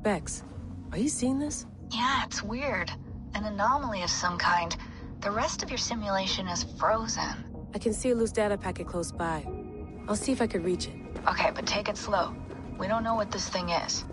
Bex, are you seeing this? Yeah, it's weird. An anomaly of some kind. The rest of your simulation is frozen. I can see a loose data packet close by. I'll see if I can reach it. Okay, but take it slow. We don't know what this thing is.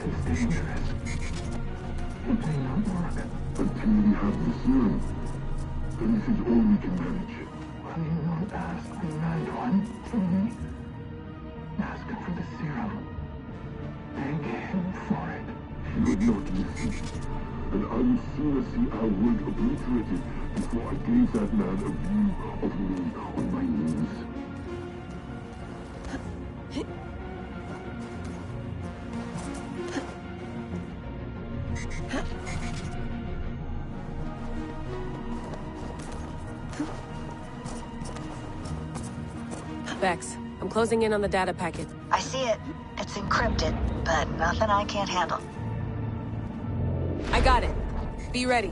is dangerous. It may not work. Until we have the serum, then this is all we can manage. Will you not ask the Mad One for me? Ask him for the serum. Beg him for it. He would not listen. And I would sooner see our world obliterated before I gave that man a view of me on my knees. Vex, I'm closing in on the data packet. I see it. It's encrypted, but nothing I can't handle. I got it. Be ready.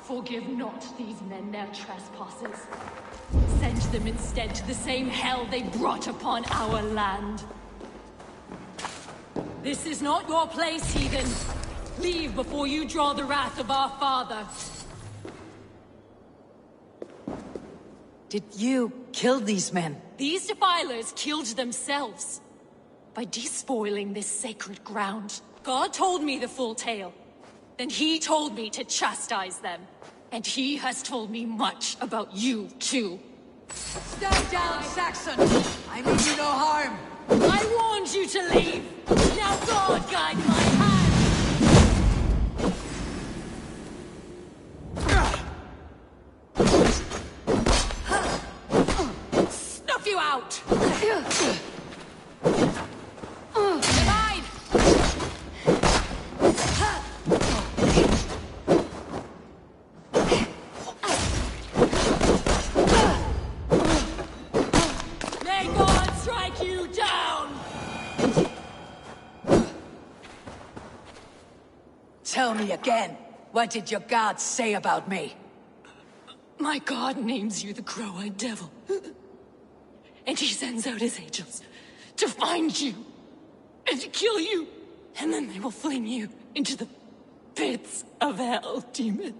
Forgive not these men their trespasses. Send them instead to the same hell they brought upon our land. This is not your place, heathen. Leave before you draw the wrath of our father. Did you kill these men? These defilers killed themselves by despoiling this sacred ground. God told me the full tale. Then he told me to chastise them. And he has told me much about you, too. Stand down, Saxon! I mean you no harm! I warned you to leave! Now God guide my hand! Snuff you out! Divide! May God strike you down! Tell me again, what did your gods say about me? My God names you the Crow-Eyed Devil. And he sends out his angels to find you and to kill you. And then they will fling you into the pits of hell, demon.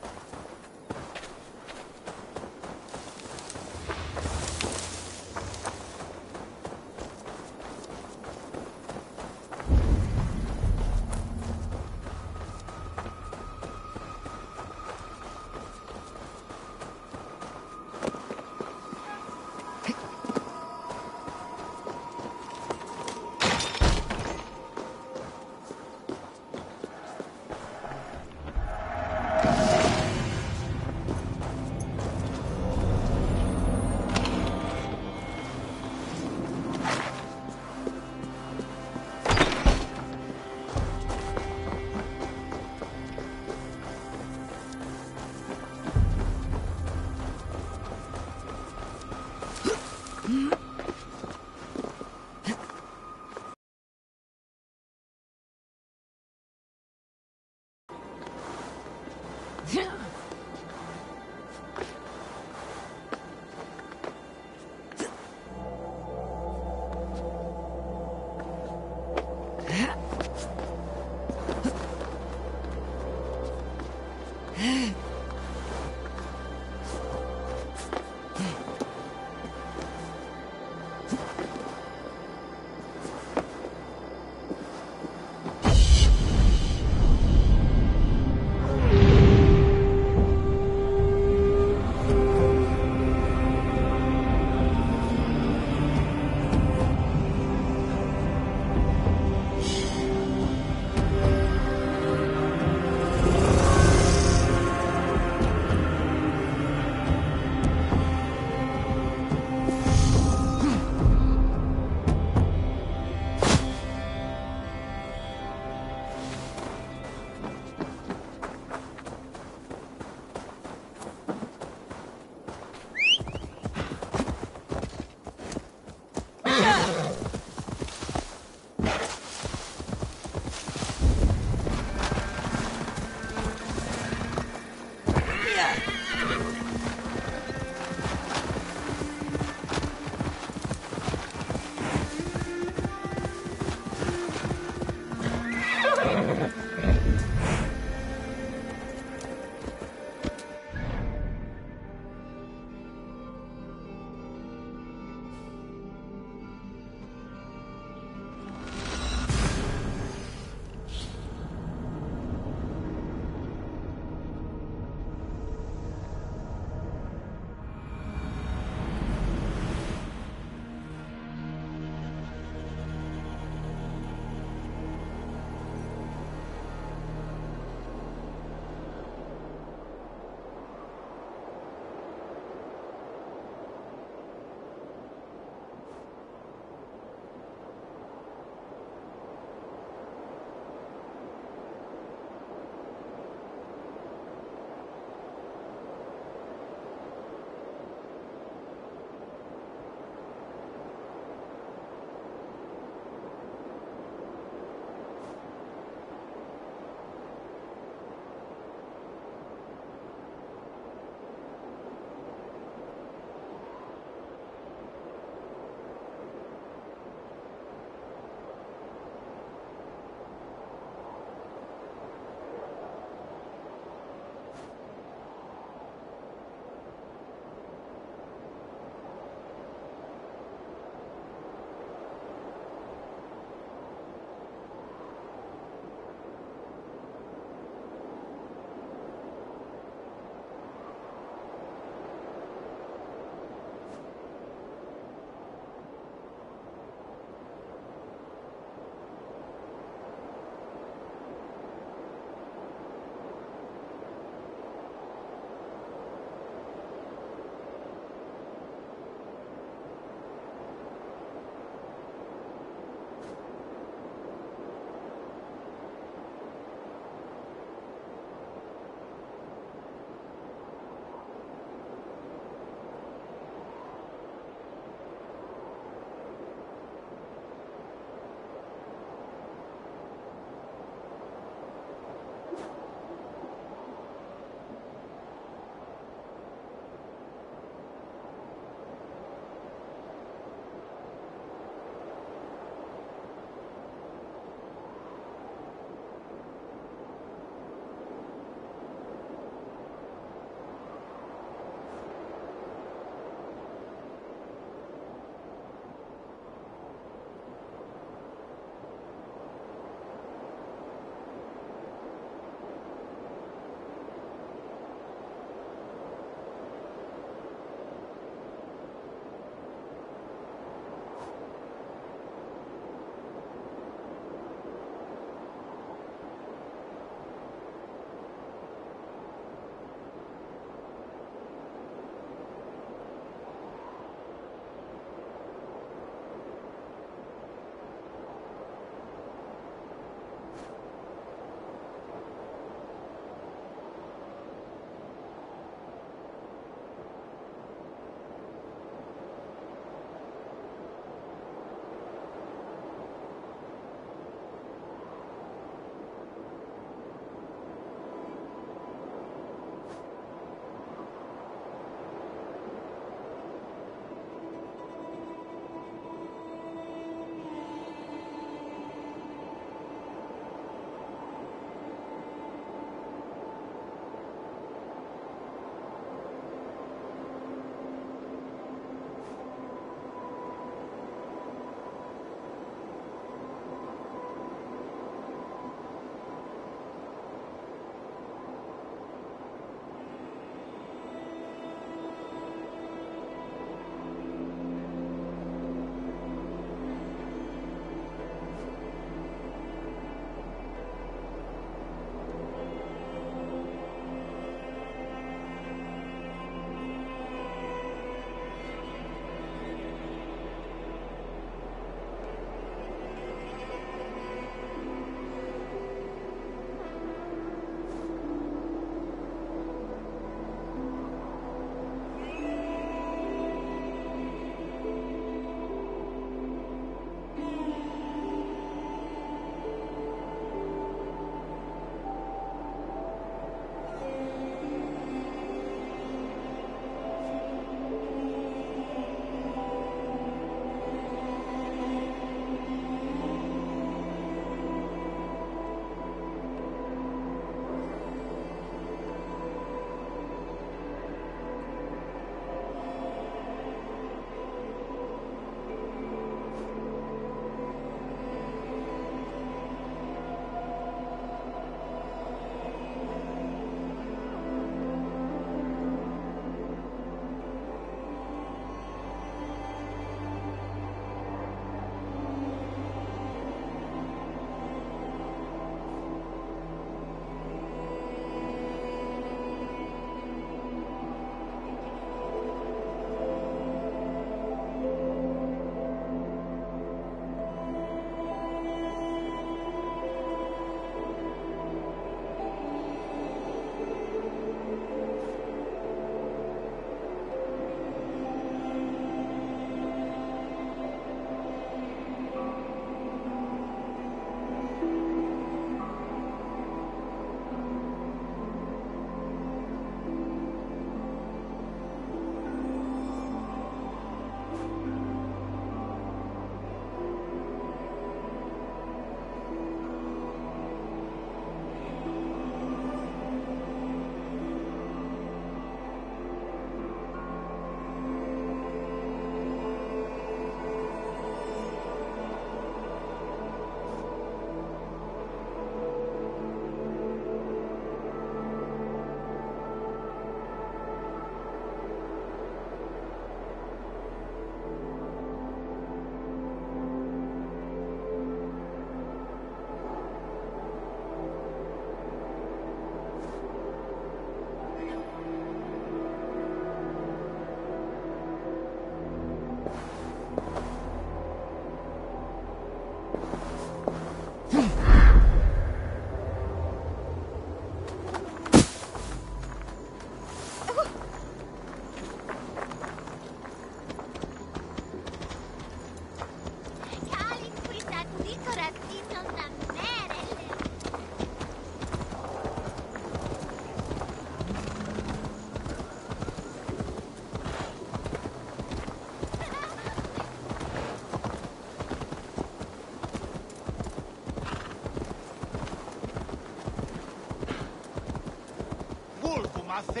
Oswald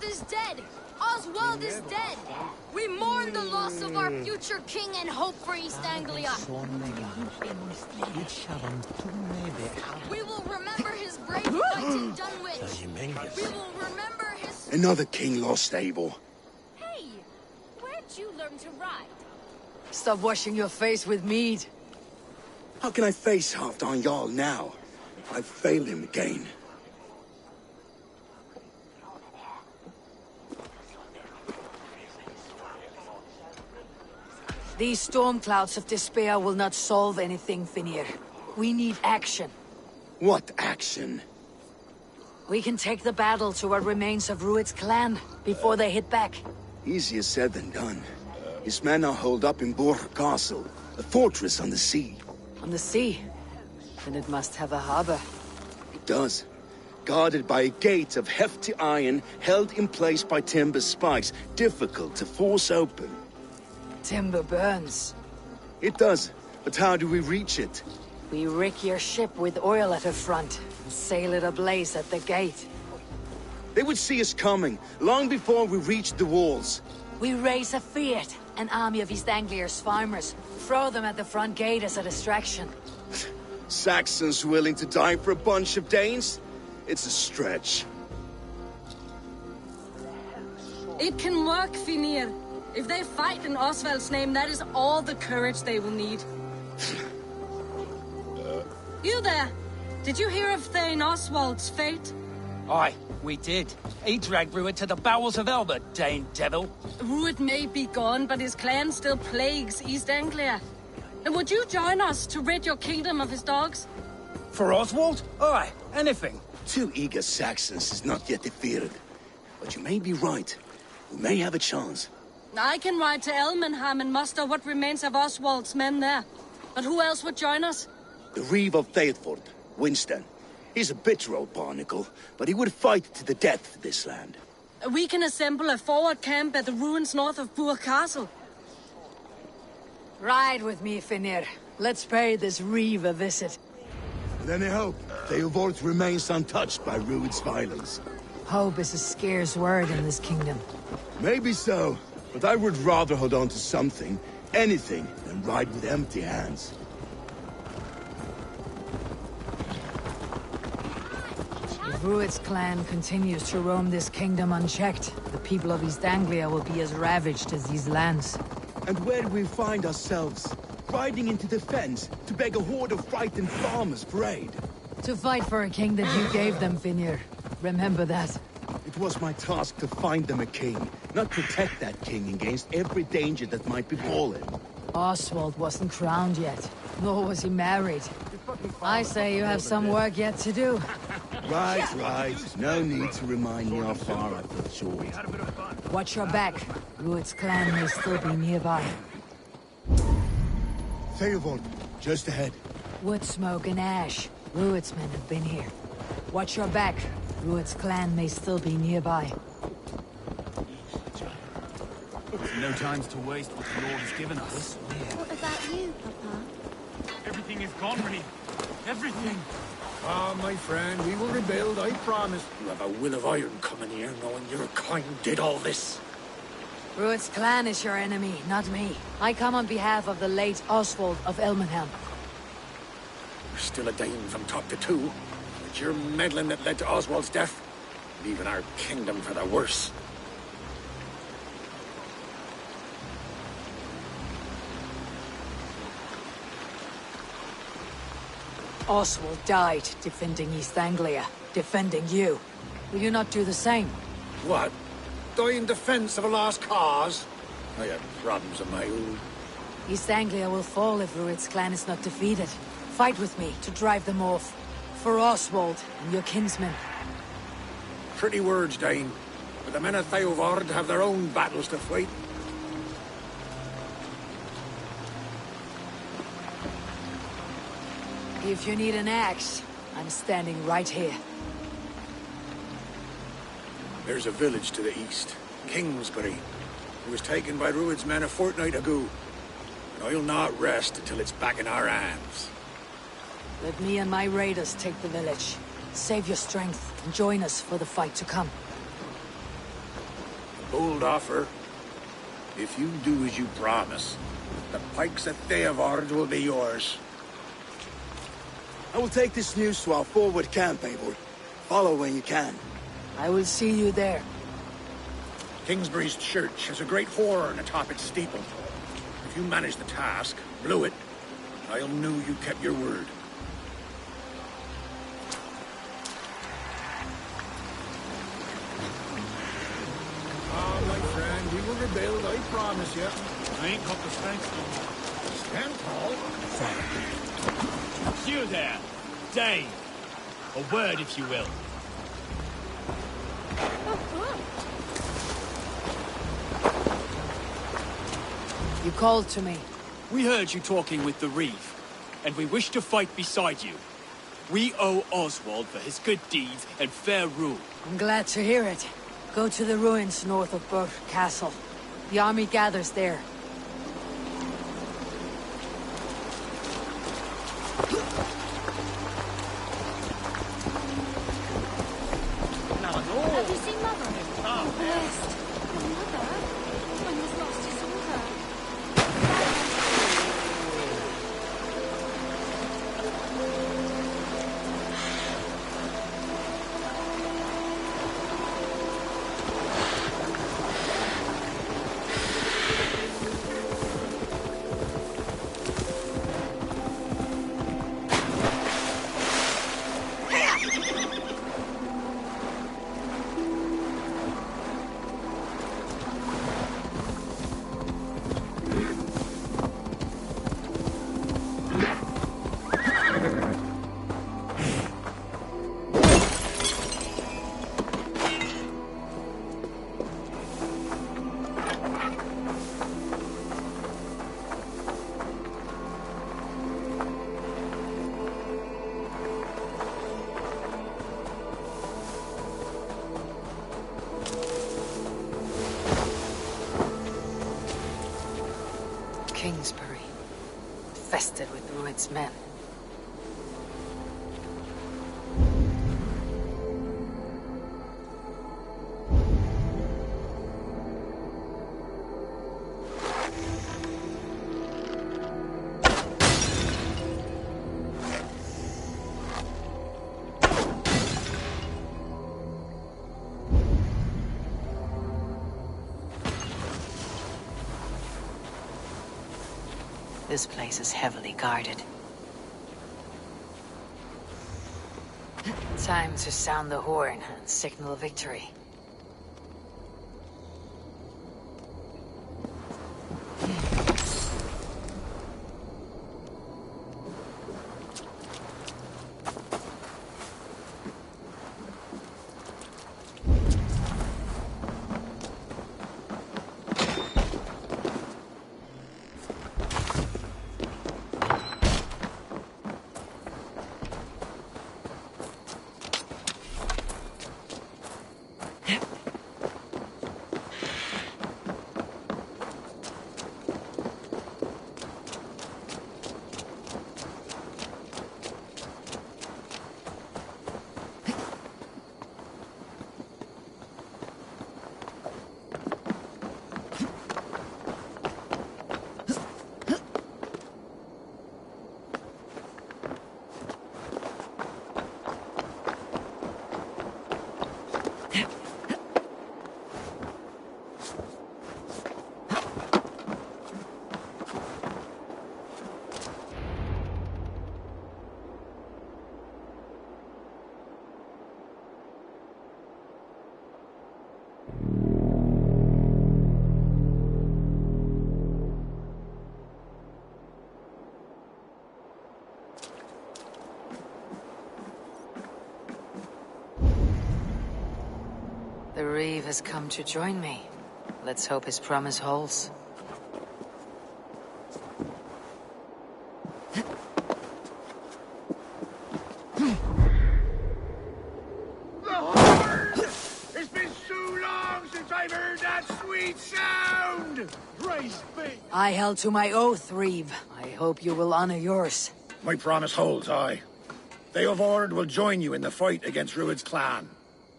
is dead! Oswald is dead! We mourn the loss of our future king and hope for East Anglia. We will remember his brave fight in Dunwich. We will remember his... Another king lost, Abel. Hey, where'd you learn to ride? Stop washing your face with mead. How can I face Halfdan Jarl now? I've failed him again. These storm clouds of despair will not solve anything, Finir. We need action. What action? We can take the battle to what remains of Rued's clan before they hit back. Easier said than done. His men are holed up in Borg Castle, a fortress on the sea. On the sea? Then it must have a harbor. It does. Guarded by a gate of hefty iron, held in place by timber spikes, difficult to force open. Timber burns. It does, but how do we reach it? We rig your ship with oil at the front, and sail it ablaze at the gate. They would see us coming, long before we reached the walls. We raise a Fiat, an army of East Anglia's farmers. Throw them at the front gate as a distraction. Saxons willing to die for a bunch of Danes? It's a stretch. It can work, Finir. If they fight in Oswald's name, that is all the courage they will need. You there! Did you hear of Thane Oswald's fate? Aye, we did. He dragged Rued to the bowels of Elba, Dane devil. Rued may be gone, but his clan still plagues East Anglia. And would you join us to rid your kingdom of his dogs? For Oswald? Aye, anything. 2 eager Saxons is not yet defeated. But you may be right. We may have a chance. I can ride to Elmenham and muster what remains of Oswald's men there. But who else would join us? The Reeve of Thetford, Winston. He's a bitter old barnacle, but he would fight to the death for this land. We can assemble a forward camp at the ruins north of Burg Castle. Ride with me, Finir. Let's pay this Reeve a visit. Then I hope Theodort remains untouched by Rued's violence. Hope is a scarce word in this kingdom. Maybe so, but I would rather hold on to something, anything, than ride with empty hands. If Rued's clan continues to roam this kingdom unchecked, the people of East Anglia will be as ravaged as these lands. And where do we find ourselves? Riding into the fens to beg a horde of frightened farmers for aid. To fight for a king that you gave them, Finir. Remember that. It was my task to find them a king, not protect that king against every danger that might befall him. Oswald wasn't crowned yet, nor was he married. I say you have some work yet to do. Right. No need to remind me how far I fell short. Watch your back. Rued's clan may still be nearby. Theodort, just ahead. Wood smoke and ash. Rued's men have been here. Watch your back. Rued's clan may still be nearby. No times to waste what the Lord has given us. What about you, Papa? Everything is gone, Reeve. Everything. Ah, my friend, we will rebuild, I promise. You have a will of iron coming here, knowing your kind did all this. Rued's clan is your enemy, not me. I come on behalf of the late Oswald of Elmenham. You're still a Dane from top to two. It's your meddling that led to Oswald's death, leaving our kingdom for the worse. Oswald died defending East Anglia, defending you. Will you not do the same? What? Die in defense of a lost cause? I have problems of my own. East Anglia will fall if Rued's clan is not defeated. Fight with me to drive them off. For Oswald and your kinsmen. Pretty words, Dane. But the men of Theodord have their own battles to fight. If you need an axe, I'm standing right here. There's a village to the east, Kingsbury. It was taken by Rued's men a fortnight ago. And I'll not rest until it's back in our hands. Let me and my raiders take the village. Save your strength and join us for the fight to come. Bold offer. If you do as you promise, the pikes at Theavard will be yours. I will take this news to our forward camp, Eivor. Follow when you can. I will see you there. Kingsbury's church has a great horn atop its steeple. If you manage the task, blew it, I'll know you kept your word. Ah, my friend, we will rebuild, I promise you. I ain't got the strength no more. Stand tall. You there, Dane. A word, if you will. You called to me. We heard you talking with the Reeve, and we wish to fight beside you. We owe Oswald for his good deeds and fair rule. I'm glad to hear it. Go to the ruins north of Burke Castle. The army gathers there. Have you seen Mother? Oh, blessed. Your mother? When was last you saw her? Kingsbury, infested with Rued's men. This place is heavily guarded. Time to sound the horn and signal victory. The Reeve has come to join me. Let's hope his promise holds. It's been soon! since I've heard that sweet sound! Praise be! I held to my oath, Reeve. I hope you will honor yours. My promise holds, aye. They of Ord will join you in the fight against Rued's clan.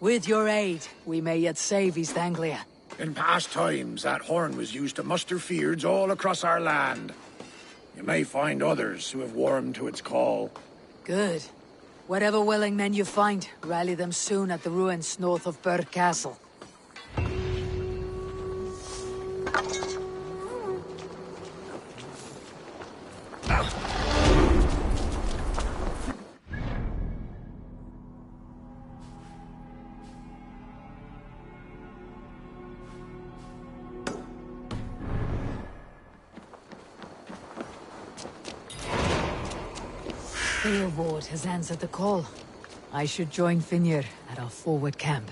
With your aid, we may yet save East Anglia. In past times, that horn was used to muster fyrds all across our land. You may find others who have warmed to its call. Good. Whatever willing men you find, rally them soon at the ruins north of Burg Castle. Beowulf has answered the call. I should join Finnr at our forward camp.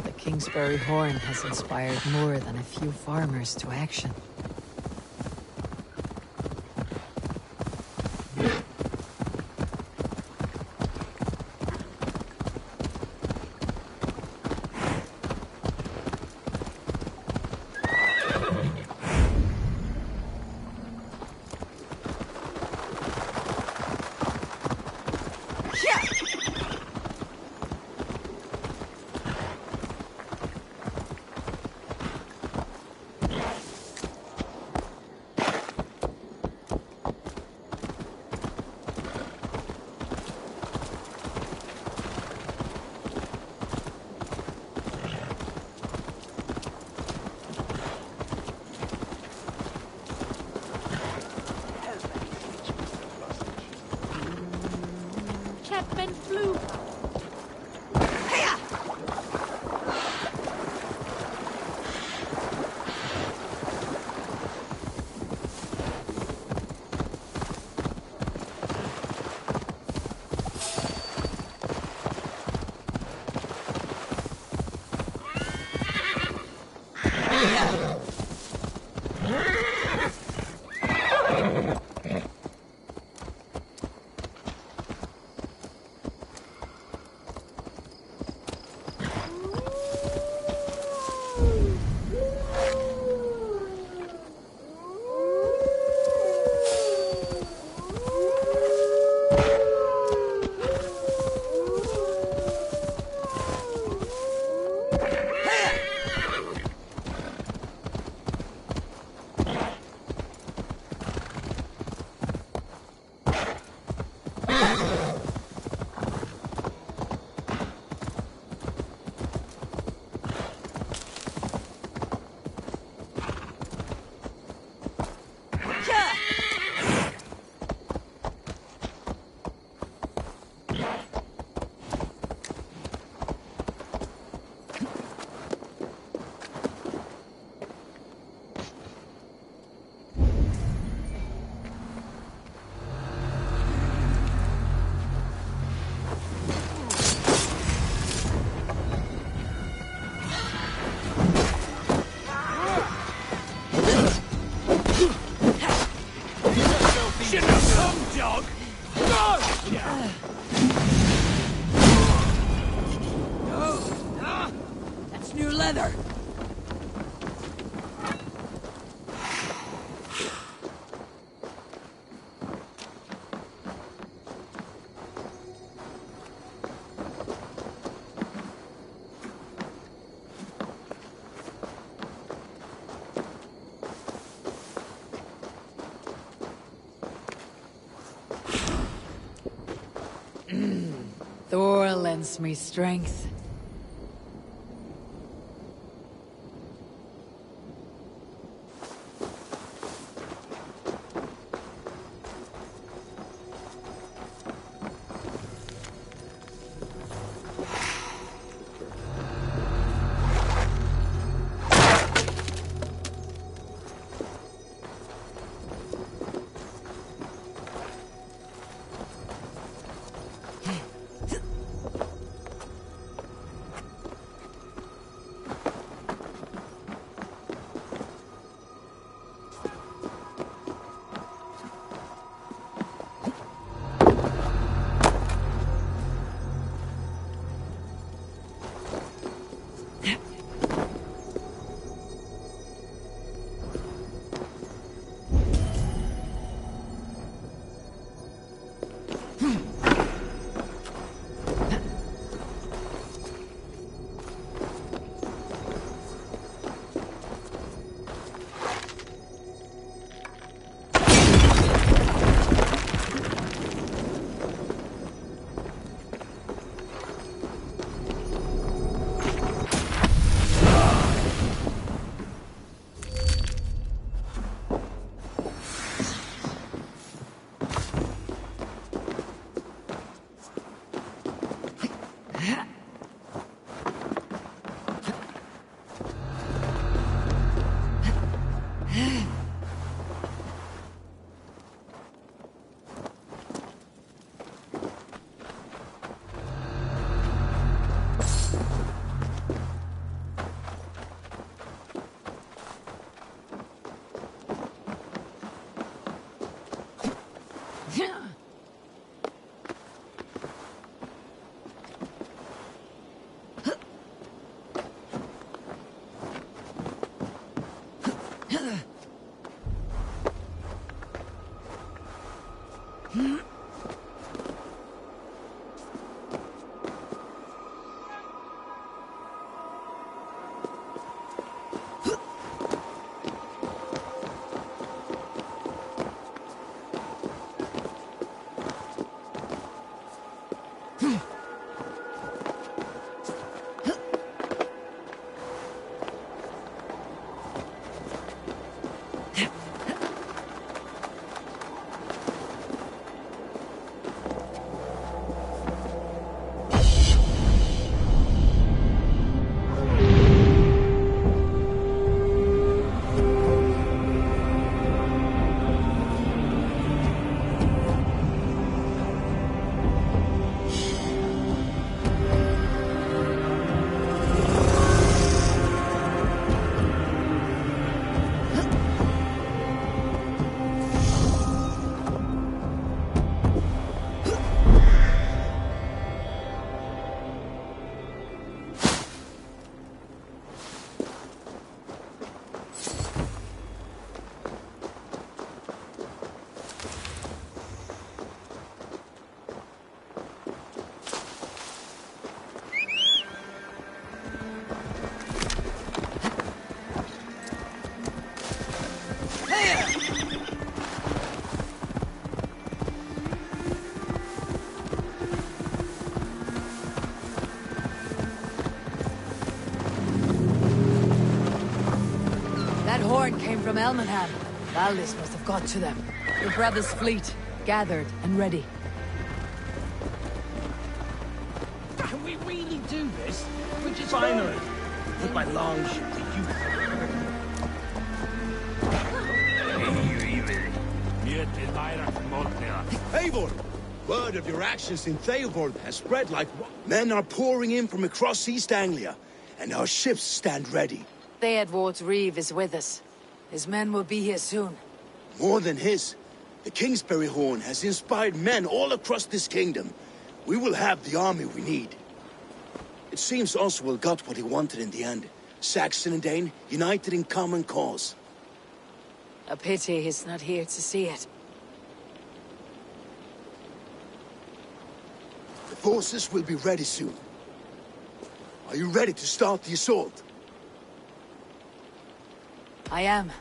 The Kingsbury horn has inspired more than a few farmers to action. Chapman flew. That's new leather! Thor lends me strength. That horn came from Elmenham. Valdis must have got to them. Your brother's fleet, gathered and ready. Can we really do this? We're just finally. Put my long ship to use. Eivor! Word of your actions in Theoborg has spread like... Men are pouring in from across East Anglia, and our ships stand ready. Theodward's Reeve is with us. His men will be here soon. More than his. The Kingsbury Horn has inspired men all across this kingdom. We will have the army we need. It seems Oswald got what he wanted in the end. Saxon and Dane united in common cause. A pity he's not here to see it. The forces will be ready soon. Are you ready to start the assault? I am.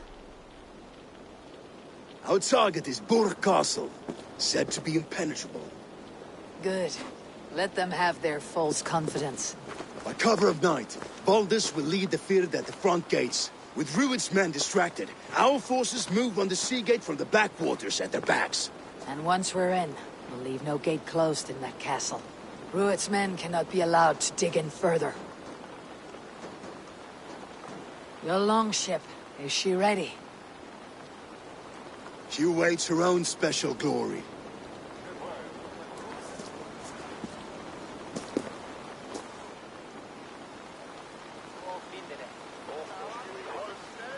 Our target is Burg Castle, said to be impenetrable. Good. Let them have their false confidence. By cover of night, Baldus will lead the field at the front gates. With Rued's men distracted, our forces move on the sea gate from the backwaters at their backs. And once we're in, we'll leave no gate closed in that castle. Rued's men cannot be allowed to dig in further. Your longship, is she ready? She awaits her own special glory.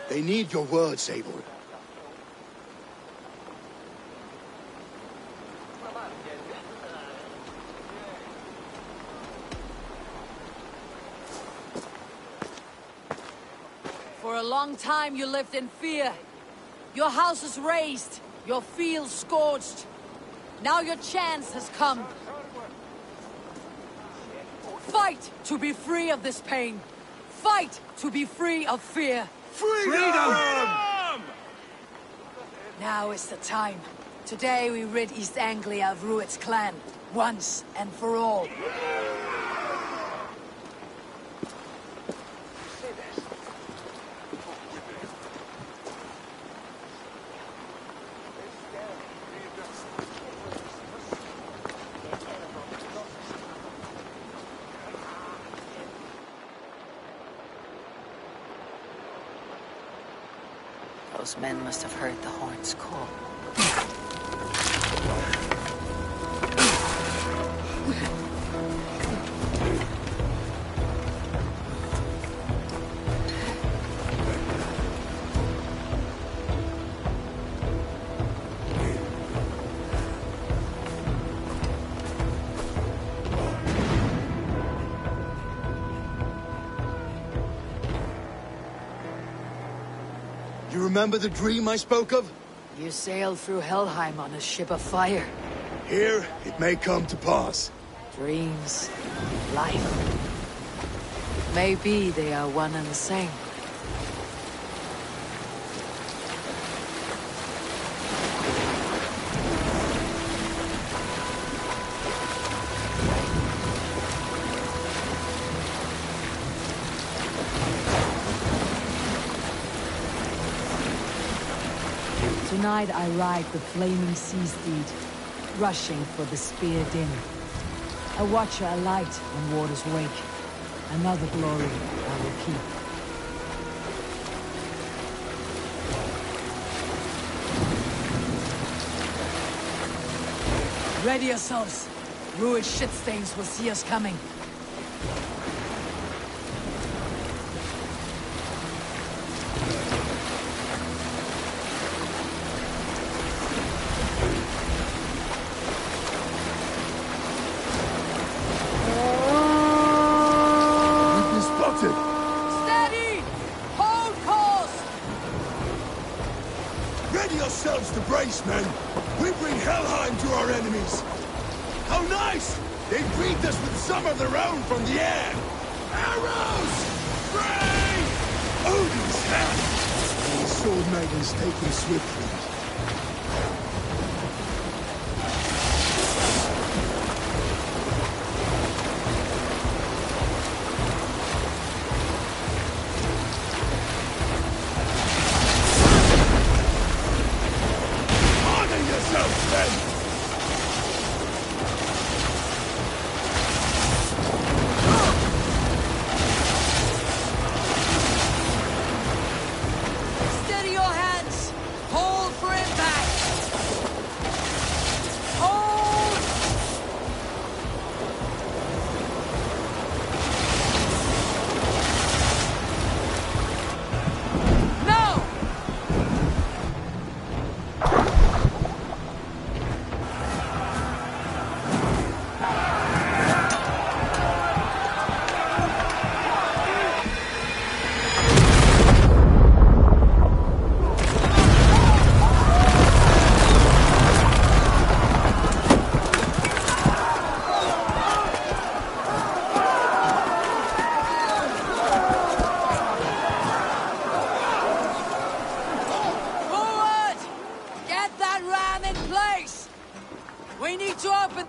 They need your words, Eivor. For a long time you lived in fear. Your house is razed, your fields scorched. Now your chance has come. Fight to be free of this pain. Fight to be free of fear. Freedom! Now is the time. Today we rid East Anglia of Rued's clan, once and for all. Those men must have heard the horn's call. You remember the dream I spoke of? You sailed through Helheim on a ship of fire. Here, it may come to pass. Dreams, life. Maybe they are one and the same. Tonight I ride the flaming sea steed, rushing for the spear din. A watcher alight on water's wake. Another glory I will keep. Ready yourselves. Ruined shitstains will see us coming. Steady! Hold course! Ready yourselves to brace, men. We bring Helheim to our enemies. How nice! They greet us with some of their own from the air. Arrows! Spray! Odin's hand! And the sword maidens taking swift lead. Steady your hands! Hold for impact! Hold! No! Forward! Get that ram in place! We need to open...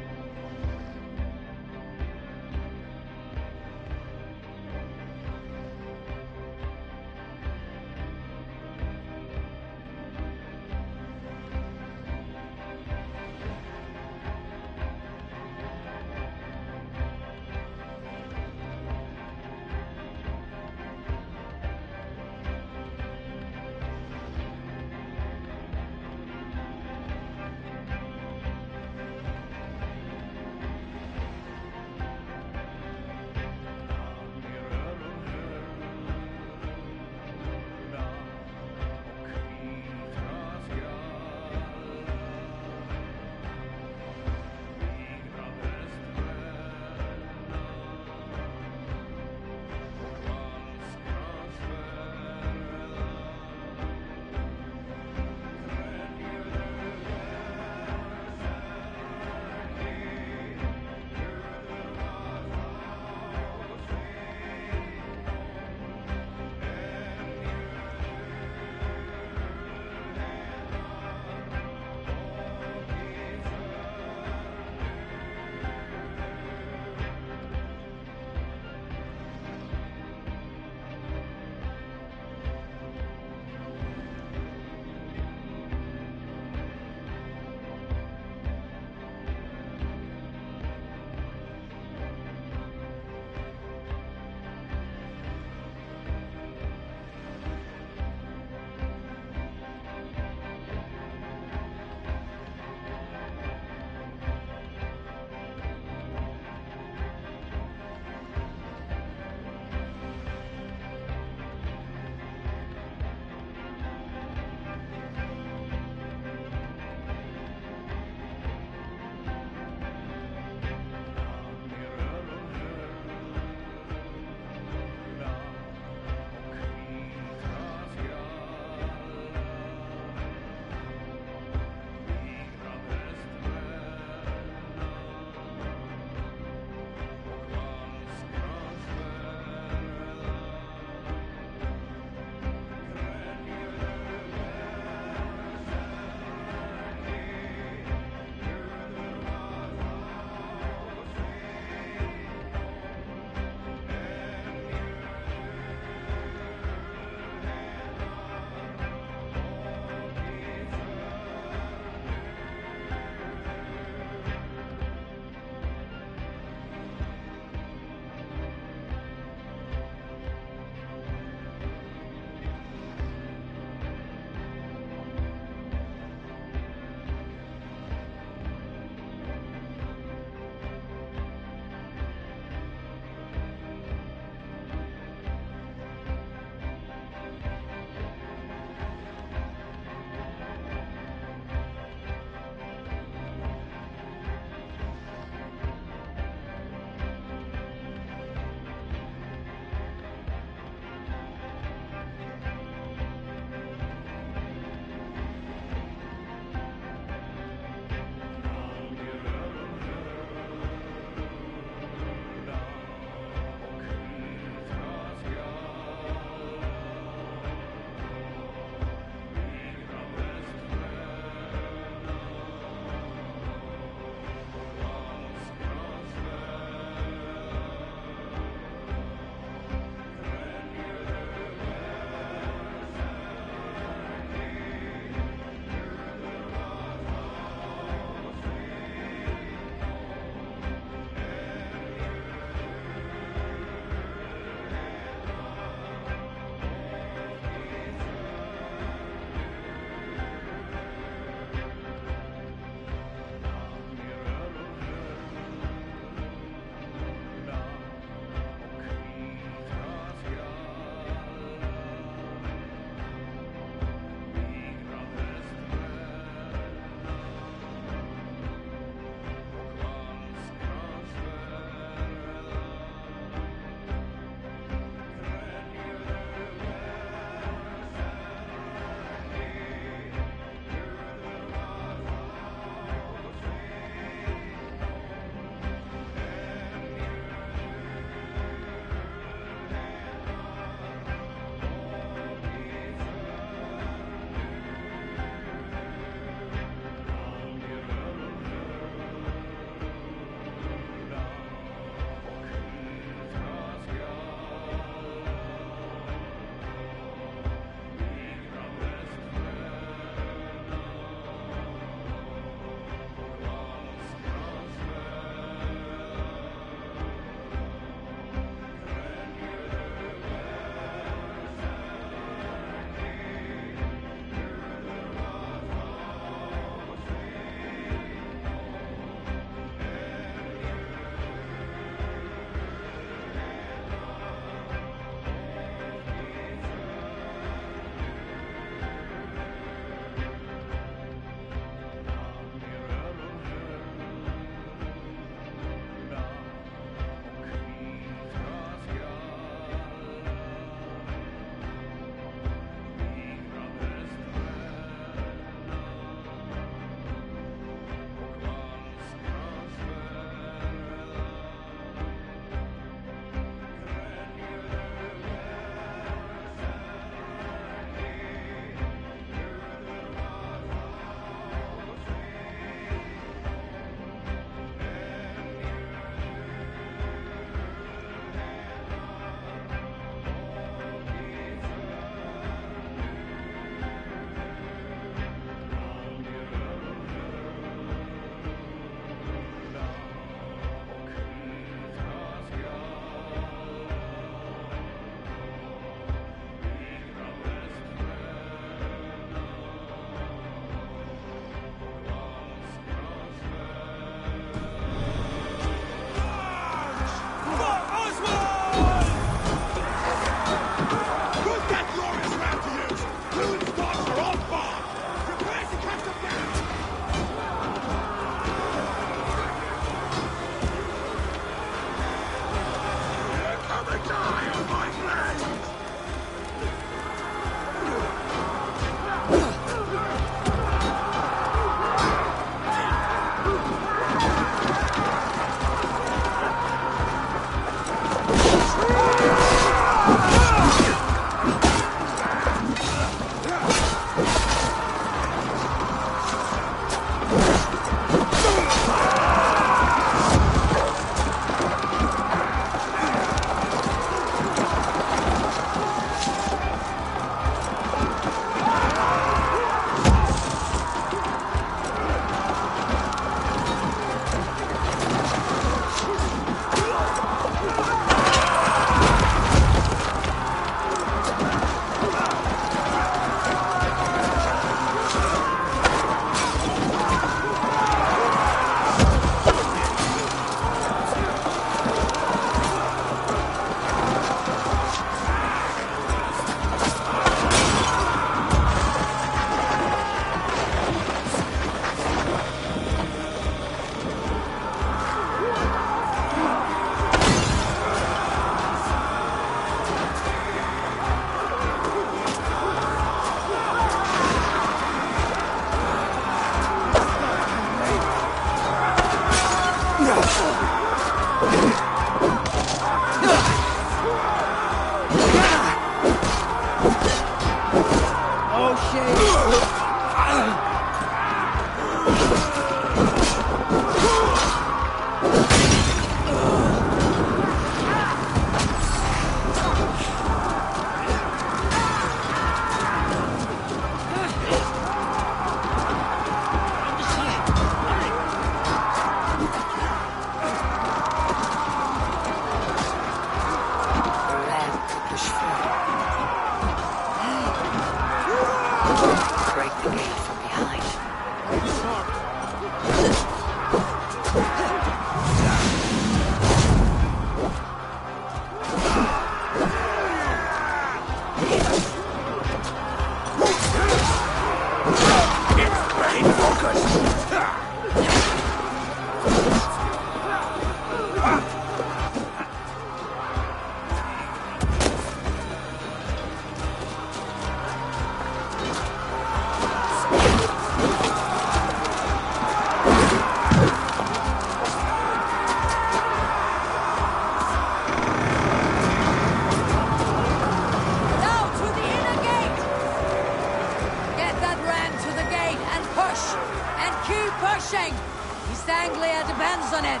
East Anglia depends on it.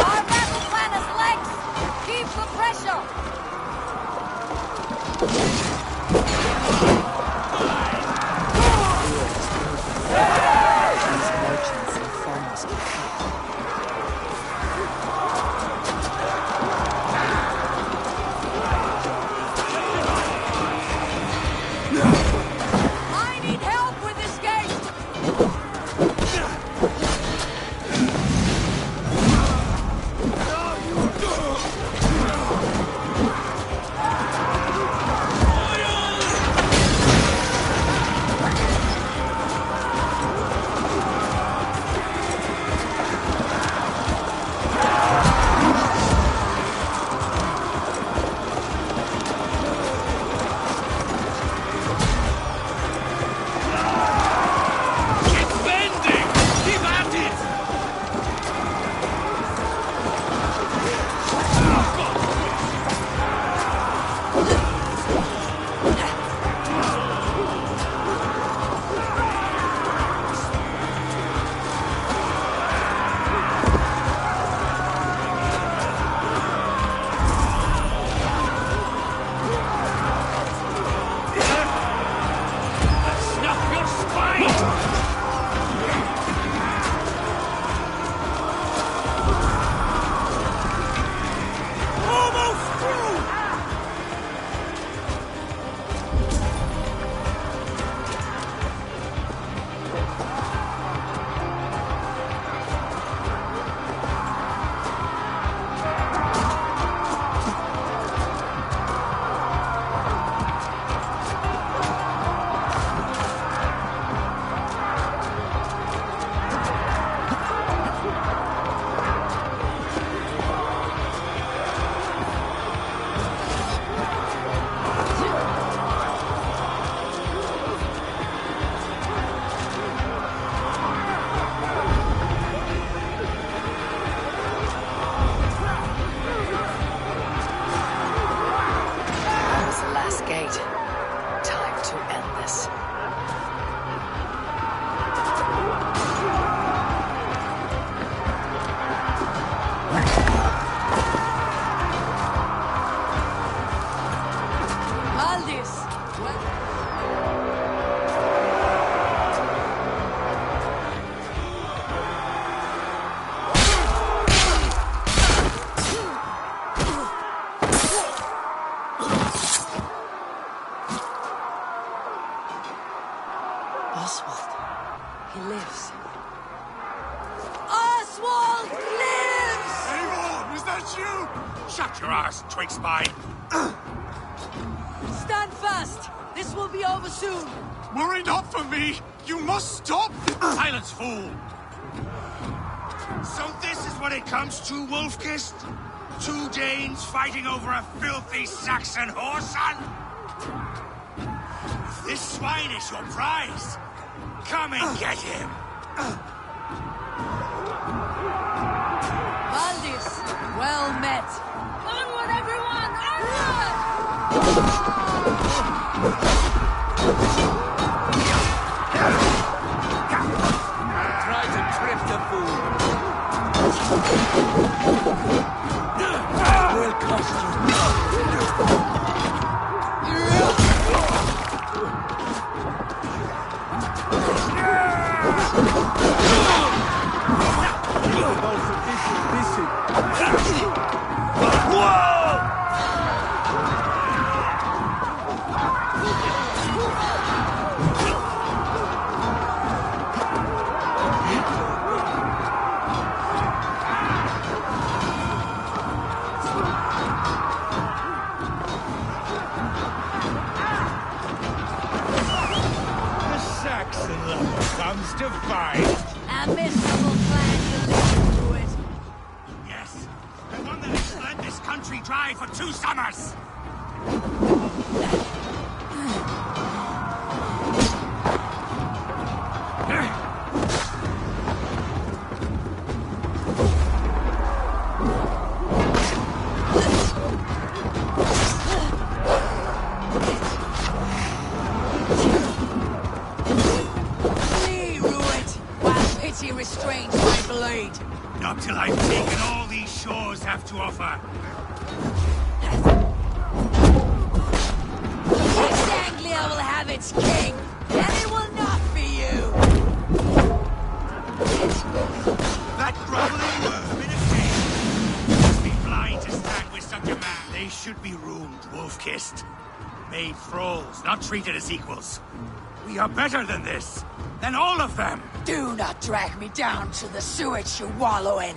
Our battle plan is legs. Keep the pressure. These merchants and farmers can help. I need help with this gate. Oswald. He lives. Oswald lives! Eivor, is that you? Shut your ass, twig spine. Stand fast! This will be over soon! Worry not for me. You must stop. Silence, fool! So this is what it comes to, Wolfkist? Two Danes fighting over a filthy Saxon whoreson? This swine is your prize. Come and get him. Valdis, well met. Onward, everyone! Onward! Try to trip the fool. Will cost comes to fight. A miserable plan you lead to it. Yes, the one that has led this country dry for 2 summers. Restrains my blade. Not till I've taken all these shores have to offer. East Anglia will have its king, and it will not be you. That groveling worm in a cage must be blind to stand with such a man. They should be roomed, wolf-kissed. Made thralls, not treated as equals. We are better than this. Than all of them. Do not drag me down to the sewage you wallow in.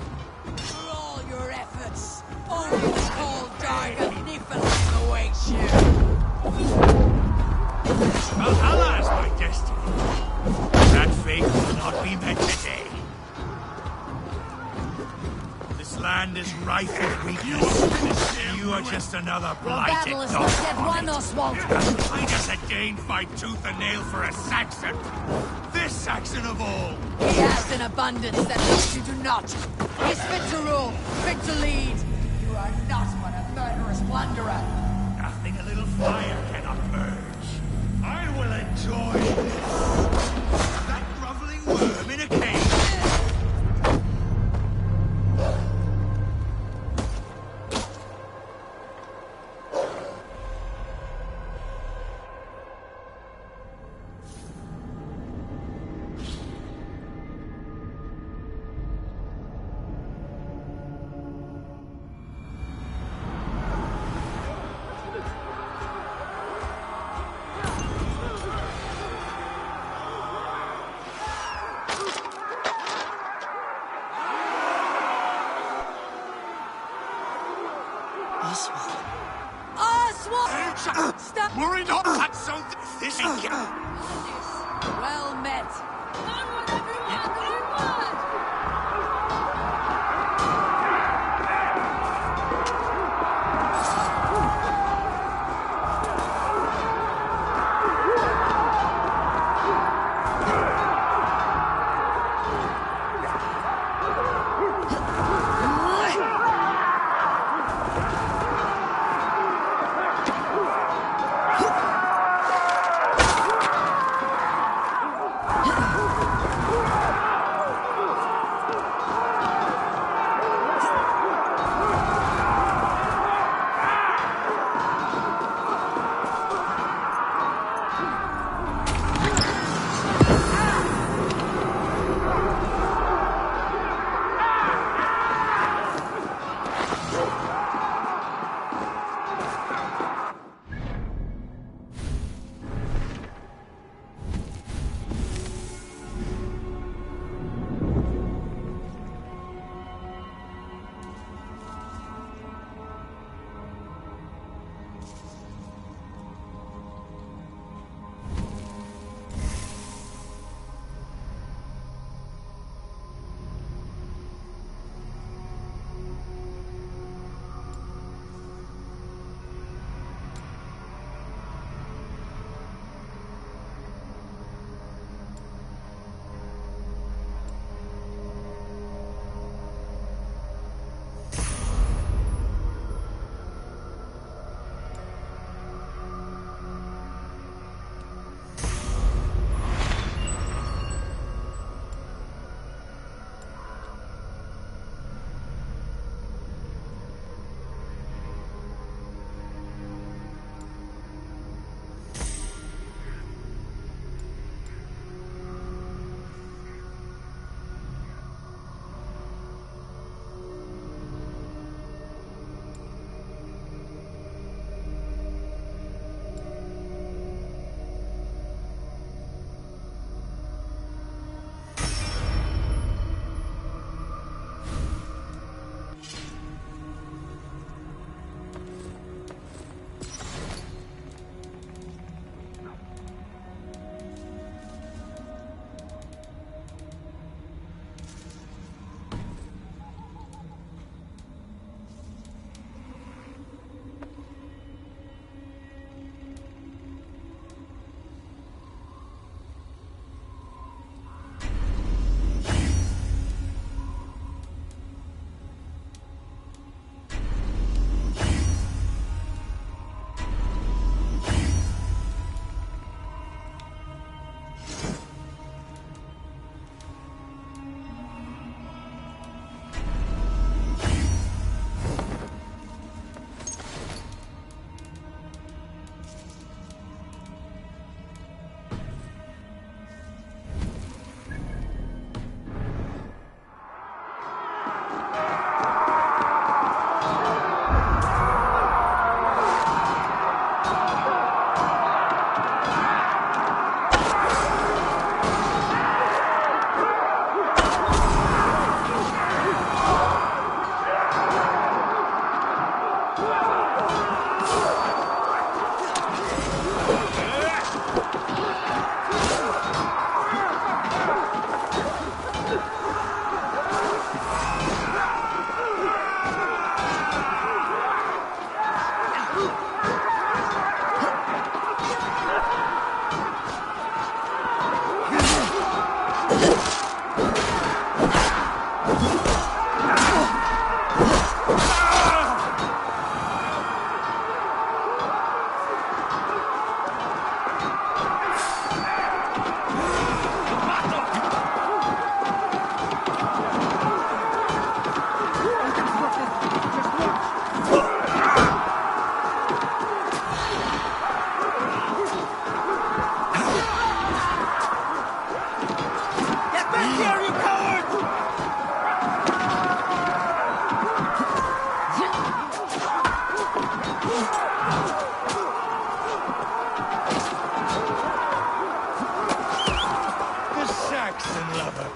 For all your efforts, only the cold dark of Niflheim awaits you. Valhalla is my destiny. That fate will not be met today. This land is rife with weakness. You are just another blighted battle is dog not yet on won, it. Oswald. Why does a Dane fight tooth and nail for a Saxon? This Saxon of all! He has an abundance that which you do not. He's fit to rule, fit to lead. You are not but a murderous plunderer. Nothing a little fire cannot purge. I will enjoy this. That groveling worm in a cage. Oswald! Oswald! Stop! Worry not, that so this ain't Well met. Onward, everyone! Onward!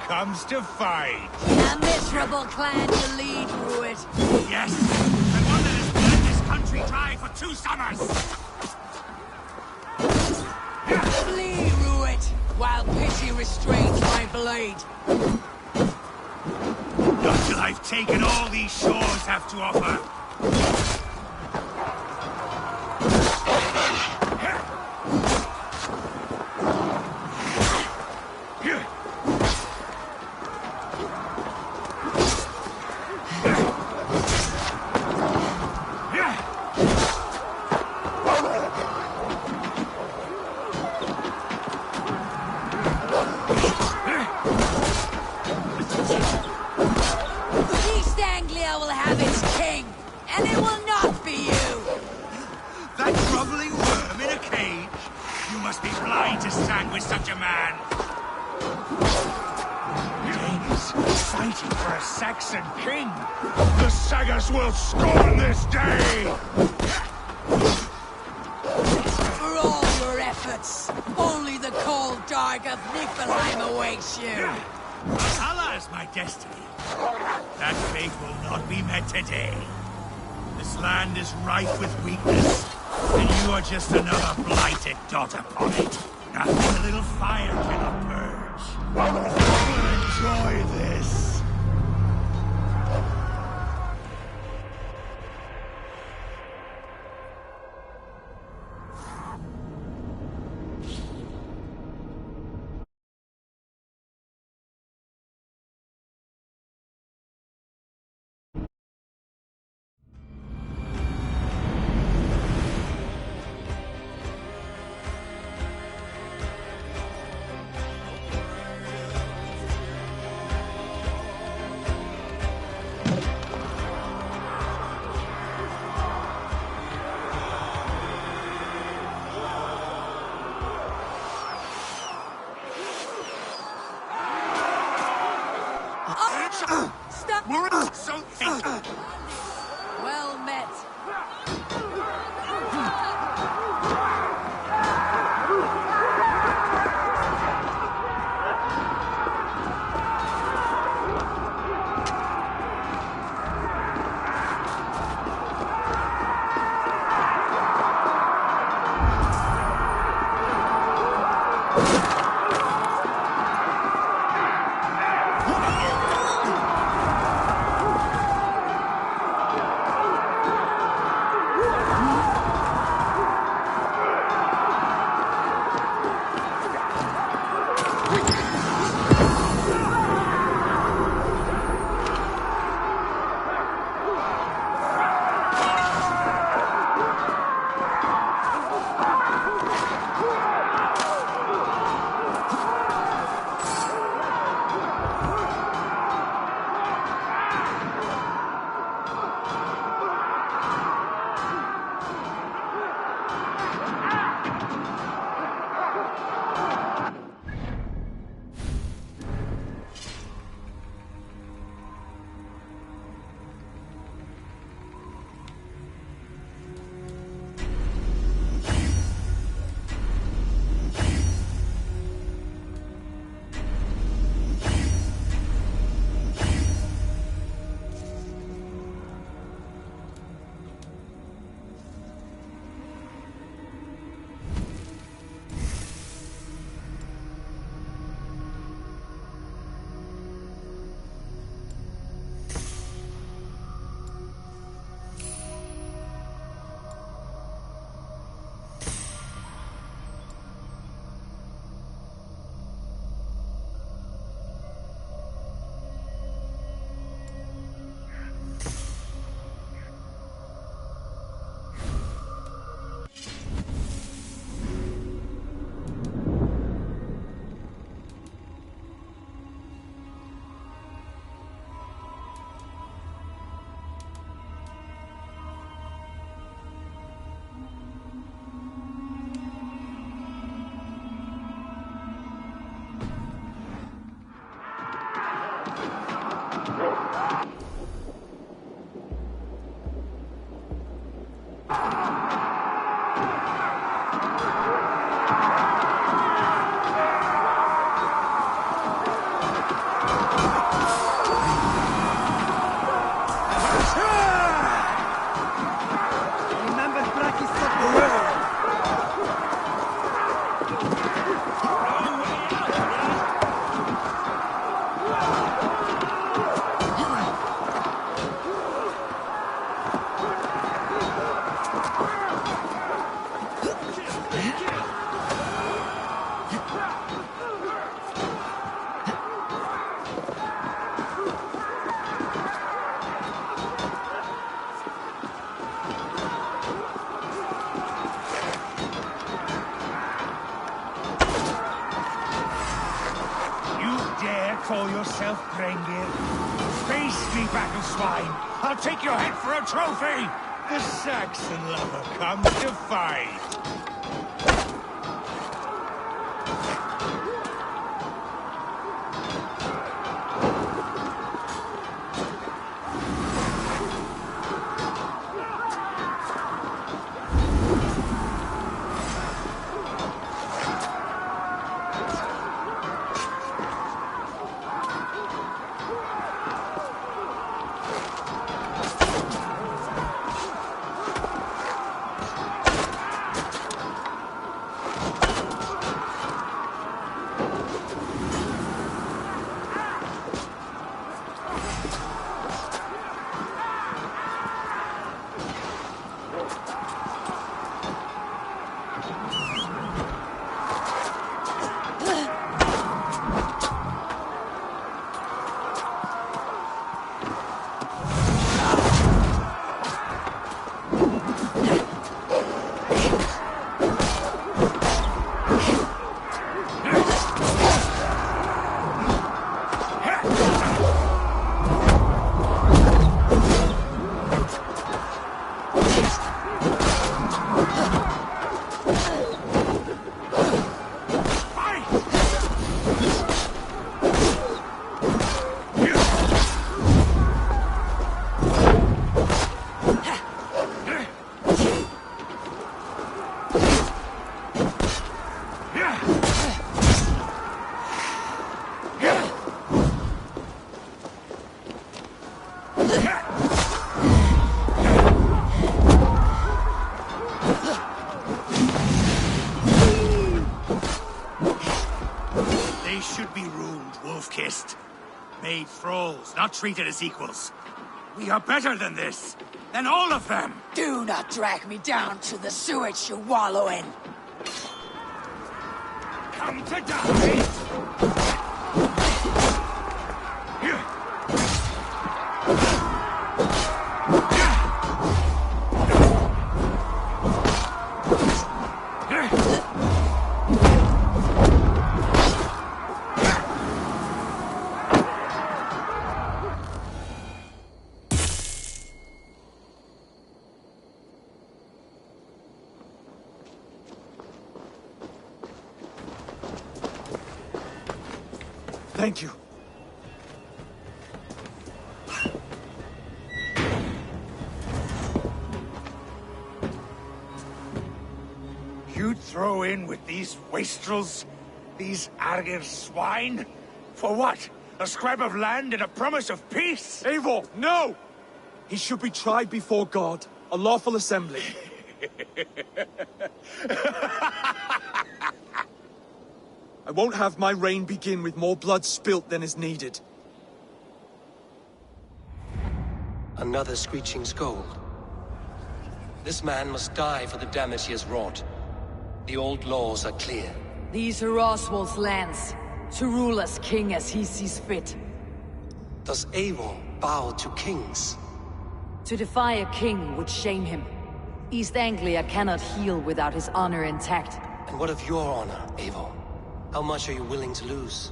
Comes to fight. A miserable clan to lead, Ruit. Yes, the one that has bled this country dry for 2 summers. Flee, Ruit, while pity restrains my blade. Not till I've taken all these shores have to offer. Will scorn this day! For all your efforts, only the cold dark of Niflheim awaits you. Valhalla is my destiny. That fate will not be met today. This land is rife with weakness, and you are just another blighted dot upon it. Nothing a little fire cannot purge. Enjoy this. Stop! We're so thick. Well met. enough, Grengir. Face me, battle swine. I'll take your head for a trophy. The Saxon lover comes to fight. Made thralls, not treated as equals. We are better than this. Than all of them. Do not drag me down to the sewage you wallow in. Come to die! Thank you. You'd throw in with these wastrels? These Argir swine? For what? A scrap of land and a promise of peace? Eivor, no! He should be tried before God, a lawful assembly. I won't have my reign begin with more blood spilt than is needed. Another screeching scold. This man must die for the damage he has wrought. The old laws are clear. These are Oswald's lands, to rule as king as he sees fit. Does Eivor bow to kings? To defy a king would shame him. East Anglia cannot heal without his honor intact. And what of your honor, Eivor? How much are you willing to lose?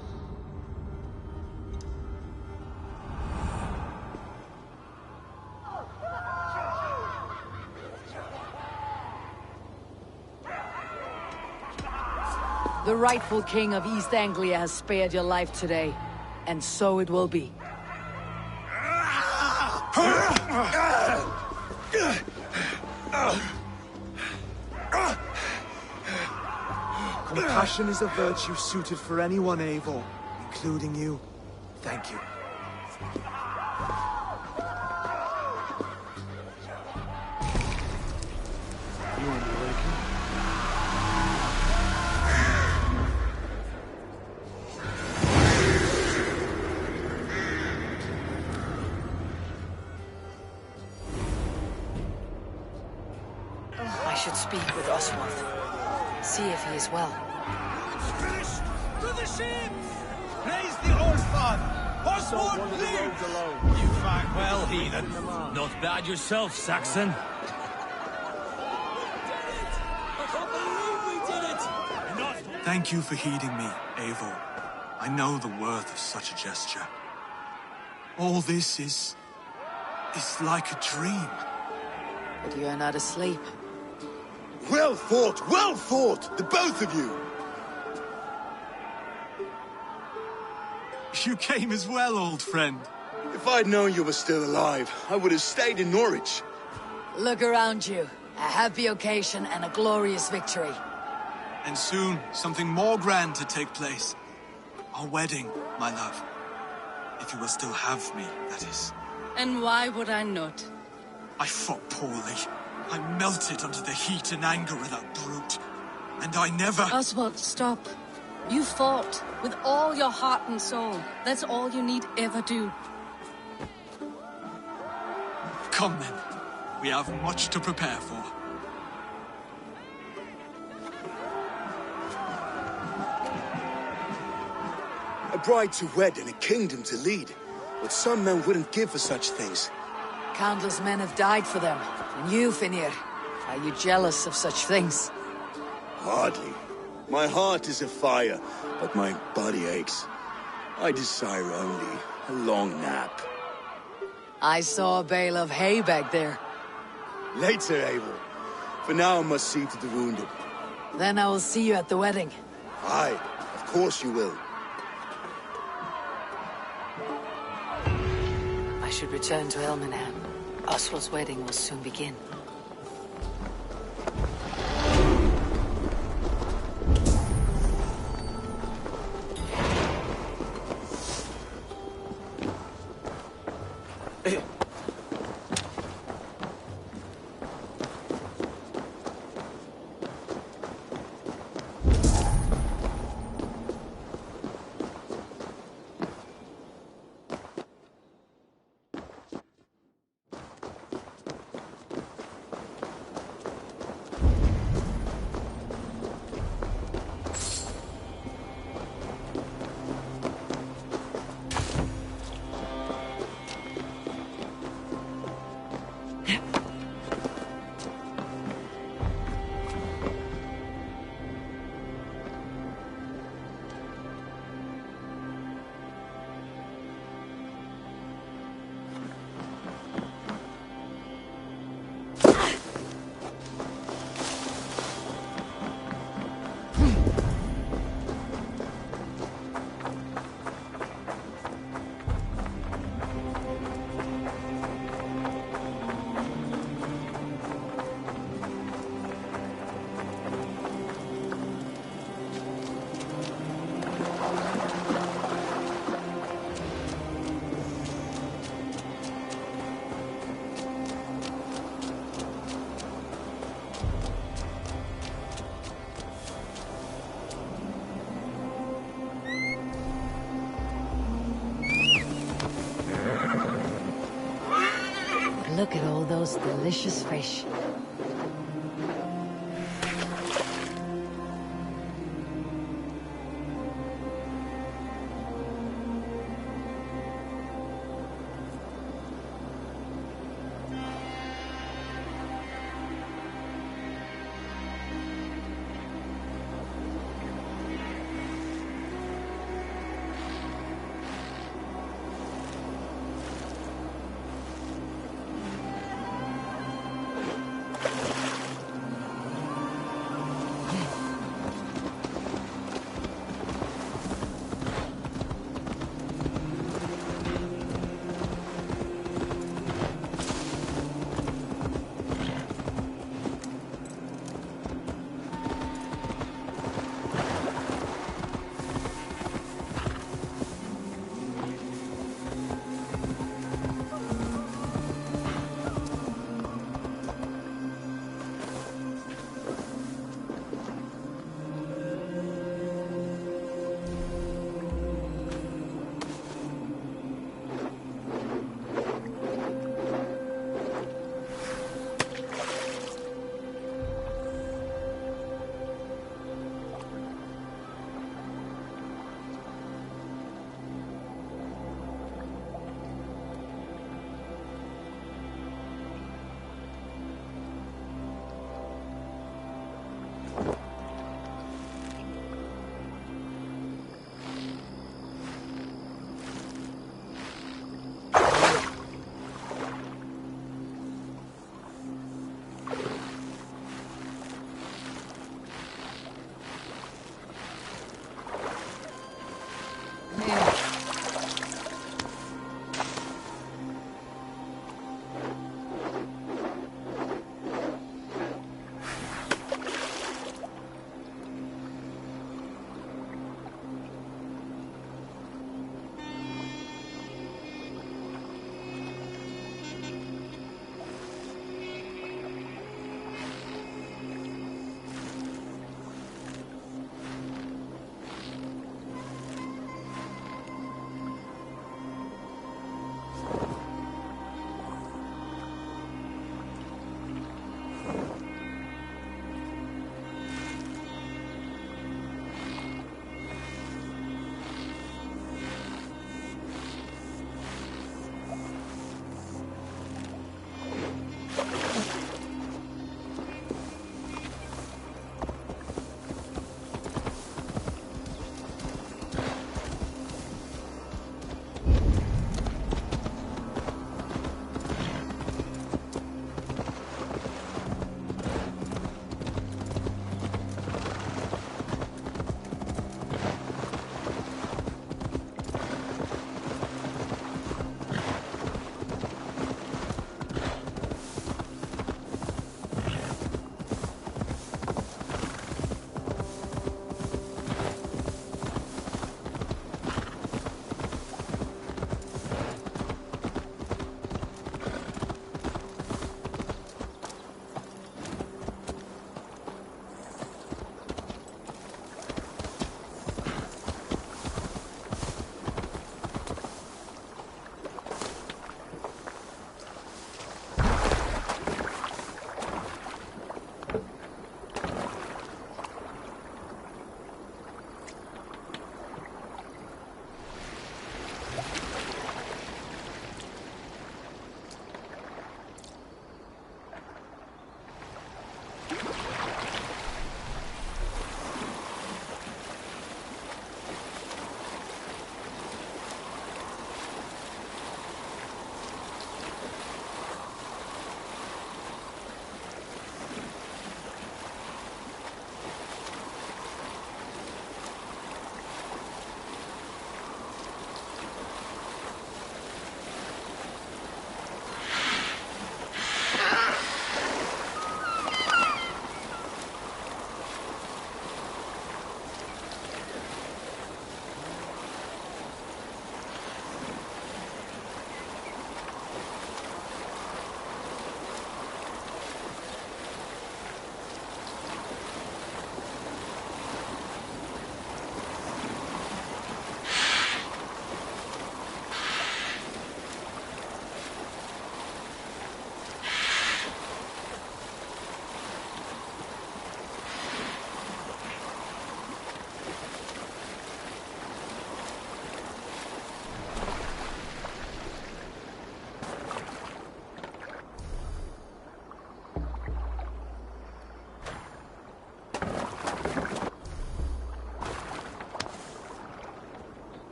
The rightful king of East Anglia has spared your life today, and so it will be. Compassion is a virtue suited for anyone, Eivor, including you. Thank you. You want me working? I should speak with Oswald. See if he is well. It's finished! To the ship! Praise the Old Father! Oswald lives! You fight well, heathen. Not bad yourself, Saxon. Thank you for heeding me, Eivor. I know the worth of such a gesture. All this is like a dream. But you're not asleep. Well fought, the both of you! You came as well, old friend. If I'd known you were still alive, I would have stayed in Norwich. Look around you. A happy occasion and a glorious victory. And soon, something more grand to take place. Our wedding, my love. If you will still have me, that is. And why would I not? I fought poorly. I melted under the heat and anger of that brute. And I never... Oswald, stop. You fought with all your heart and soul. That's all you need ever do. Come then. We have much to prepare for. A bride to wed and a kingdom to lead. What some men wouldn't give for such things. Countless men have died for them. And you, Finir, are you jealous of such things? Hardly. My heart is afire, but my body aches. I desire only a long nap. I saw a bale of hay back there. Later, Abel. For now, I must see to the wounded. Then I will see you at the wedding. Aye, of course you will. I should return to Elmenham. Oswald's wedding will soon begin. Look at all those delicious fish.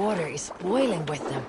water is boiling with them.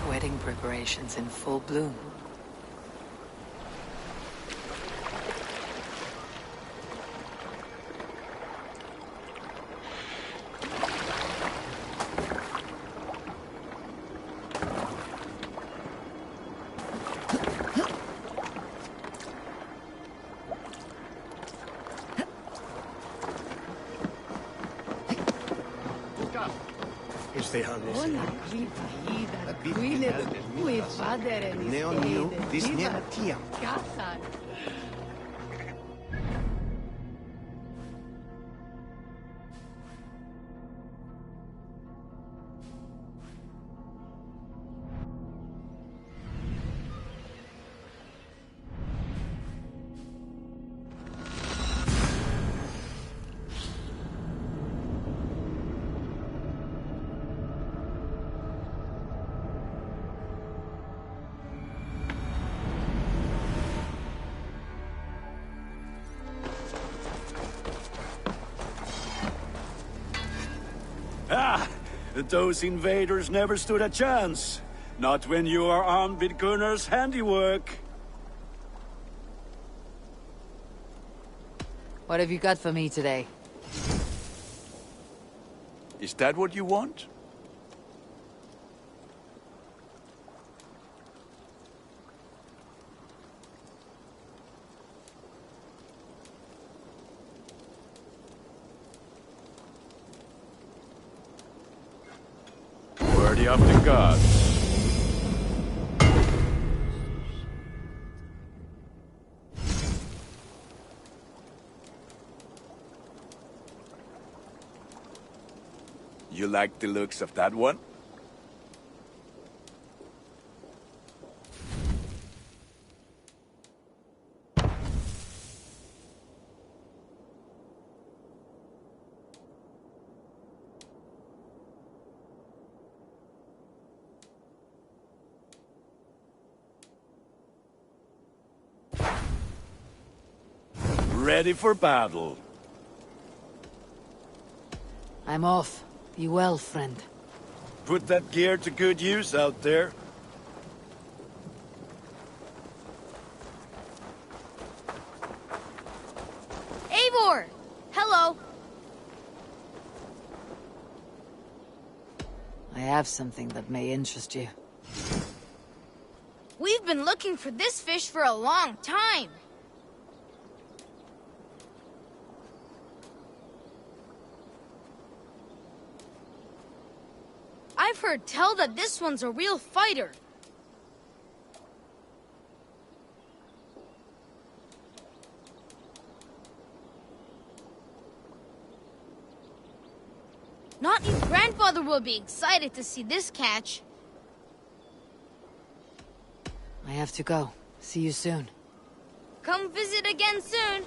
Wedding preparations in full bloom. Ah! Those invaders never stood a chance. Not when you are armed with Gunnar's handiwork. What have you got for me today? Is that what you want? Worthy of the gods. You like the looks of that one? Ready for battle. I'm off. Be well, friend. Put that gear to good use out there. Eivor! Hello! I have something that may interest you. We've been looking for this fish for a long time. I've heard tell that this one's a real fighter. Not your grandfather will be excited to see this catch. I have to go. See you soon. Come visit again soon.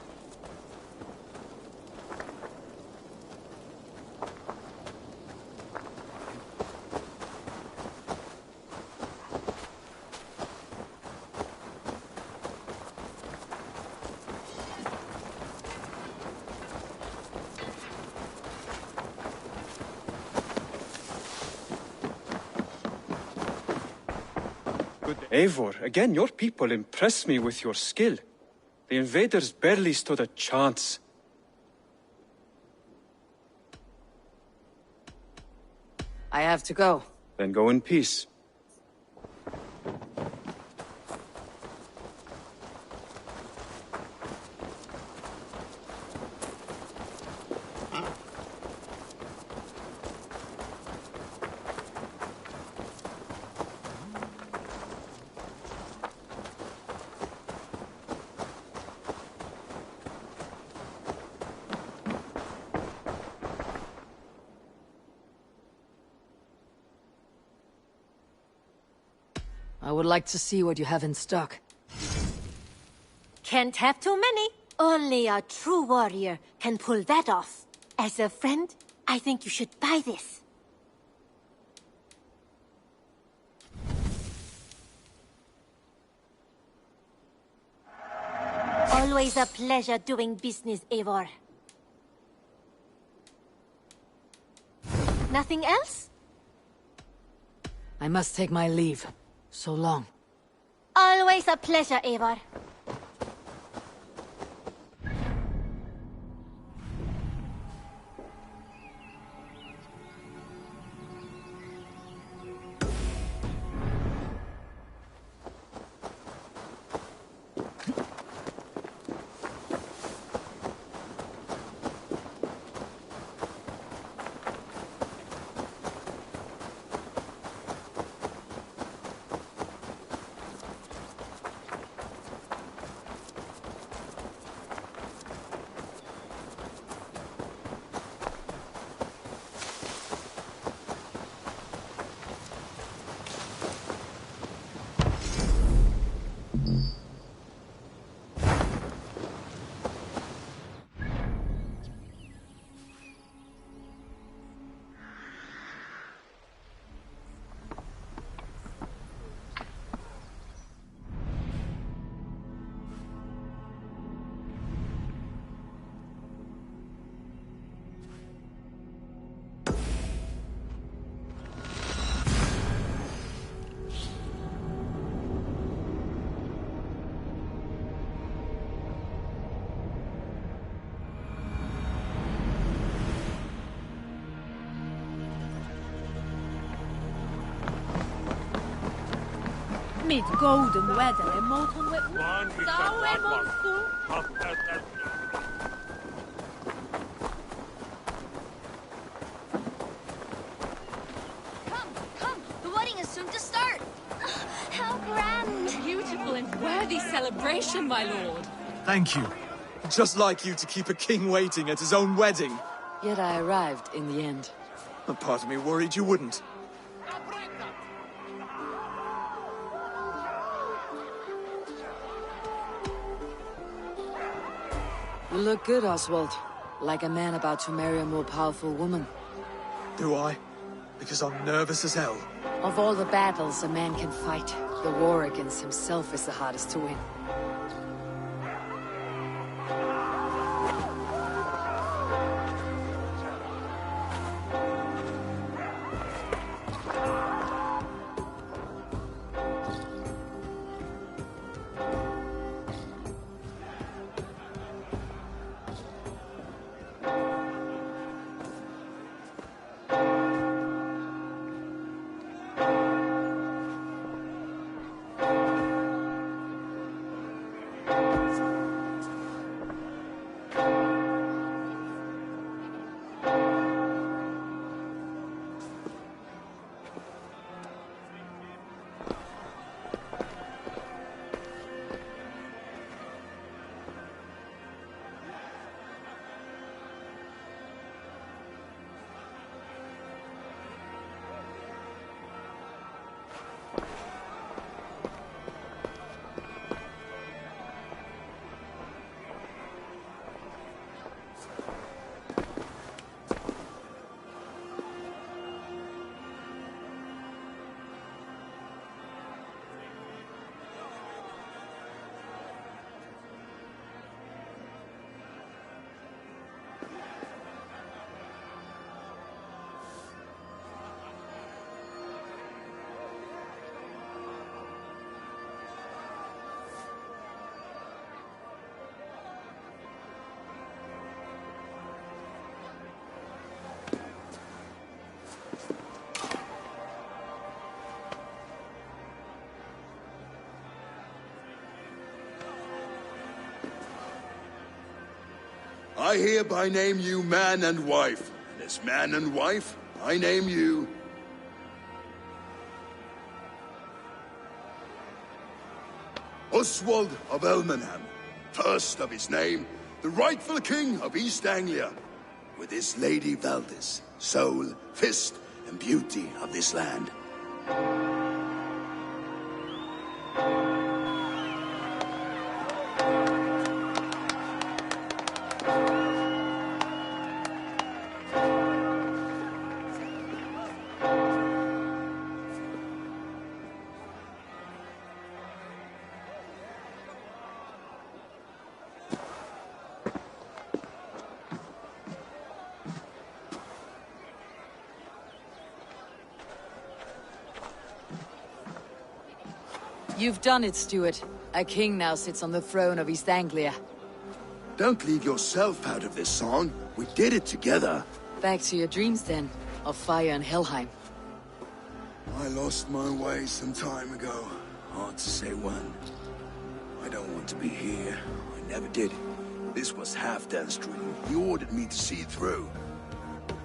Eivor, again, your people impress me with your skill. The invaders barely stood a chance. I have to go. Then go in peace. I would like to see what you have in stock. Can't have too many. Only a true warrior can pull that off. As a friend, I think you should buy this. Always a pleasure doing business, Eivor. Nothing else? I must take my leave. So long. Always a pleasure, Eivor. Mid golden weather and molten wet. Come, the wedding is soon to start. How grand. Beautiful and worthy celebration, my lord. Thank you. Just like you to keep a king waiting at his own wedding. Yet I arrived in the end. A part of me worried you wouldn't. You look good, Oswald. Like a man about to marry a more powerful woman. Do I? Because I'm nervous as hell. Of all the battles a man can fight, the war against himself is the hardest to win. I hereby name you man and wife. And as man and wife, I name you... Oswald of Elmenham, first of his name, the rightful king of East Anglia, with his lady Valdis, soul, fist, and beauty of this land. You've done it, Stuart. A king now sits on the throne of East Anglia. Don't leave yourself out of this song. We did it together. Back to your dreams, then, of fire and Helheim. I lost my way some time ago. Hard to say when. I don't want to be here. I never did. This was Halfdan's dream. He ordered me to see it through.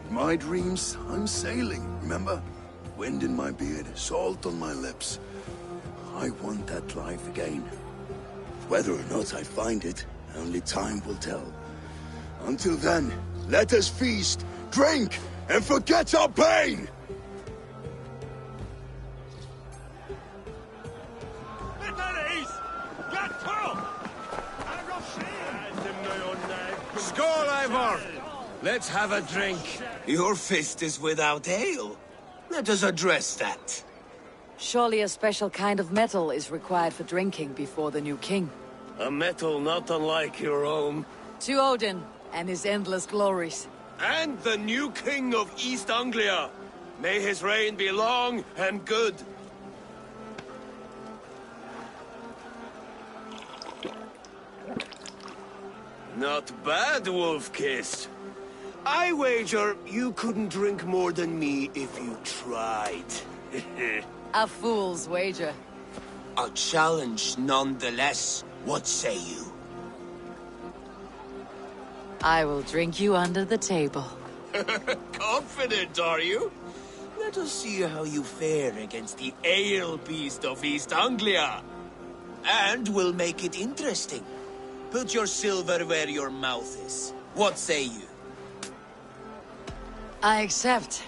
In my dreams, I'm sailing, remember? Wind in my beard, salt on my lips. I want that life again. Whether or not I find it, only time will tell. Until then, let us feast, drink, and forget our pain! Skål, Ivor! Let's have a drink. Your fist is without ale. Let us address that. Surely a special kind of metal is required for drinking before the new king. A metal not unlike your own. To Odin and his endless glories. And the new king of East Anglia. May his reign be long and good. Not bad, Wolf-Kissed. I wager you couldn't drink more than me if you tried. A fool's wager. A challenge nonetheless. What say you? I will drink you under the table. Confident, are you? Let us see how you fare against the ale beast of East Anglia. And we'll make it interesting. Put your silver where your mouth is. What say you? I accept.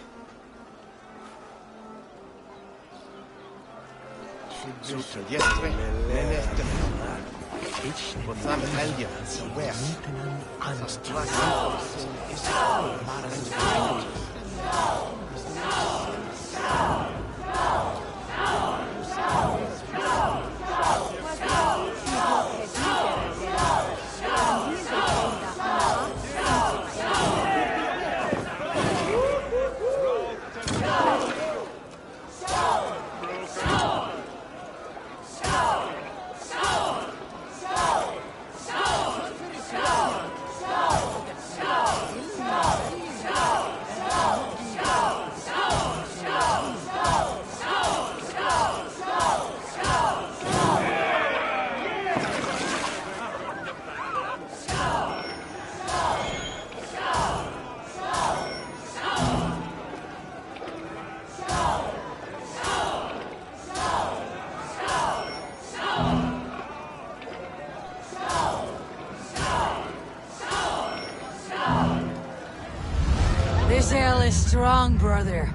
This ale is strong, brother.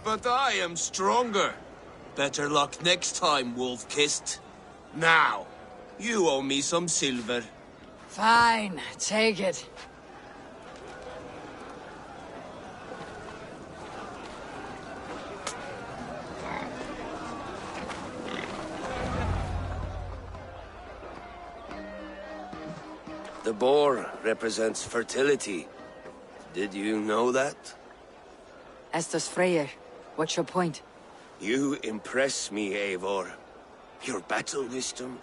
But I am stronger. Better luck next time, Wolf-Kissed. Now, you owe me some silver. Fine, take it. The boar represents fertility. Did you know that? Estes Freyr, what's your point? You impress me, Eivor. Your battle wisdom,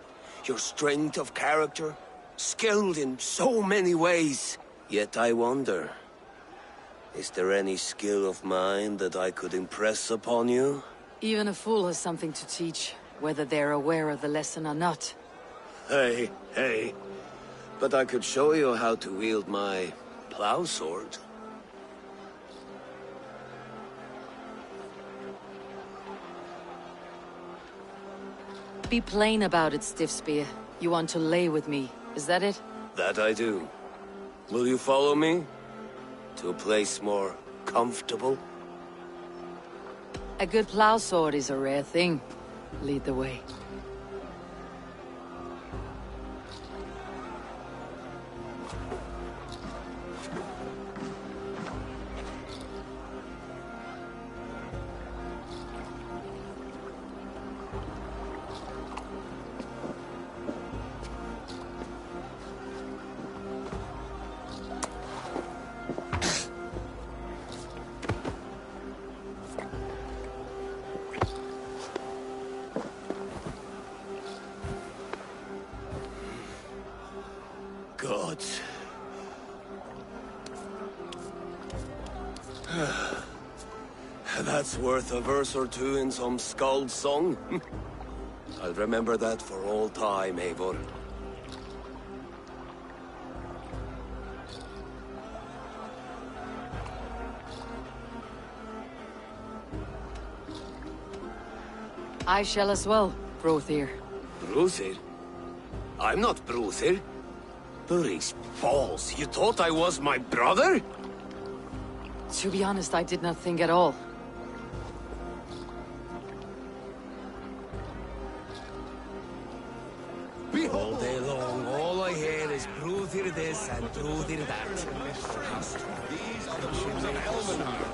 your strength of character, skilled in so many ways. Yet I wonder, is there any skill of mine that I could impress upon you? Even a fool has something to teach, whether they're aware of the lesson or not. Hey. But I could show you how to wield my plow sword. Be plain about it, Stiff Spear. You want to lay with me, is that it? That I do. Will you follow me? To a place more comfortable? A good plow sword is a rare thing. Lead the way. God. That's worth a verse or two in some skald song. I'll remember that for all time, Eivor. I shall as well, Brothir. Brothir? I'm not Brothir. Burry's balls, you thought I was my brother? To be honest, I did not think at all. All day long, all I hear is Brothir this and Brothir that. These are the rooms of Elmenhar.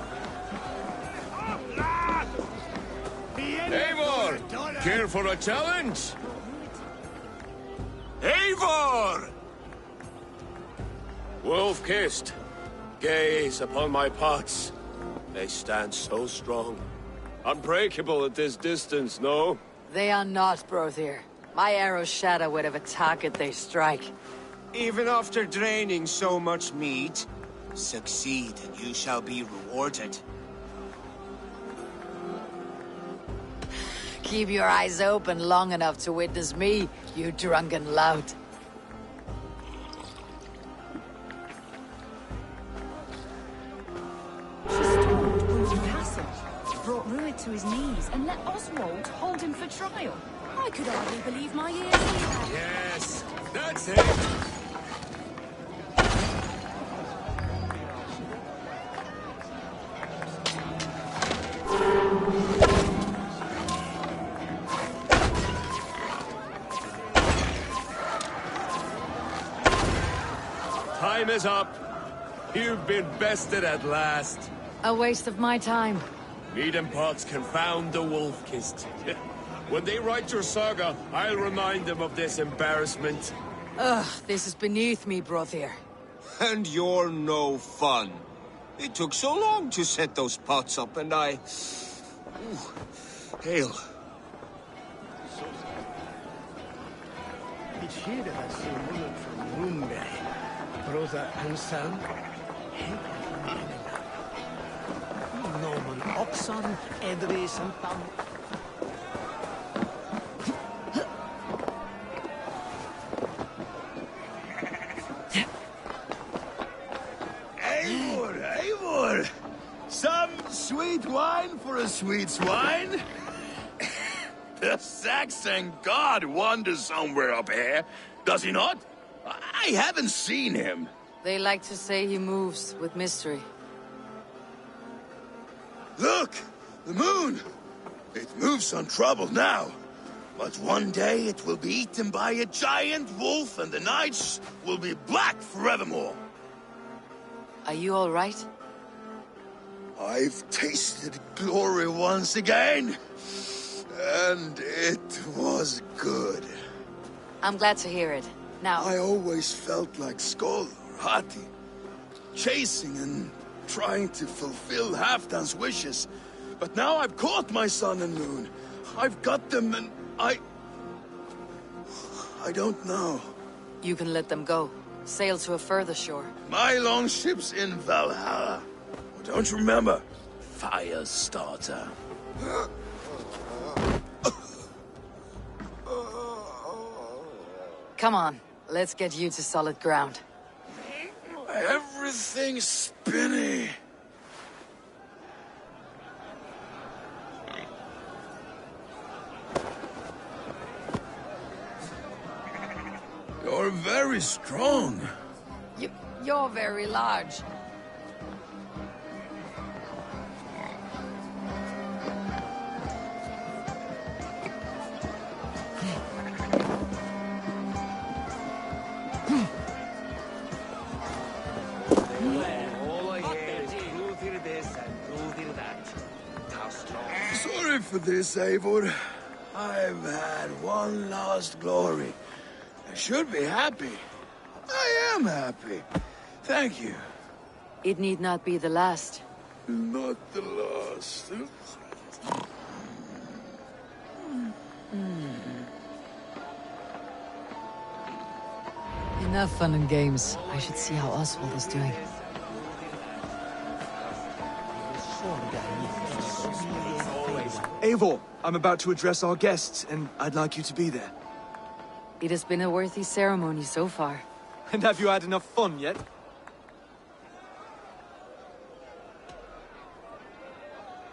Eivor! Care for a challenge? Eivor! Wolf-Kissed, gaze upon my pots. They stand so strong. Unbreakable at this distance, no? They are not, Brothir. My arrows shatter whatever target they strike. Even after draining so much meat, succeed and you shall be rewarded. Keep your eyes open long enough to witness me, you drunken lout. Brought Rued to his knees and let Oswald hold him for trial. I could hardly believe my ears either. Yes, that's it. Time is up. You've been bested at last. A waste of my time. Meat and pots confound the wolf-kissed. When they write your saga, I'll remind them of this embarrassment. Ugh, this is beneath me, Brothier. And you're no fun. It took so long to set those pots up, and I... Ooh, hail. Brother and son. Norman Oxon, Edris and Pam. Eivor! Some sweet wine for a sweet swine? The Saxon god wanders somewhere up here, does he not? I haven't seen him. They like to say he moves with mystery. Look! The moon! It moves untroubled now. But one day it will be eaten by a giant wolf and the nights will be black forevermore. Are you all right? I've tasted glory once again. And it was good. I'm glad to hear it. Now... I always felt like Skoll or Hati. Chasing and trying to fulfill Halfdan's wishes. But now I've caught my sun and moon. I've got them and I don't know. You can let them go. Sail to a further shore. My longship's in Valhalla. Don't you remember? Firestarter. Come on, let's get you to solid ground. Everything's spinny. You're very strong. You're very large. Sorry for this, Eivor. I've had one last glory. I should be happy. I am happy. Thank you. It need not be the last. Not the last. Enough fun and games. I should see how Oswald is doing. Eivor, I'm about to address our guests, and I'd like you to be there. It has been a worthy ceremony so far. And have you had enough fun yet?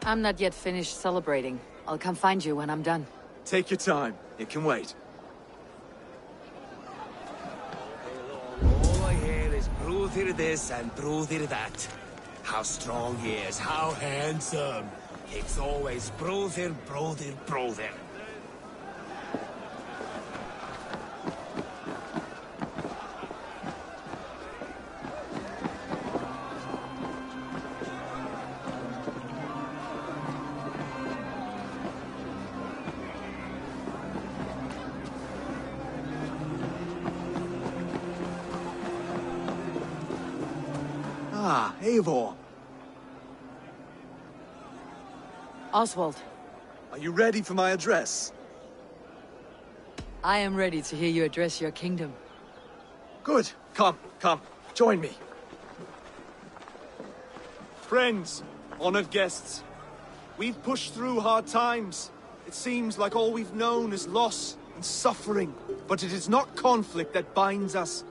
I'm not yet finished celebrating. I'll come find you when I'm done. Take your time. It can wait. All I hear is brother this and brother that. How strong he is, how handsome. It's always brother, brother, brother. Ah, Eivor. Oswald. Are you ready for my address? I am ready to hear you address your kingdom. Good. Come, join me. Friends, honored guests, we've pushed through hard times, It seems like all we've known is loss and suffering, but it is not conflict that binds us.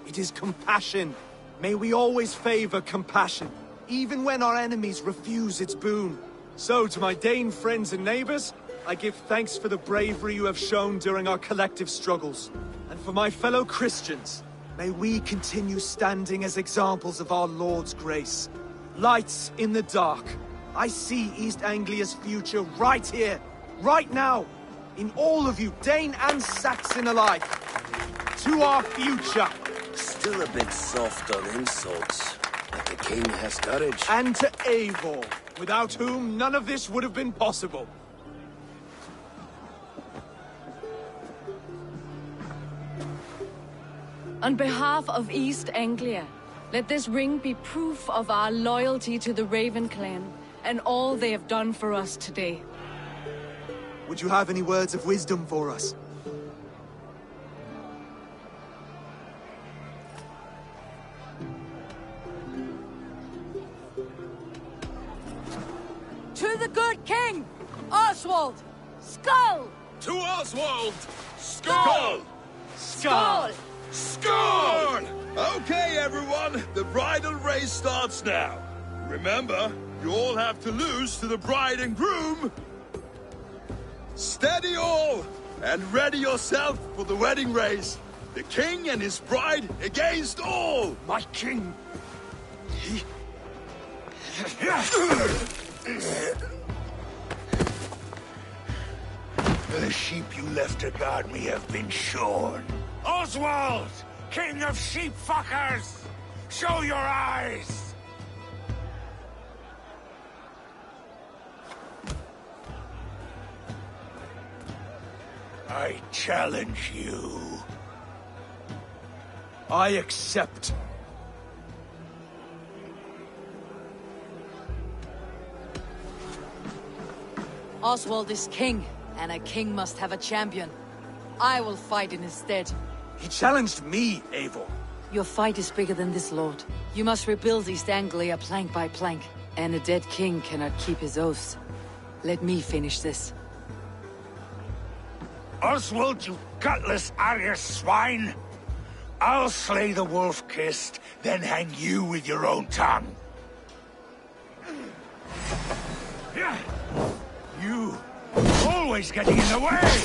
It is compassion. May we always favor compassion, even when our enemies refuse its boon. So, to my Dane friends and neighbors, I give thanks for the bravery you have shown during our collective struggles. And for my fellow Christians, may we continue standing as examples of our Lord's grace. Lights in the dark. I see East Anglia's future right here, right now, in all of you, Dane and Saxon alike. To our future. Still a bit soft on insults, but the king has courage. And to Eivor, without whom none of this would have been possible. On behalf of East Anglia, let this ring be proof of our loyalty to the Raven clan and all they have done for us today. Would you have any words of wisdom for us? To the good king, Oswald, Skull! To Oswald! Skull! Skull! Skull! Okay, everyone, the bridal race starts now. Remember, you all have to lose to the bride and groom. Steady all, and ready yourself for the wedding race. The king and his bride against all. My king. The sheep you left to guard me have been shorn. Oswald, king of sheep fuckers, show your eyes. I challenge you. I accept. Oswald is king, and a king must have a champion. I will fight in his stead. He challenged me, Eivor. Your fight is bigger than this, Lord. You must rebuild East Anglia plank by plank, and a dead king cannot keep his oaths. Let me finish this. Oswald, you gutless Arya swine! I'll slay the wolf-kissed, then hang you with your own tongue. You, always getting in the way!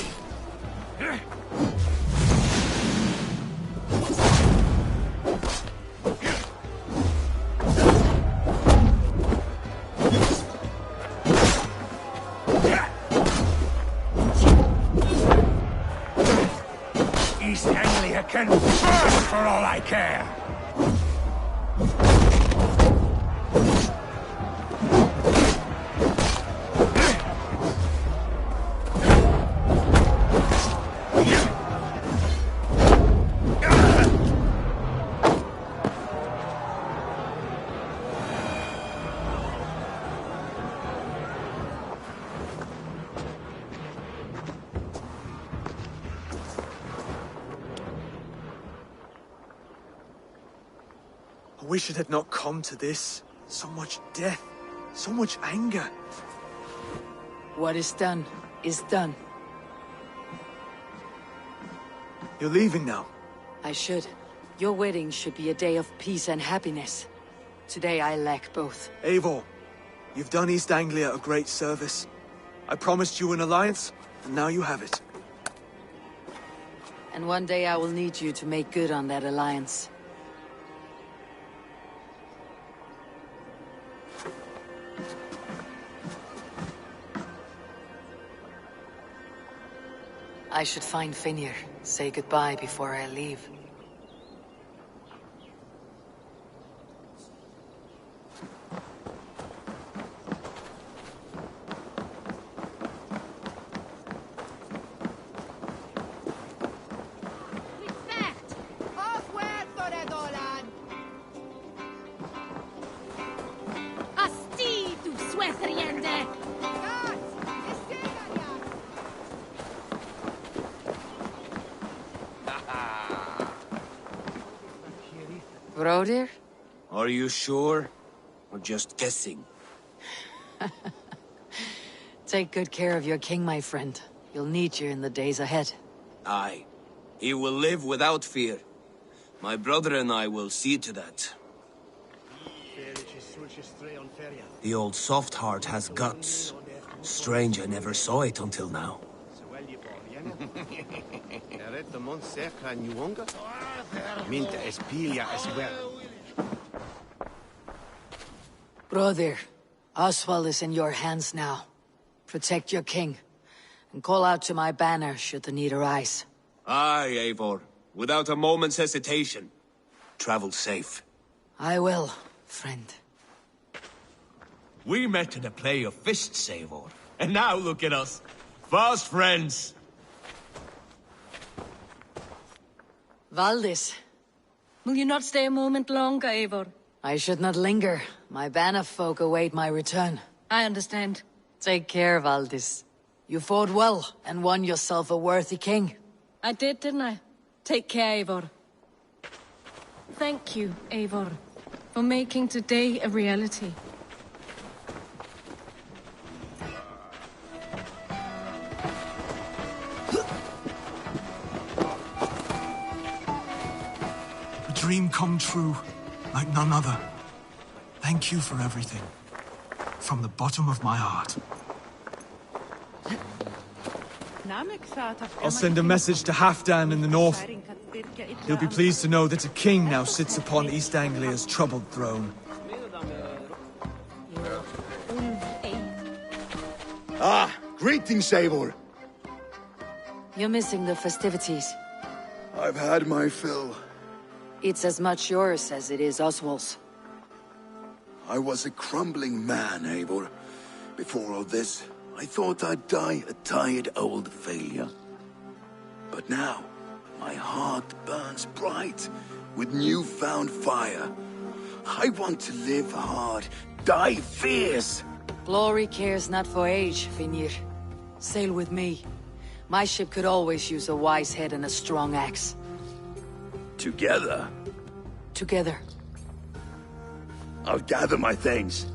East Anglia can burn for all I care! I wish it had not come to this. So much death, so much anger. What is done, is done. You're leaving now. I should. Your wedding should be a day of peace and happiness. Today I lack both. Eivor, you've done East Anglia a great service. I promised you an alliance, and now you have it. And one day I will need you to make good on that alliance. I should find Finir, say goodbye before I leave. Asti, du svethriende! Brodir? Are you sure? Or just guessing? Take good care of your king, my friend. You'll need you in the days ahead. Aye. He will live without fear. My brother and I will see to that. The old soft heart has guts. Strange I never saw it until now. Brother, Oswald is in your hands now. Protect your king, and call out to my banner should the need arise. Aye, Eivor. Without a moment's hesitation. Travel safe. I will, friend. We met in a play of fists, Eivor. And now look at us. Fast friends. Valdis. Will you not stay a moment longer, Eivor? I should not linger. My banner folk await my return. I understand. Take care, Valdis. You fought well, and won yourself a worthy king. I did, didn't I? Take care, Eivor. Thank you, Eivor, for making today a reality. A dream come true, like none other. Thank you for everything. From the bottom of my heart. I'll send a message to Halfdan in the north. He'll be pleased to know that a king now sits upon East Anglia's troubled throne. Ah, greetings, Eivor. You're missing the festivities. I've had my fill. It's as much yours as it is Oswald's. I was a crumbling man, Eivor. Before all this, I thought I'd die a tired old failure. But now, my heart burns bright with newfound fire. I want to live hard, die fierce. Glory cares not for age, Vinir. Sail with me. My ship could always use a wise head and a strong axe. Together? Together. I'll gather my things.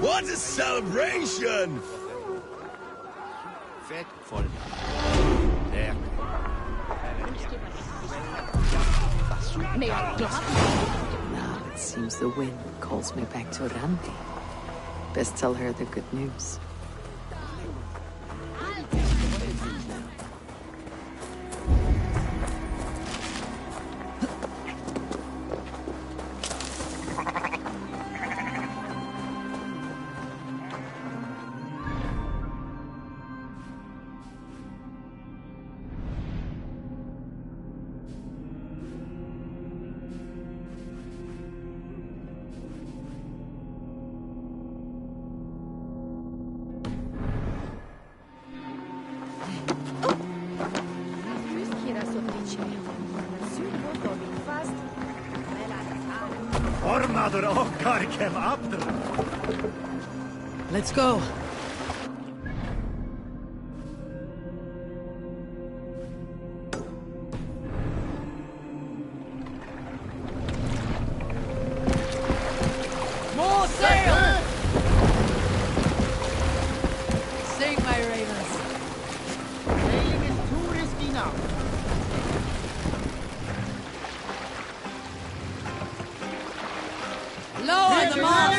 What a celebration! Now it seems the wind calls me back to Randi. Best tell her the good news. Let's go. More sail! Sing, my ravens. Sailing is too risky now. Lower the mast!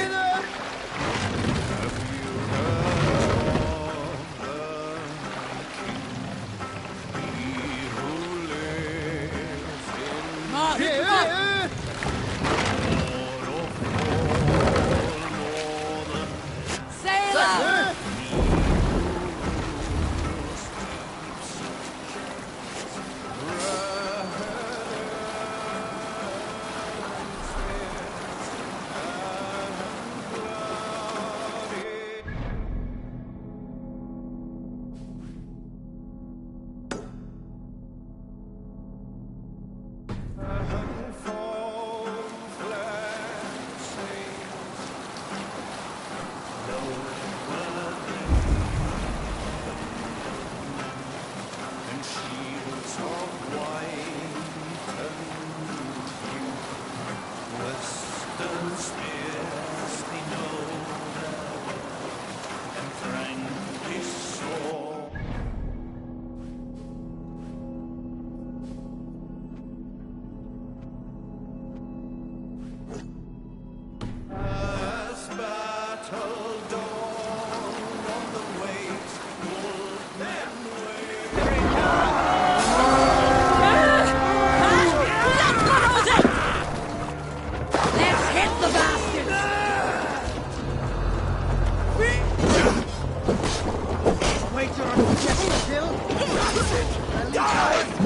kill? Die!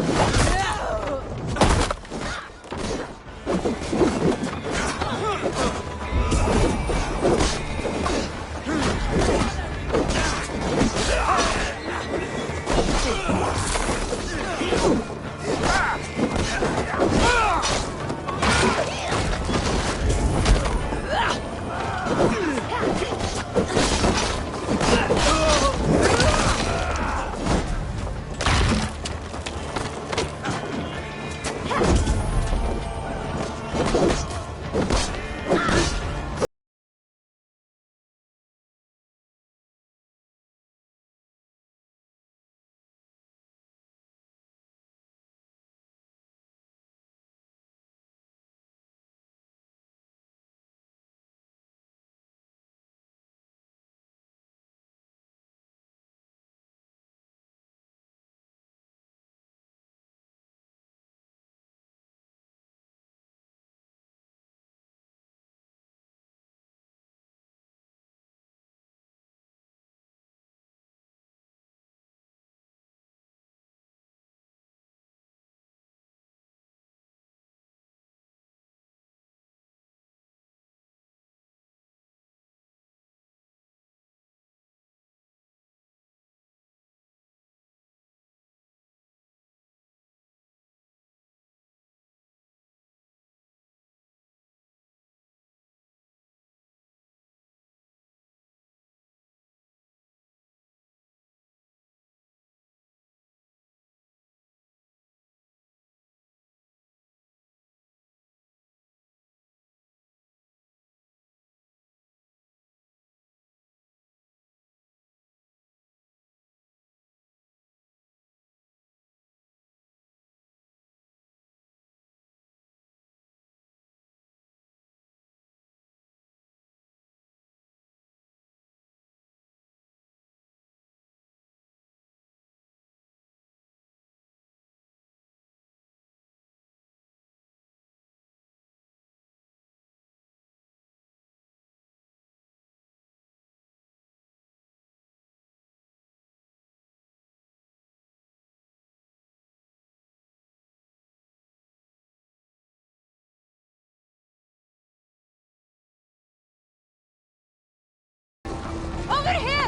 Over here!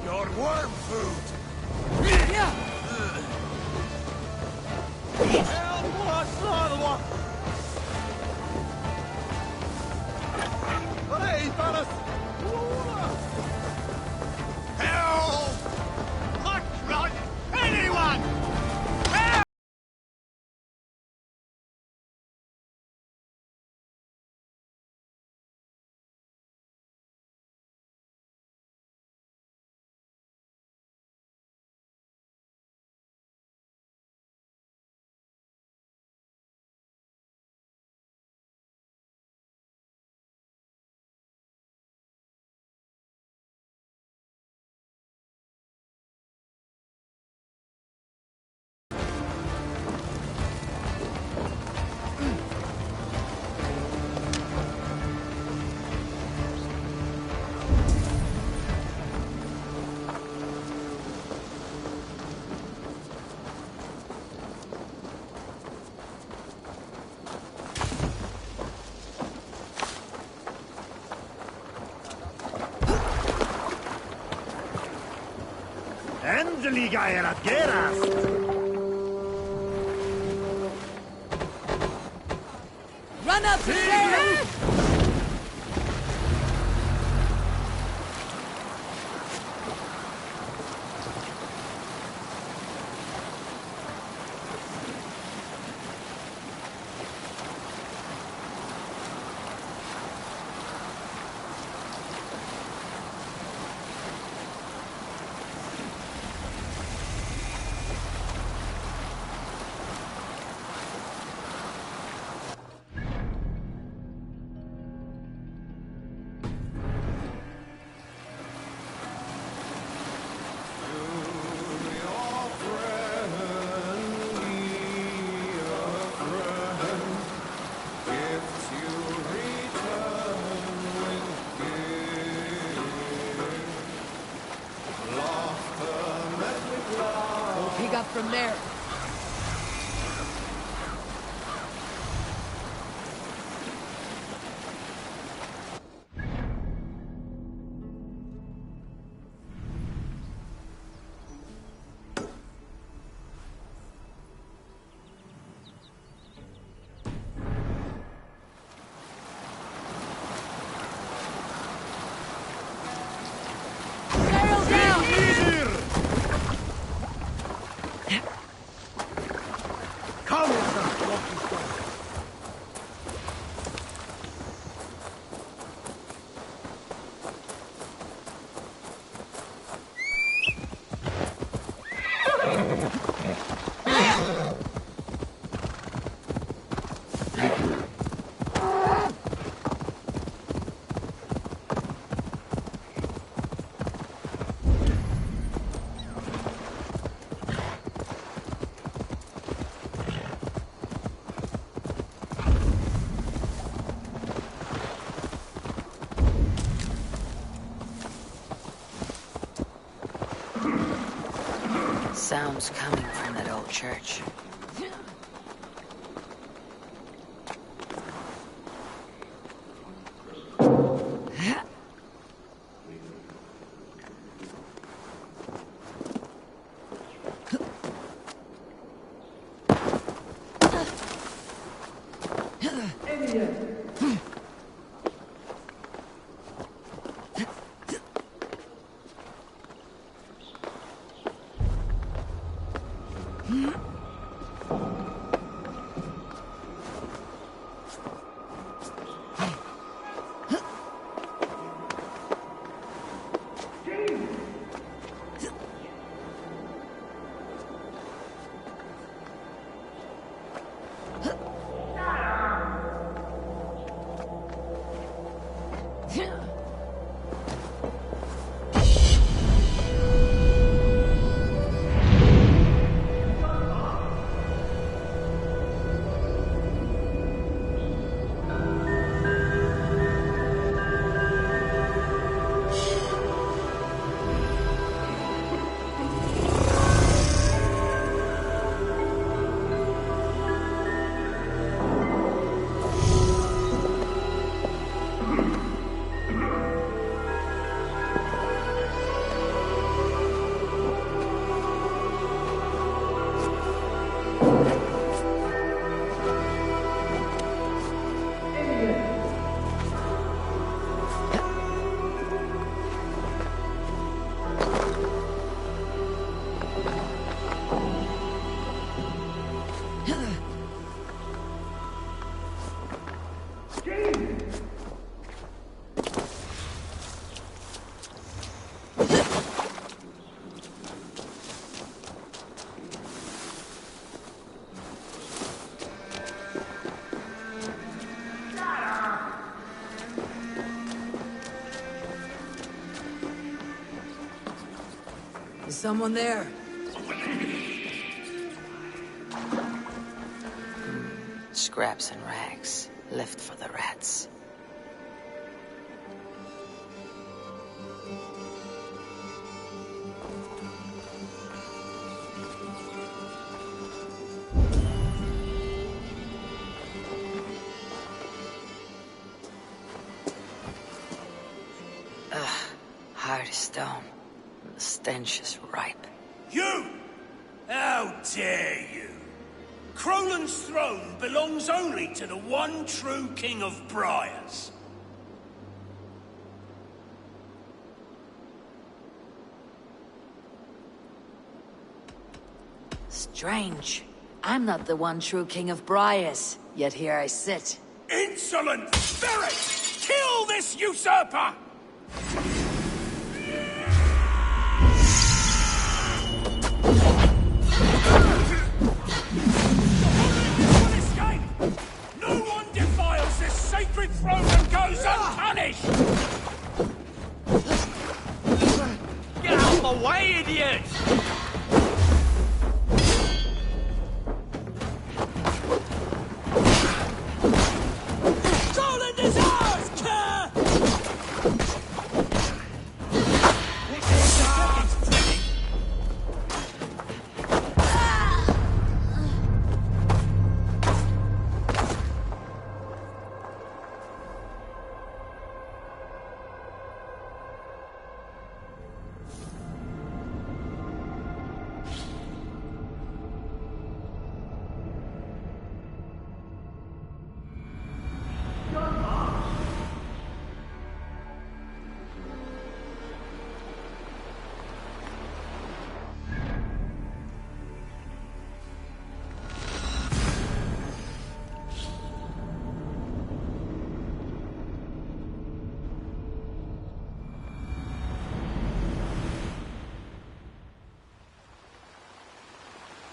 Your worm food! Help! Hot rod! Anyone! Help! Endeliga era geras! Run up there! from there. Sounds coming from that old church. Is someone there? Scraps and rags, left for the rats. Ugh, hard as stone. The stench is ripe. You! How dare you! Crolan's throne belongs only to the one true King of Briars. Strange. I'm not the one true King of Briars, yet here I sit. Insolent spirit! Kill this usurper! No one defiles this sacred throne and goes unpunished! Get out of my way, idiot! Crolan is ours, Kerr!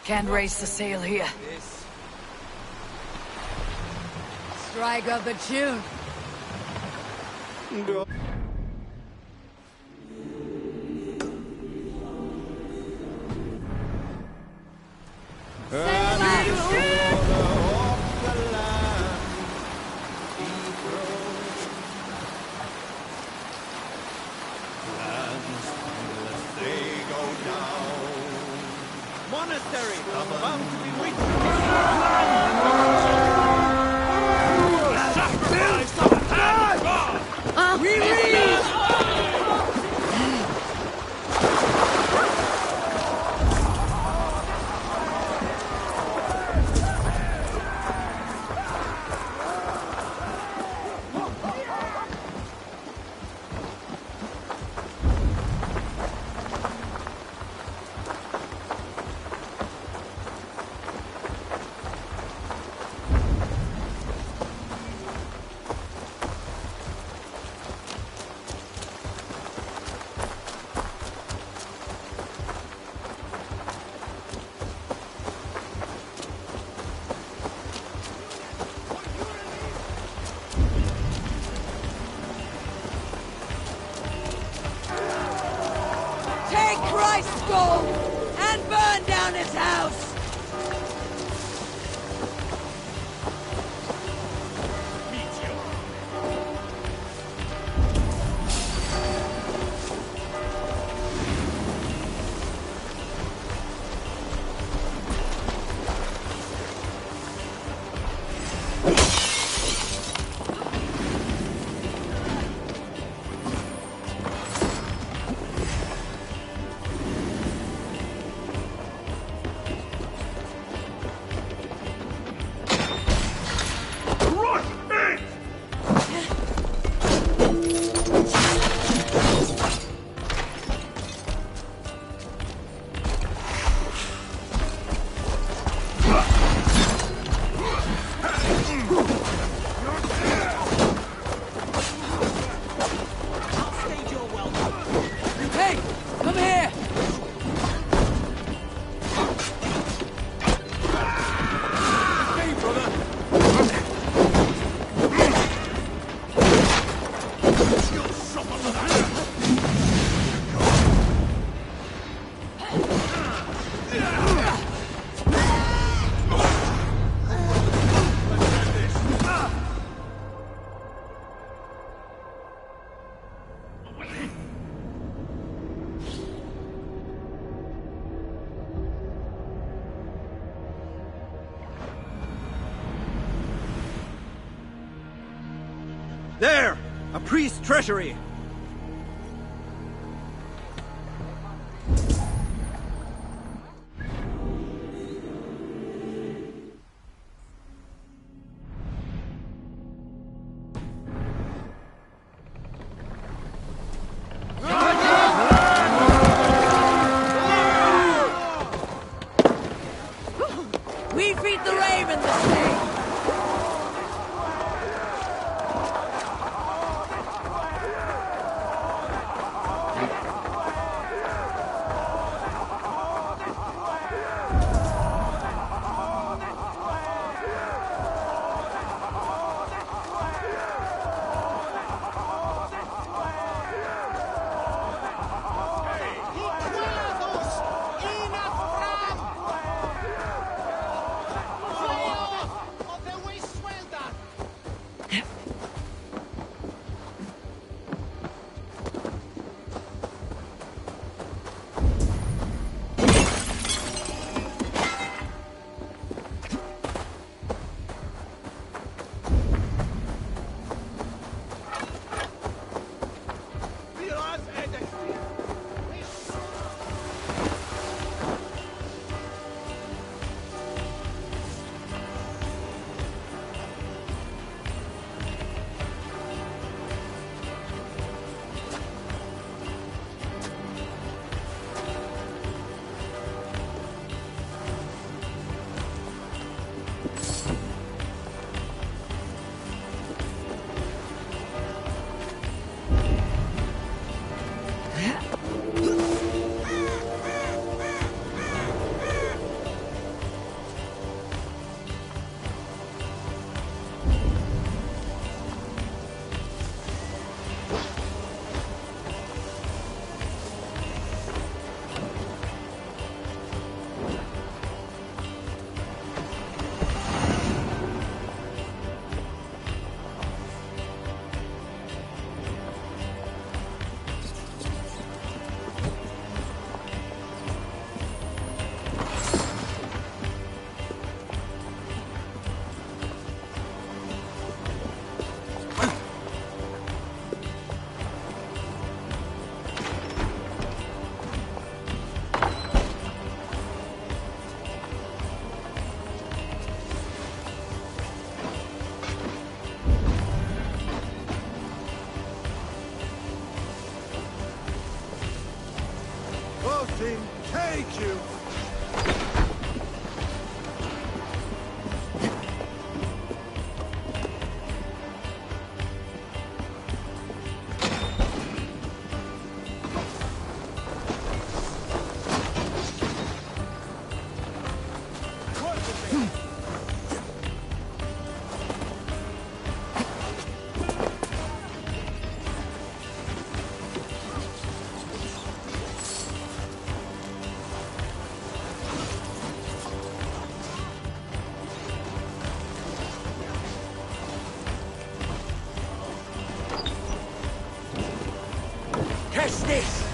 Can't raise the sail here. Strike up a tune. Monastery! About to be reached! We read! Take Christ's gold and burn down his house! There! A priest's treasury! We feed the raven this day! Everything take you! Catch this!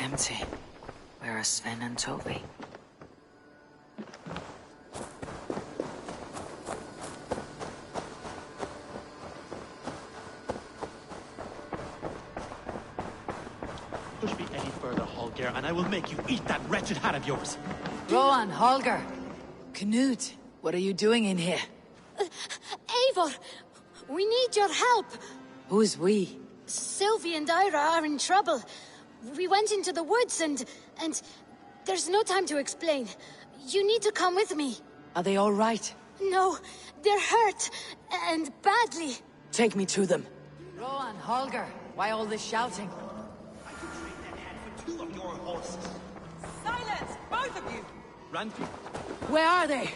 Empty. Where are Sven and Toby? Push me any further, Holger, and I will make you eat that wretched hat of yours. Rowan, Holger. Knut, what are you doing in here? Eivor, we need your help. Who's we? Sylvie and Ira are in trouble. We went into the woods and there's no time to explain. You need to come with me. Are they all right? No, they're hurt, and badly. Take me to them. Rowan, Holger, why all this shouting? I could trade that hat for 2 of your horses. Silence, both of you! Ranfi. Where are they?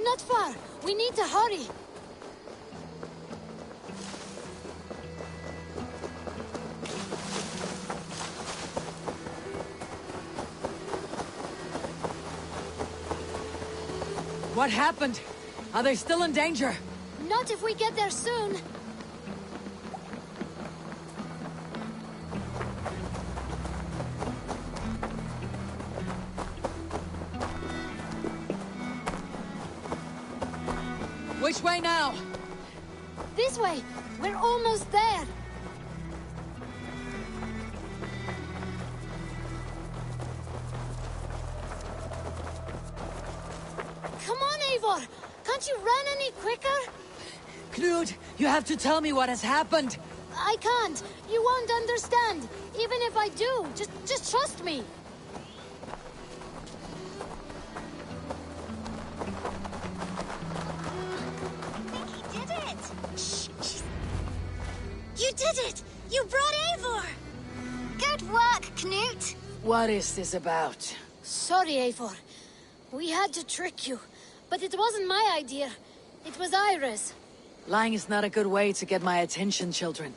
Not far. We need to hurry. What happened? Are they still in danger? Not if we get there soon. Which way now? This way. We're almost there. Come on, Eivor! Can't you run any quicker? Knut, you have to tell me what has happened. I can't. You won't understand. Even if I do, just trust me. He did it! Shh. You did it! You brought Eivor! Good work, Knut! What is this about? Sorry, Eivor. We had to trick you. But it wasn't my idea. It was Ira's. Lying is not a good way to get my attention, children.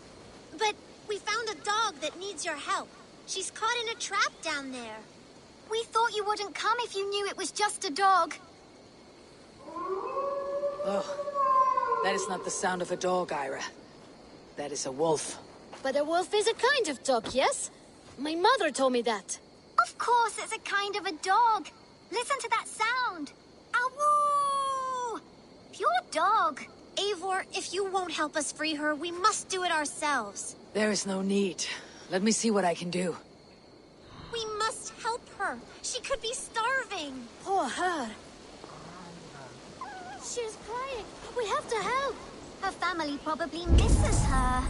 But we found a dog that needs your help. She's caught in a trap down there. We thought you wouldn't come if you knew it was just a dog. Oh, that is not the sound of a dog, Ira. That is a wolf. But a wolf is a kind of dog, yes? My mother told me that. Of course it's a kind of a dog. Listen to that sound. Awoo! Pure dog. Eivor, if you won't help us free her, we must do it ourselves. There is no need. Let me see what I can do. We must help her. She could be starving. Poor her. She's crying. We have to help. Her family probably misses her.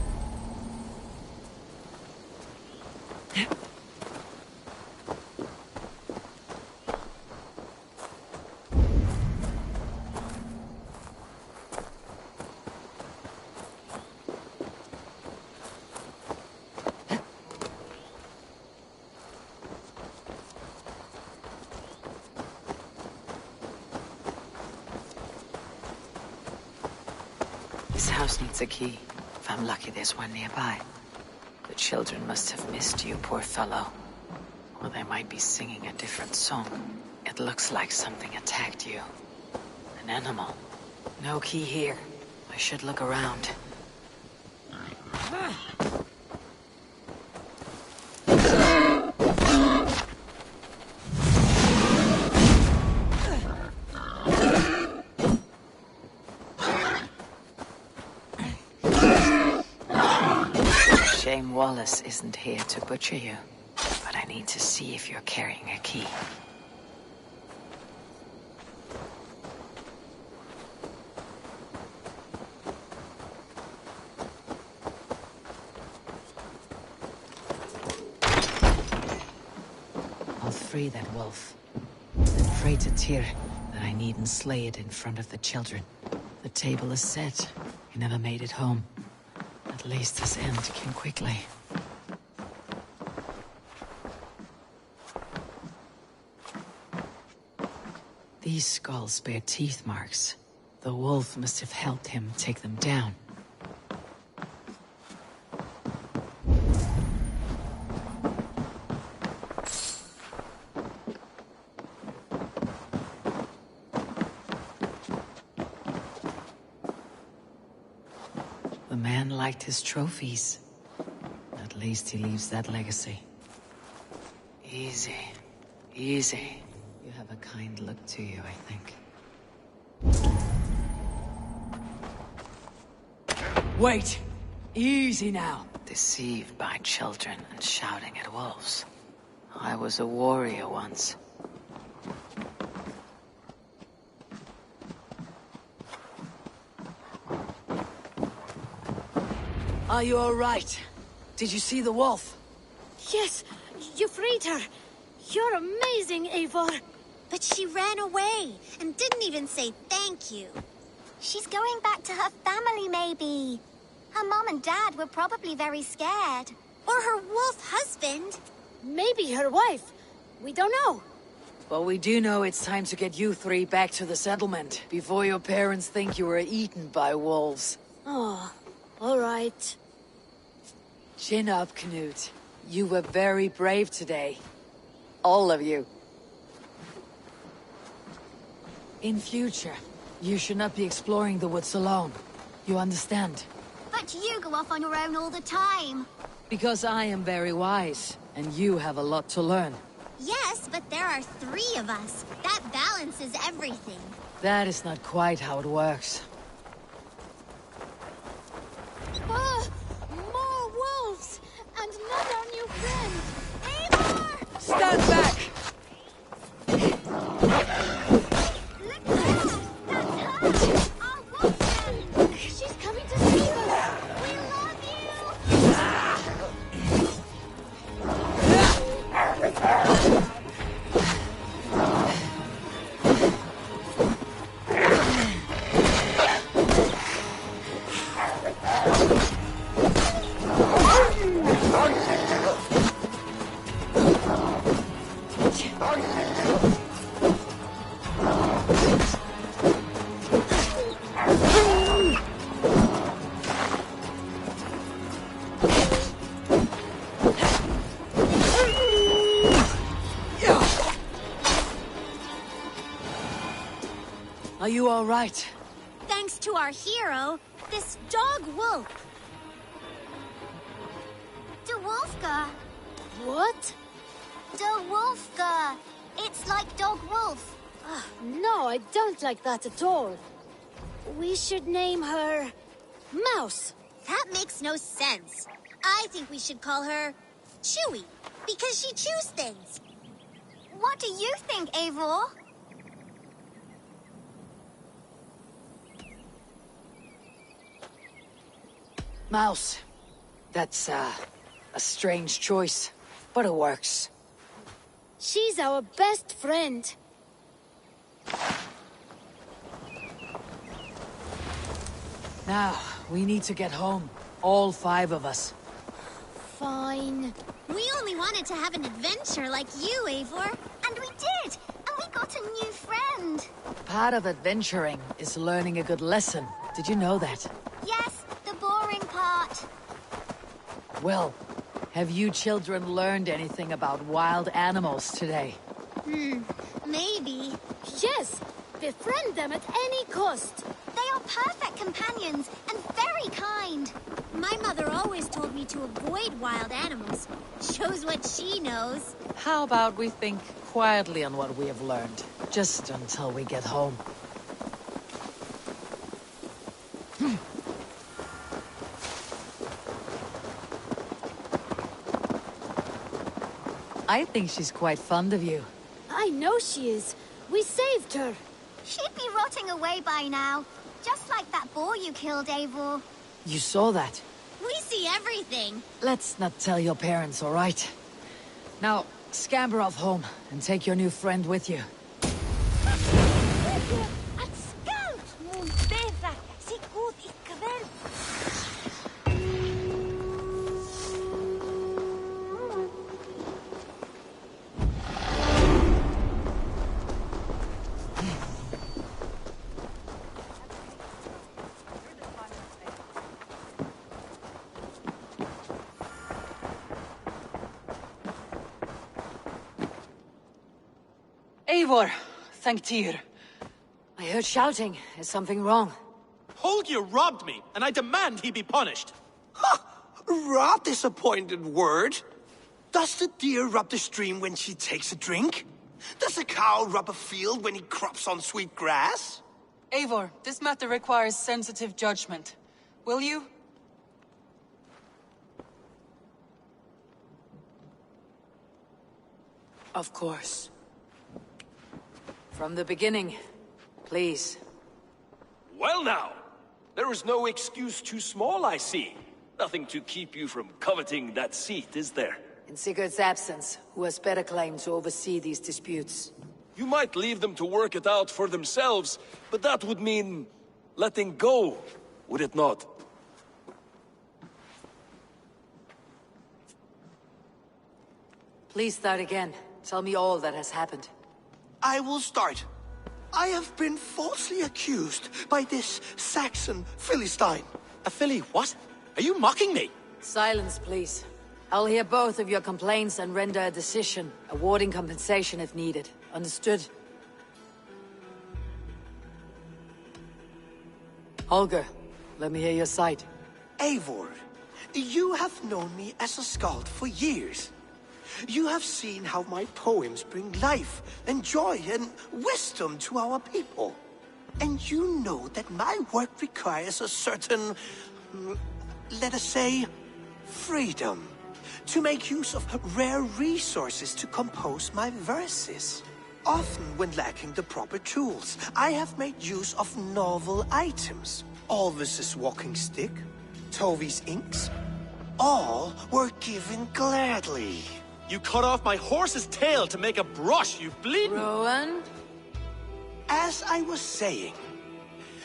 This house needs a key. If I'm lucky, there's one nearby. The children must have missed you, poor fellow. Or they might be singing a different song. It looks like something attacked you. An animal. No key here. I should look around. Shame Wallace isn't here to butcher you, but I need to see if you're carrying a key. I'll free that wolf, then pray to Tyr that I needn't slay it in front of the children. The table is set. He never made it home. At least his end came quickly. These skulls bear teeth marks. The wolf must have helped him take them down. The man liked his trophies. At least he leaves that legacy. Easy. Easy. You have a kind look to you, I think. Wait! Easy now. Deceived by children and shouting at wolves. I was a warrior once. Are you all right? Did you see the wolf? Yes, you freed her. You're amazing, Eivor. But she ran away and didn't even say thank you. She's going back to her family, maybe. Her mom and dad were probably very scared. Or her wolf husband. Maybe her wife. We don't know. But we do know it's time to get you three back to the settlement before your parents think you were eaten by wolves. Oh, all right. Chin up, Knut. You were very brave today. All of you. In future, you should not be exploring the woods alone. You understand? But you go off on your own all the time. Because I am very wise, and you have a lot to learn. Yes, but there are 3 of us. That balances everything. That is not quite how it works. More wolves! And not our new friend! Eivor! Stand back! She's coming to save us! We love you! Are you all right? Thanks to our hero, this dog wolf. De Wolfga. What? De Wolfga. It's like dog wolf. No, I don't like that at all. We should name her... Mouse. That makes no sense. I think we should call her Chewy, because she chews things. What do you think, Eivor? Mouse. That's, a strange choice, but it works. She's our best friend. Now, we need to get home. All 5 of us. Fine. We only wanted to have an adventure like you, Eivor. And we did! And we got a new friend. Part of adventuring is learning a good lesson. Did you know that? Yes, the boring part. Well, have you children learned anything about wild animals today? Maybe. Yes! Befriend them at any cost. They are perfect companions and very kind. My mother always told me to avoid wild animals. Shows what she knows. How about we think quietly on what we have learned, just until we get home? I think she's quite fond of you. I know she is. We saved her. She'd be rotting away by now. Just like that boar you killed, Eivor. You saw that? We see everything. Let's not tell your parents, all right? Now, scamper off home and take your new friend with you. Eivor, thank Tyr. I heard shouting. Is something wrong? Holger robbed me, and I demand he be punished. Raw disappointed word. Does the deer rub the stream when she takes a drink? Does a cow rub a field when he crops on sweet grass? Eivor, this matter requires sensitive judgment. Will you? Of course. From the beginning, please. Well now, there is no excuse too small, I see. Nothing to keep you from coveting that seat, is there? In Sigurd's absence, who has better claim to oversee these disputes? You might leave them to work it out for themselves, but that would mean letting go, would it not? Please start again. Tell me all that has happened. I will start. I have been falsely accused by this Saxon Philistine. A Philly what? Are you mocking me? Silence, please. I'll hear both of your complaints and render a decision, awarding compensation if needed. Understood? Holger, let me hear your side. Eivor, you have known me as a skald for years. You have seen how my poems bring life and joy and wisdom to our people. And you know that my work requires a certain, let us say, freedom. To make use of rare resources to compose my verses. Often when lacking the proper tools, I have made use of novel items. Alvis's walking stick, Tovi's inks, all were given gladly. You cut off my horse's tail to make a brush, you bleeding... Rowan? As I was saying,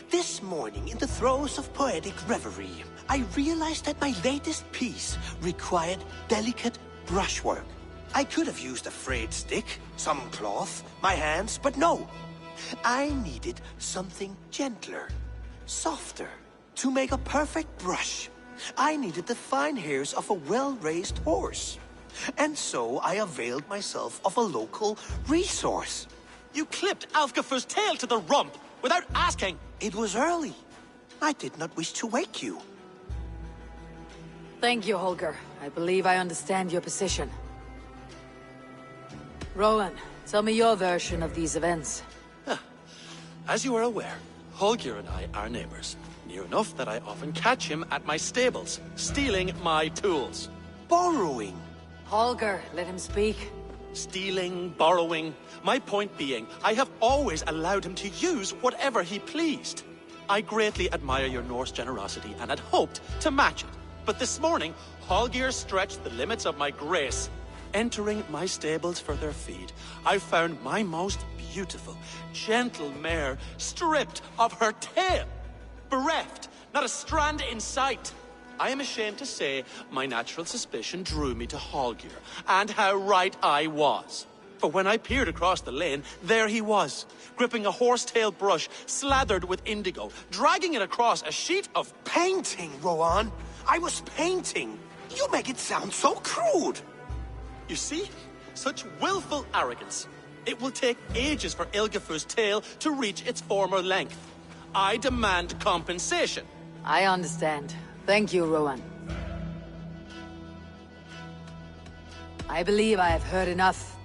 this morning in the throes of poetic reverie, I realized that my latest piece required delicate brushwork. I could have used a frayed stick, some cloth, my hands, but no. I needed something gentler, softer. To make a perfect brush, I needed the fine hairs of a well-raised horse. And so I availed myself of a local resource. You clipped Alfgafur's tail to the rump without asking. It was early. I did not wish to wake you. Thank you, Holger. I believe I understand your position. Rowan, tell me your version of these events. As you are aware, Holger and I are neighbors. Near enough that I often catch him at my stables, stealing my tools. Borrowing. Holger, let him speak. Stealing, borrowing. My point being, I have always allowed him to use whatever he pleased. I greatly admire your Norse generosity and had hoped to match it. But this morning, Holger stretched the limits of my grace. Entering my stables for their feed, I found my most beautiful, gentle mare stripped of her tail. Bereft, not a strand in sight. I am ashamed to say my natural suspicion drew me to Holger, and how right I was. For when I peered across the lane, there he was, gripping a horsetail brush slathered with indigo, dragging it across a sheet of painting, Rowan. I was painting. You make it sound so crude. You see? Such willful arrogance. It will take ages for Ilgafur's tail to reach its former length. I demand compensation. I understand. Thank you, Rowan. I believe I have heard enough.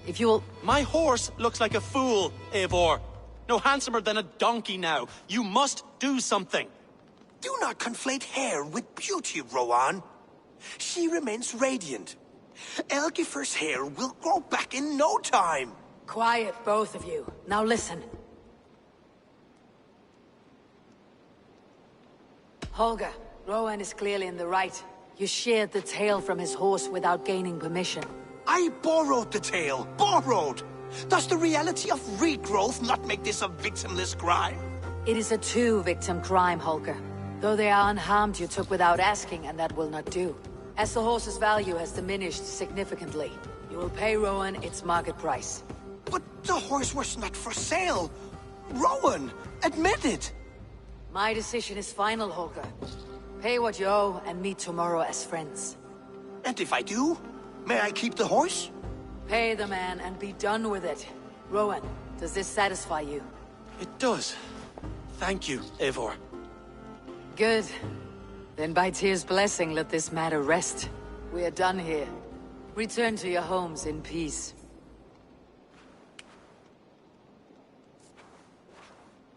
If you'll... My horse looks like a fool, Eivor. No handsomer than a donkey now. You must do something. Do not conflate hair with beauty, Rowan. She remains radiant. Elgifur's hair will grow back in no time. Quiet, both of you. Now listen. Holger, Rowan is clearly in the right. You sheared the tail from his horse without gaining permission. I borrowed the tail. Borrowed! Does the reality of regrowth not make this a victimless crime? It is a two-victim crime, Holger. Though they are unharmed, you took without asking, and that will not do. As the horse's value has diminished significantly, you will pay Rowan its market price. But the horse was not for sale. Rowan, admit it. My decision is final, Holger. Pay what you owe and meet tomorrow as friends. And if I do, may I keep the horse? Pay the man and be done with it. Rowan, does this satisfy you? It does. Thank you, Eivor. Good. Then by Tyr's blessing, let this matter rest. We are done here. Return to your homes in peace.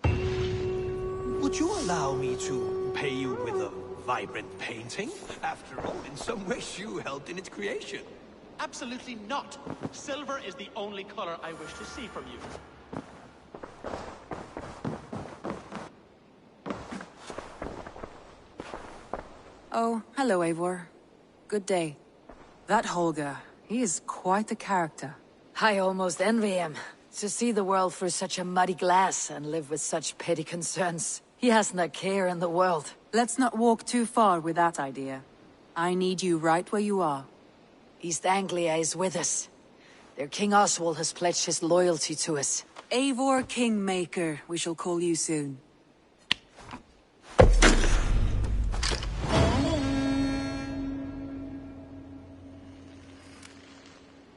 Would you allow me to pay you with a vibrant painting? After all, in some ways you helped in its creation. Absolutely not. Silver is the only color I wish to see from you. Oh, hello, Eivor. Good day. That Holger, he is quite the character. I almost envy him. To see the world through such a muddy glass and live with such petty concerns. He hasn't a care in the world. Let's not walk too far with that idea. I need you right where you are. East Anglia is with us. Their King Oswald has pledged his loyalty to us. Eivor Kingmaker, we shall call you soon.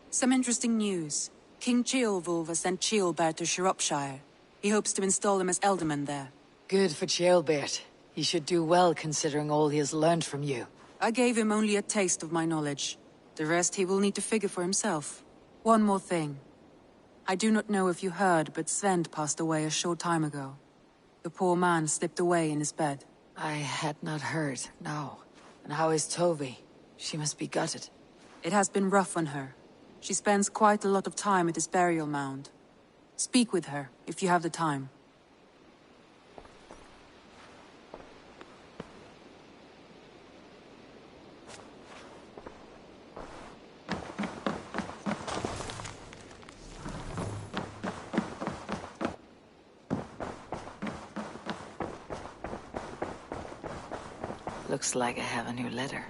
Some interesting news. King Ceolwulf has sent Ceolbert to Shropshire. He hopes to install him as Elderman there. Good for Ceolbert. He should do well considering all he has learned from you. I gave him only a taste of my knowledge. The rest he will need to figure for himself. One more thing. I do not know if you heard, but Sven passed away a short time ago. The poor man slipped away in his bed. I had not heard, no. And how is Tovi? She must be gutted. It has been rough on her. She spends quite a lot of time at his burial mound. Speak with her, if you have the time. Looks like I have a new letter.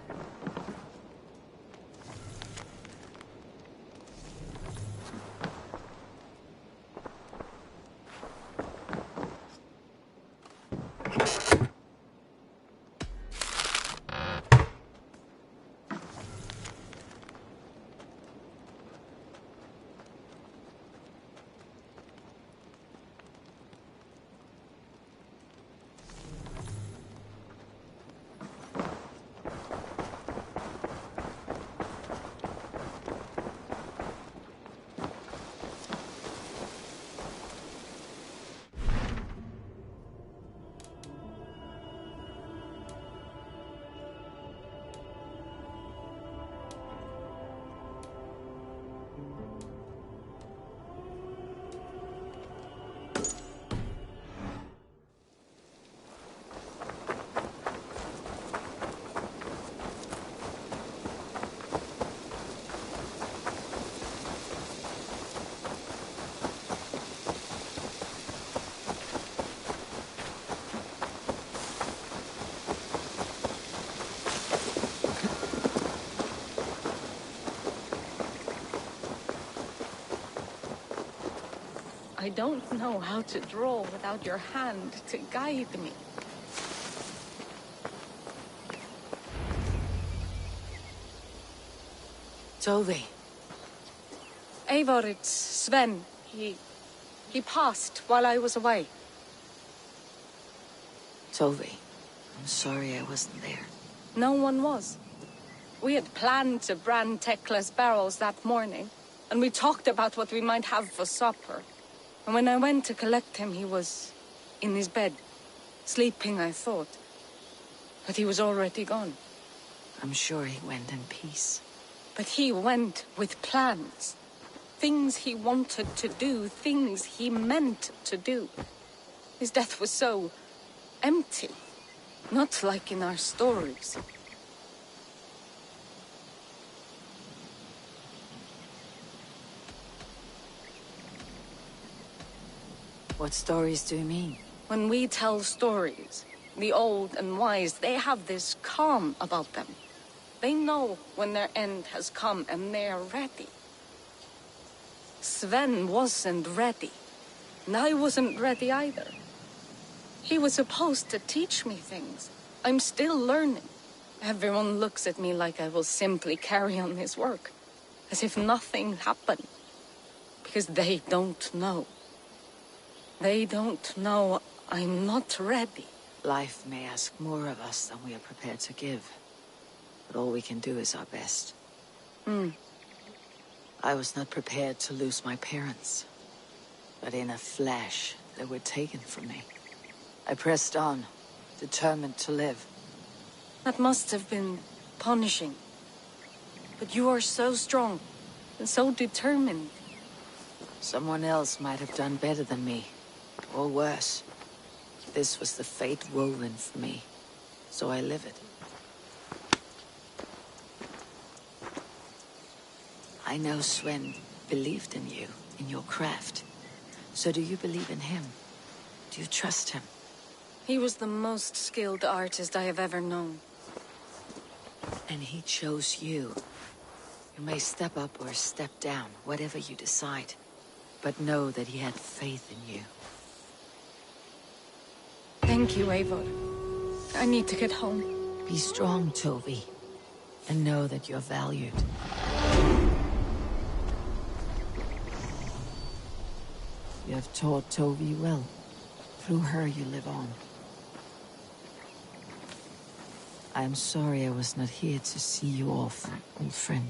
don't know how to draw without your hand to guide me. Tovi. Eivor, it's Sven. He passed while I was away. Tovi, I'm sorry I wasn't there. No one was. We had planned to brand Tekla's barrels that morning, and we talked about what we might have for supper. And when I went to collect him, he was in his bed, sleeping, I thought. But he was already gone. I'm sure he went in peace. But he went with plans. Things he wanted to do, things he meant to do. His death was so empty, not like in our stories. What stories do you mean? When we tell stories, the old and wise, they have this calm about them. They know when their end has come and they are ready. Sven wasn't ready, and I wasn't ready either. He was supposed to teach me things. I'm still learning. Everyone looks at me like I will simply carry on his work, as if nothing happened, because they don't know. They don't know I'm not ready. Life may ask more of us than we are prepared to give. But all we can do is our best. I was not prepared to lose my parents. But in a flash, they were taken from me. I pressed on, determined to live. That must have been punishing. But you are so strong, and so determined. Someone else might have done better than me. Or worse. This was the fate woven for me. So I live it. I know Sven believed in you, in your craft. So do you believe in him? Do you trust him? He was the most skilled artist I have ever known. And he chose you. You may step up or step down, whatever you decide. But know that he had faith in you. Thank you, Eivor. I need to get home. Be strong, Tovi. And know that you're valued. You have taught Tovi well. Through her you live on. I am sorry I was not here to see you off, old friend.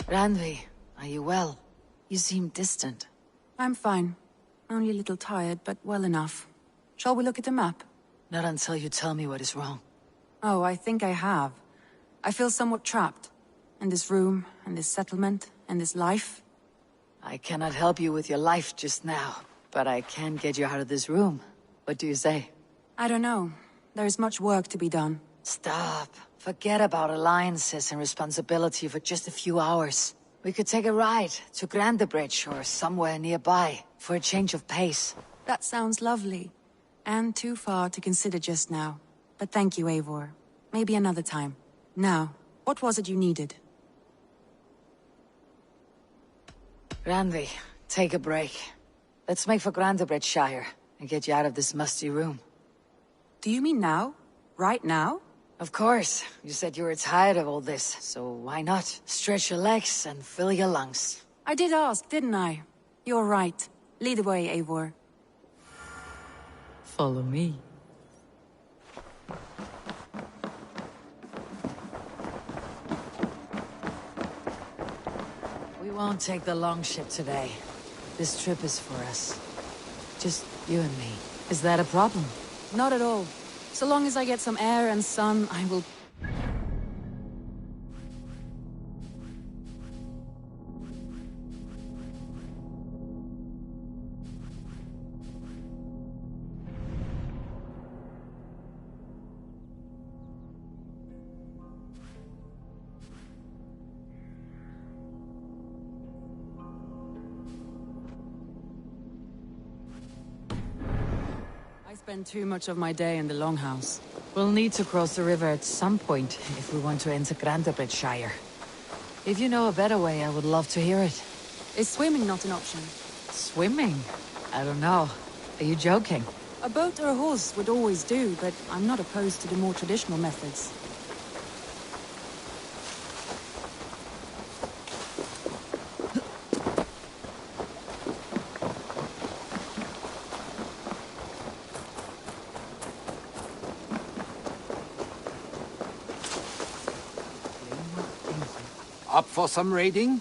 Randvi, are you well? You seem distant. I'm fine. Only a little tired, but well enough. Shall we look at the map? Not until you tell me what is wrong. Oh, I think I have. I feel somewhat trapped. In this room, in this settlement, in this life. I cannot help you with your life just now, but I can get you out of this room. What do you say? I don't know. There is much work to be done. Stop. Forget about alliances and responsibility for just a few hours. We could take a ride to Grandebridge or somewhere nearby for a change of pace. That sounds lovely. And too far to consider just now. But thank you, Eivor. Maybe another time. Now, what was it you needed? Randvi, take a break. Let's make for Grandebridgeshire and get you out of this musty room. Do you mean now? Right now? Of course. You said you were tired of all this, so why not? Stretch your legs and fill your lungs. I did ask, didn't I? You're right. Lead the way, Eivor. Follow me. We won't take the long ship today. This trip is for us. Just you and me. Is that a problem? Not at all. So long as I get some air and sun, I will... I spend too much of my day in the Longhouse. We'll need to cross the river at some point if we want to enter Grandebridgeshire. If you know a better way, I would love to hear it. Is swimming not an option? Swimming? I don't know. Are you joking? A boat or a horse would always do, but I'm not opposed to the more traditional methods. Up for some raiding?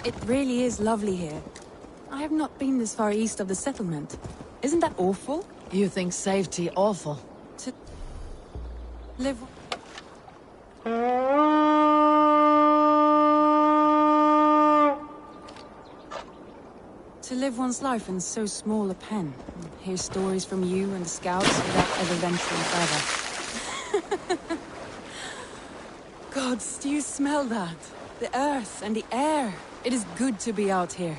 It really is lovely here. I have not been this far east of the settlement. Isn't that awful? You think safety awful? To live... To live one's life in so small a pen, and hear stories from you and the scouts without ever venturing further. Gods, do you smell that? The earth and the air. It is good to be out here.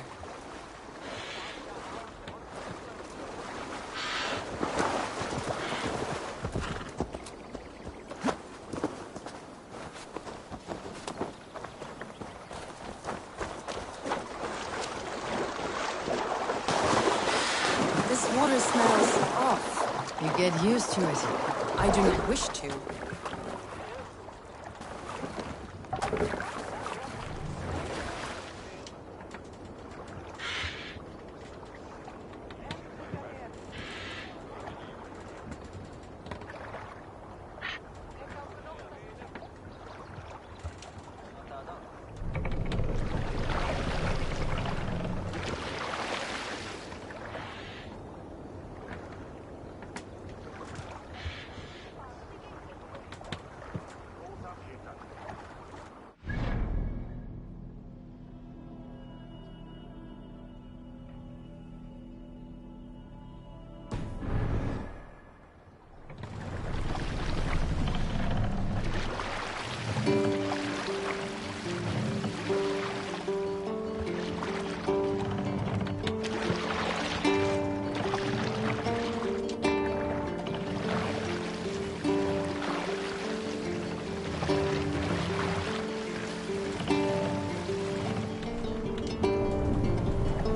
This water smells off. You get used to it. I do not wish to.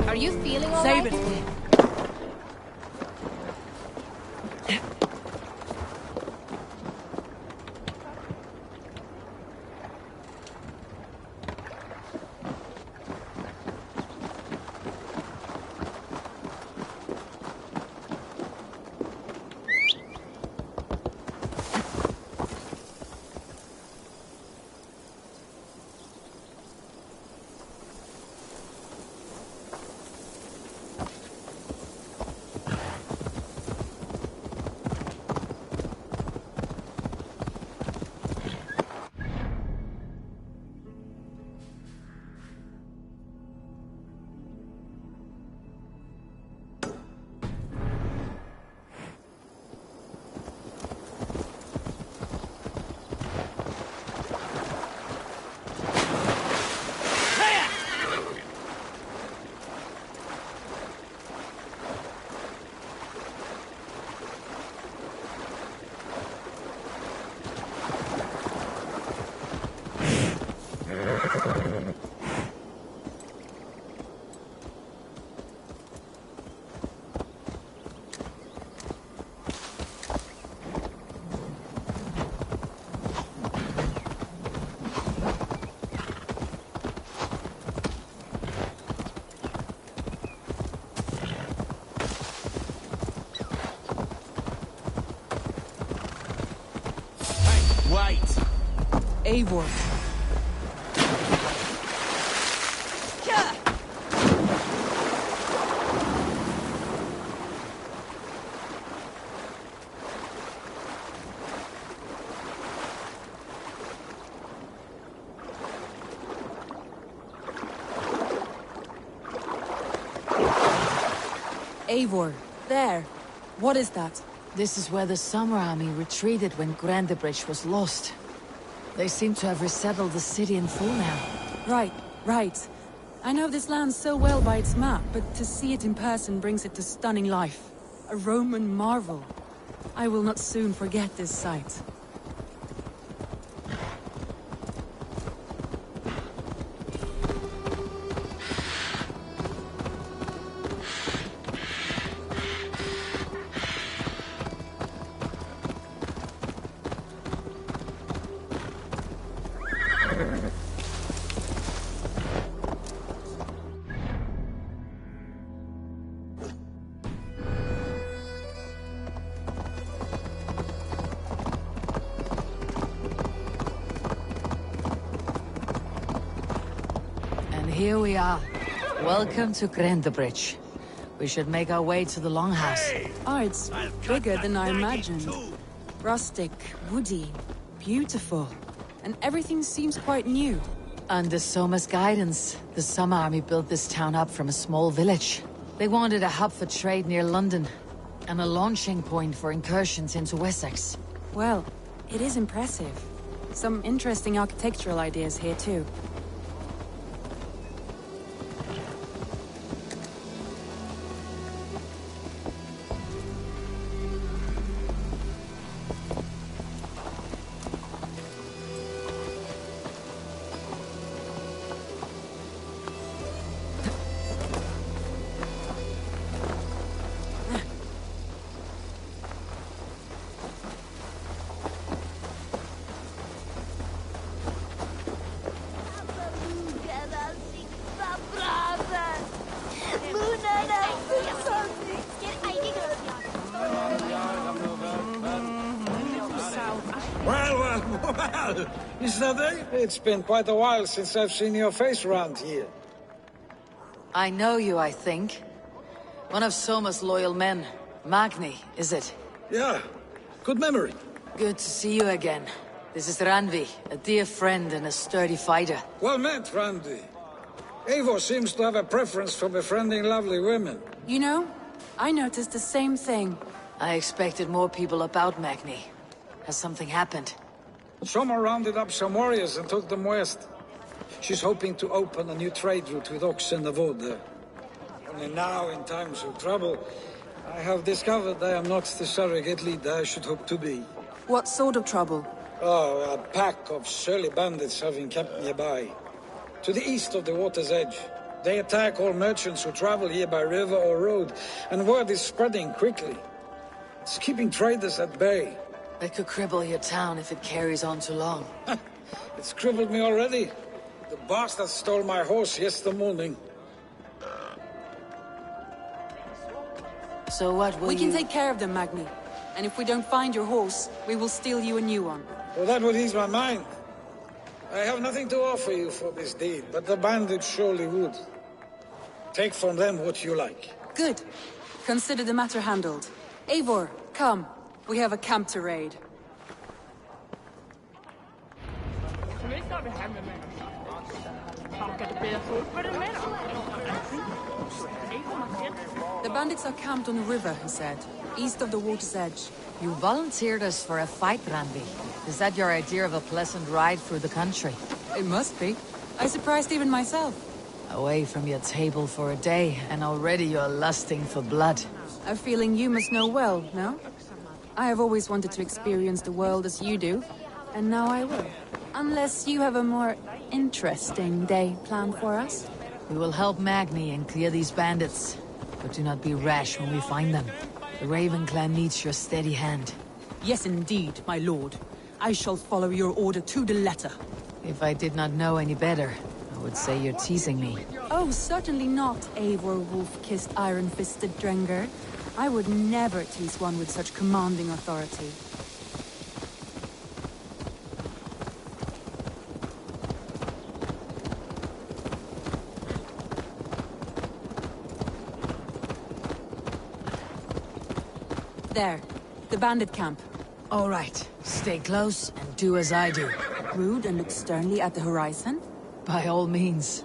Are you feeling all Save right? it for me. Wait! Eivor. Eivor, there. What is that? This is where the Summer Army retreated when Grandebridge was lost. They seem to have resettled the city in full now. Right. I know this land so well by its map, but to see it in person brings it to stunning life. A Roman marvel. I will not soon forget this sight. Here we are. Welcome to Grandebridge. We should make our way to the Longhouse. Oh, it's bigger than I imagined. Rustic, woody, beautiful. And everything seems quite new. Under Soma's guidance, the Summer Army built this town up from a small village. They wanted a hub for trade near London, and a launching point for incursions into Wessex. Well, it is impressive. Some interesting architectural ideas here too. Well, is that it? It's been quite a while since I've seen your face around here. I know you, I think. One of Soma's loyal men. Magni, is it? Yeah, good memory. Good to see you again. This is Randvi, a dear friend and a sturdy fighter. Well met, Randvi. Eivor seems to have a preference for befriending lovely women. You know, I noticed the same thing. I expected more people about Magni. Has something happened? Soma rounded up some warriors and took them west. She's hoping to open a new trade route with Ox and the Vod there. Only now, in times of trouble, I have discovered I am not the surrogate leader I should hope to be. What sort of trouble? Oh, a pack of surly bandits have encamped nearby. To the east of the water's edge. They attack all merchants who travel here by river or road, and word is spreading quickly. It's keeping traders at bay. That could cripple your town if it carries on too long. It's crippled me already. The bastard stole my horse yesterday morning. So what will We can take care of them, Magni. And if we don't find your horse, we will steal you a new one. Well, that would ease my mind. I have nothing to offer you for this deed, but the bandits surely would. Take from them what you like. Good. Consider the matter handled. Eivor, come. We have a camp to raid. The bandits are camped on the river, he said, east of the water's edge. You volunteered us for a fight, Randvi. Is that your idea of a pleasant ride through the country? It must be. I surprised even myself. Away from your table for a day, and already you're lusting for blood. A feeling you must know well, no? I have always wanted to experience the world as you do, and now I will. Unless you have a more interesting day planned for us. We will help Magni and clear these bandits, but do not be rash when we find them. The Raven clan needs your steady hand. Yes, indeed, my lord. I shall follow your order to the letter. If I did not know any better, I would say you're teasing me. Oh, certainly not, Eivor wolf-kissed iron-fisted Drenger. I would never tease one with such commanding authority. There, the bandit camp. All right, stay close and do as I do. Rude and look sternly at the horizon? By all means.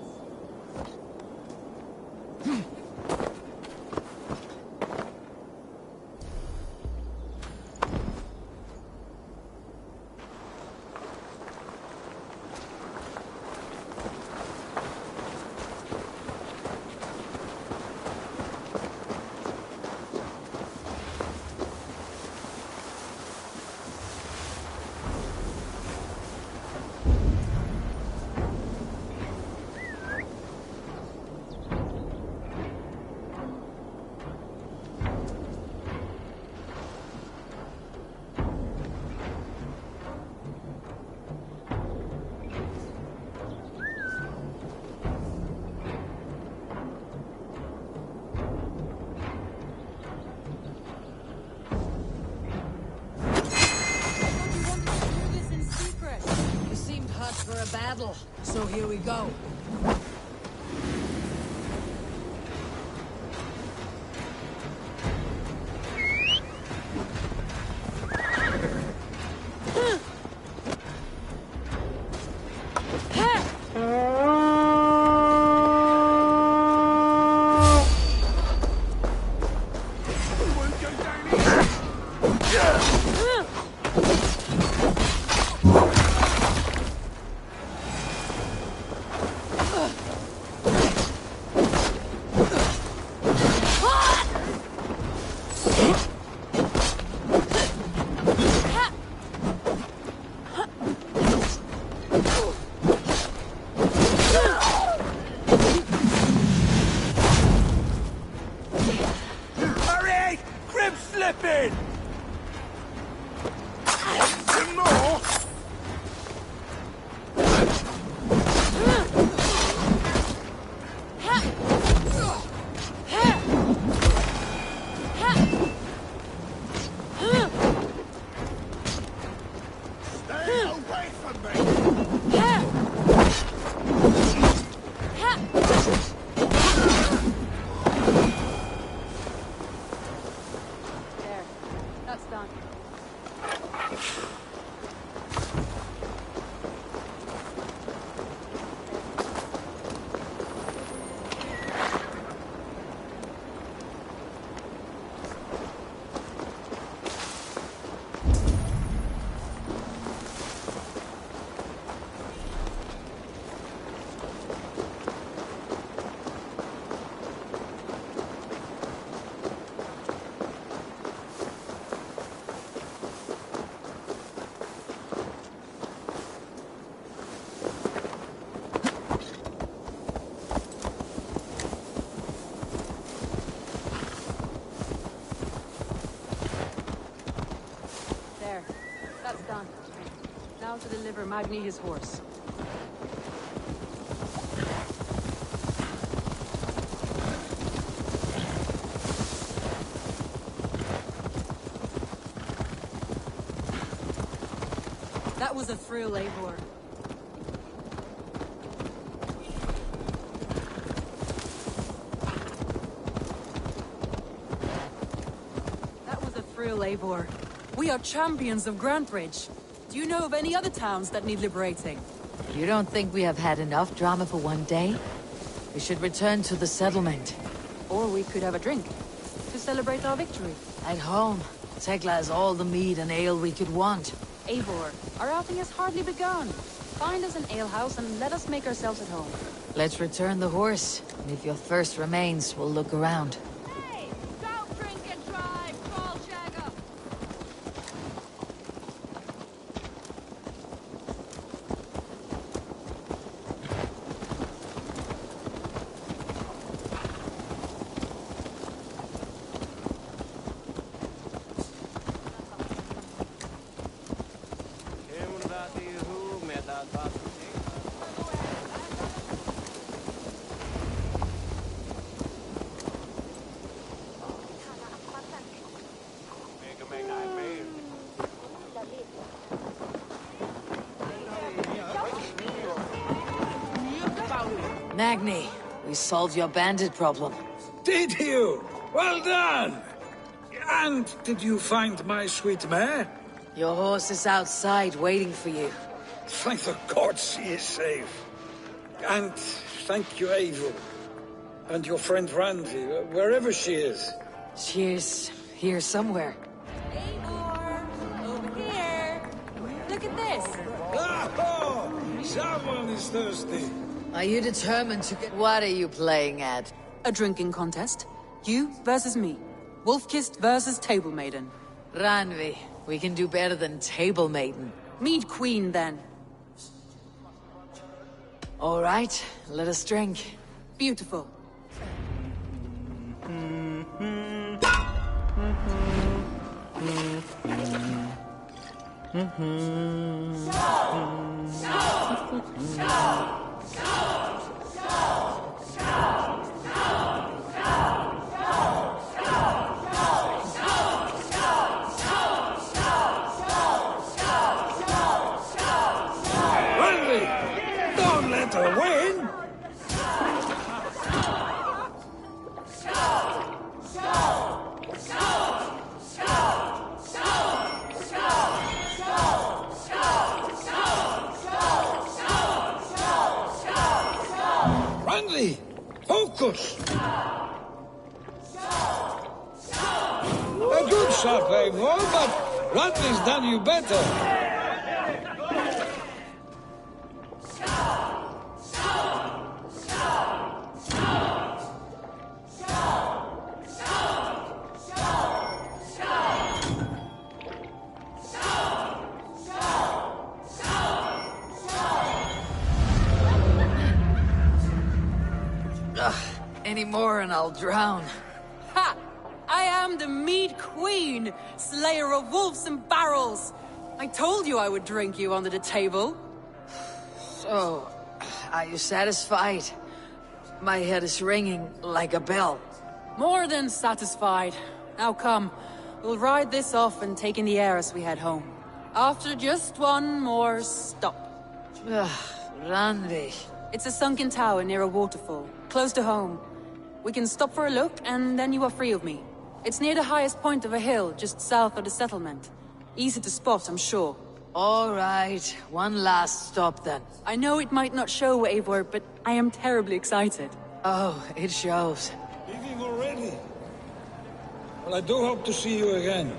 For a battle, so here we go. in! Some more! Stay away from me! There. That's done. There. That's done. Now to deliver Magni his horse. That was a thrill, Eivor. That was a thrill, Eivor. We are champions of Grantebridge. Do you know of any other towns that need liberating? You don't think we have had enough drama for one day? We should return to the settlement. Or we could have a drink to celebrate our victory. At home, Tekla has all the mead and ale we could want. Eivor, our outing has hardly begun. Find us an alehouse and let us make ourselves at home. Let's return the horse, and if your thirst remains, we'll look around. Hey! Don't drink and drive, Trollshagger! Magni, we solved your bandit problem. Did you? Well done! And did you find my sweet mare? Your horse is outside waiting for you. Thank the gods she is safe. And thank you, Eivor. And your friend Randy, wherever she is. She is here somewhere. Eivor! Over here! Look at this! Oh! Someone is thirsty. Are you determined to get... What are you playing at? A drinking contest. You versus me. Wolf-kissed versus Table Maiden. Ranvi, we can do better than Table Maiden. Mead Queen, then. All right, let us drink. Beautiful. Randy! Don't let her win! Randy! Focus! A good shot, Eivor, but Randy's done you better. Any more and I'll drown. Ha! I am the Mead Queen, slayer of wolves and barrels. I told you I would drink you under the table. So, are you satisfied? My head is ringing like a bell. More than satisfied. Now come, we'll ride this off and take in the air as we head home. After just one more stop. Randvi. It's a sunken tower near a waterfall, close to home. We can stop for a look, and then you are free of me. It's near the highest point of a hill, just south of the settlement. Easy to spot, I'm sure. All right, one last stop then. I know it might not show, Eivor, but I am terribly excited. Oh, it shows. Leaving already? Well, I do hope to see you again.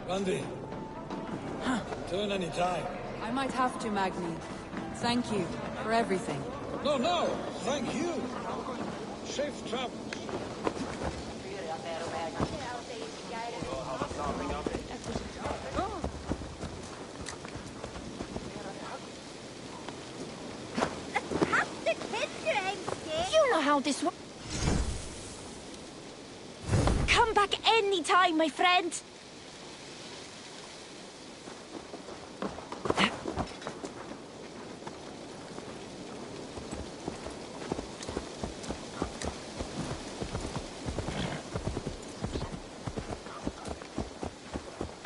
Randvi. Turn any time. I might have to, Magni. Thank you for everything. No, thank you. Safe travels. You know how this works. Come back anytime, my friend.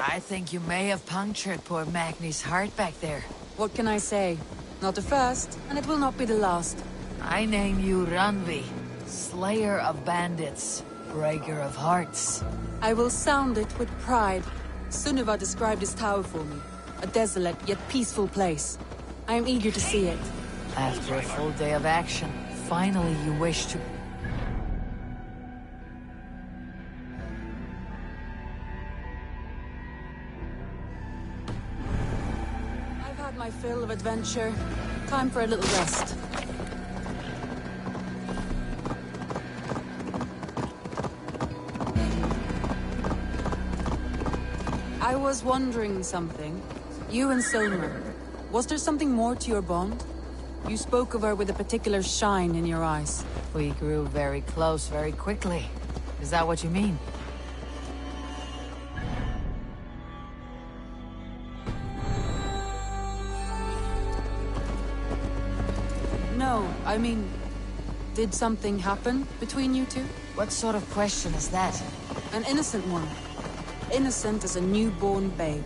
I think you may have punctured poor Magni's heart back there. What can I say? Not the first, and it will not be the last. I name you Randvi, slayer of bandits, breaker of hearts. I will sound it with pride. Sunniva described this tower for me. A desolate yet peaceful place. I am eager to see it. After a full day of action, finally you wish to... I've had my fill of adventure. Time for a little rest. I was wondering something. You and Silma. Was there something more to your bond? You spoke of her with a particular shine in your eyes. We grew very close very quickly. Is that what you mean? No, I mean... Did something happen between you two? What sort of question is that? An innocent one. Innocent as a newborn babe.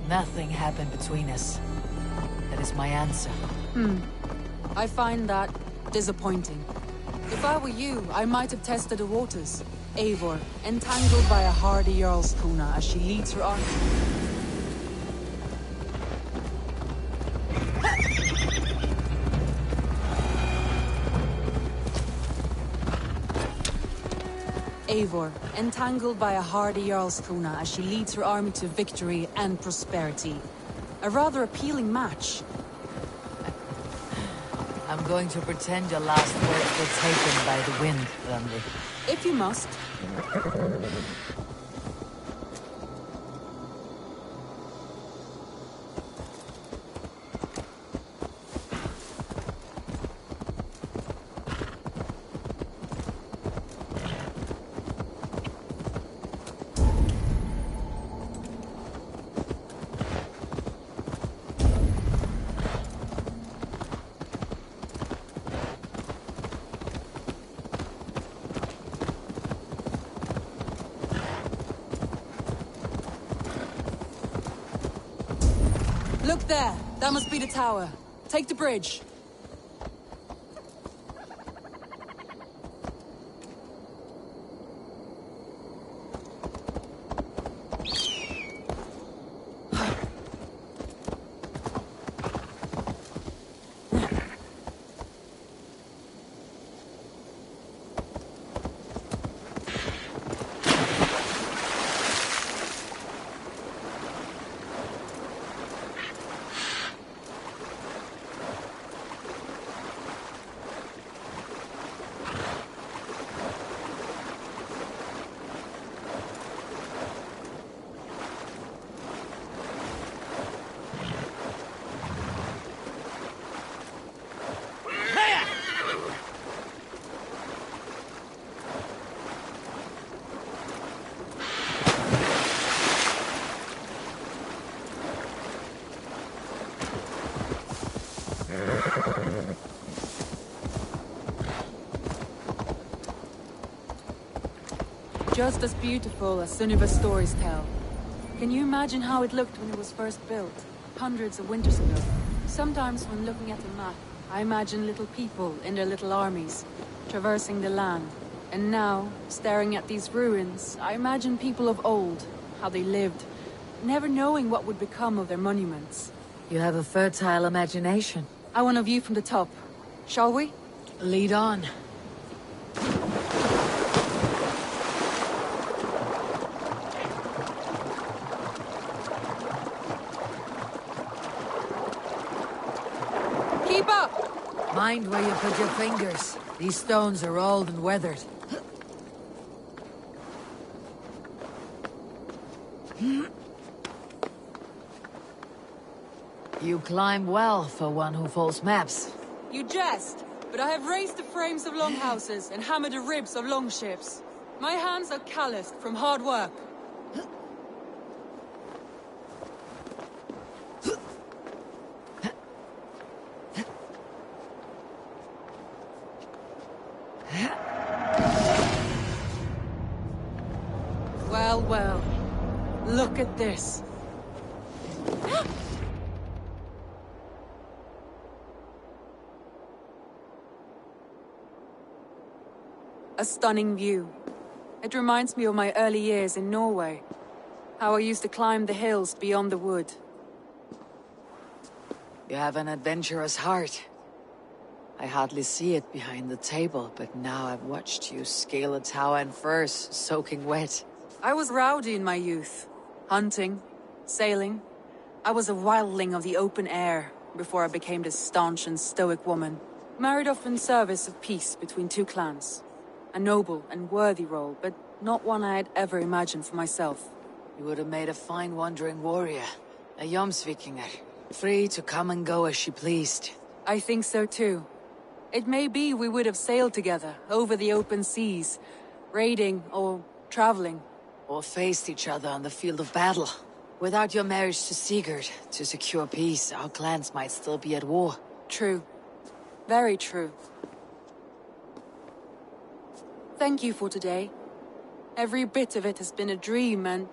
Nothing happened between us. That is my answer. I find that disappointing. If I were you, I might have tested the waters. Eivor, entangled by a hardy Jarlskona as she leads her army. Eivor, entangled by a hardy Jarlskona as she leads her army to victory and prosperity. A rather appealing match. I'm going to pretend your last words were taken by the wind, Randvi. If you must. Look there! That must be the tower. Take the bridge. Just as beautiful as Sunniva's stories tell. Can you imagine how it looked when it was first built, hundreds of winters ago? Sometimes when looking at the map, I imagine little people in their little armies, traversing the land. And now, staring at these ruins, I imagine people of old, how they lived, never knowing what would become of their monuments. You have a fertile imagination. I want a view from the top. Shall we? Lead on. Keep up! Mind where you put your fingers. These stones are old and weathered. You climb well for one who folds maps. You jest, but I have raised the frames of longhouses and hammered the ribs of longships. My hands are calloused from hard work. Well, well. Look at this. A stunning view. It reminds me of my early years in Norway. How I used to climb the hills beyond the wood. You have an adventurous heart. I hardly see it behind the table, but now I've watched you scale a tower in furs, soaking wet. I was rowdy in my youth. Hunting, sailing. I was a wildling of the open air, before I became this staunch and stoic woman. Married off in service of peace between two clans. A noble and worthy role, but not one I had ever imagined for myself. You would have made a fine wandering warrior. A Jomsvikinger. Free to come and go as she pleased. I think so too. It may be we would have sailed together, over the open seas. Raiding, or traveling. Or faced each other on the field of battle. Without your marriage to Sigurd, to secure peace, our clans might still be at war. True. Very true. Thank you for today. Every bit of it has been a dream, and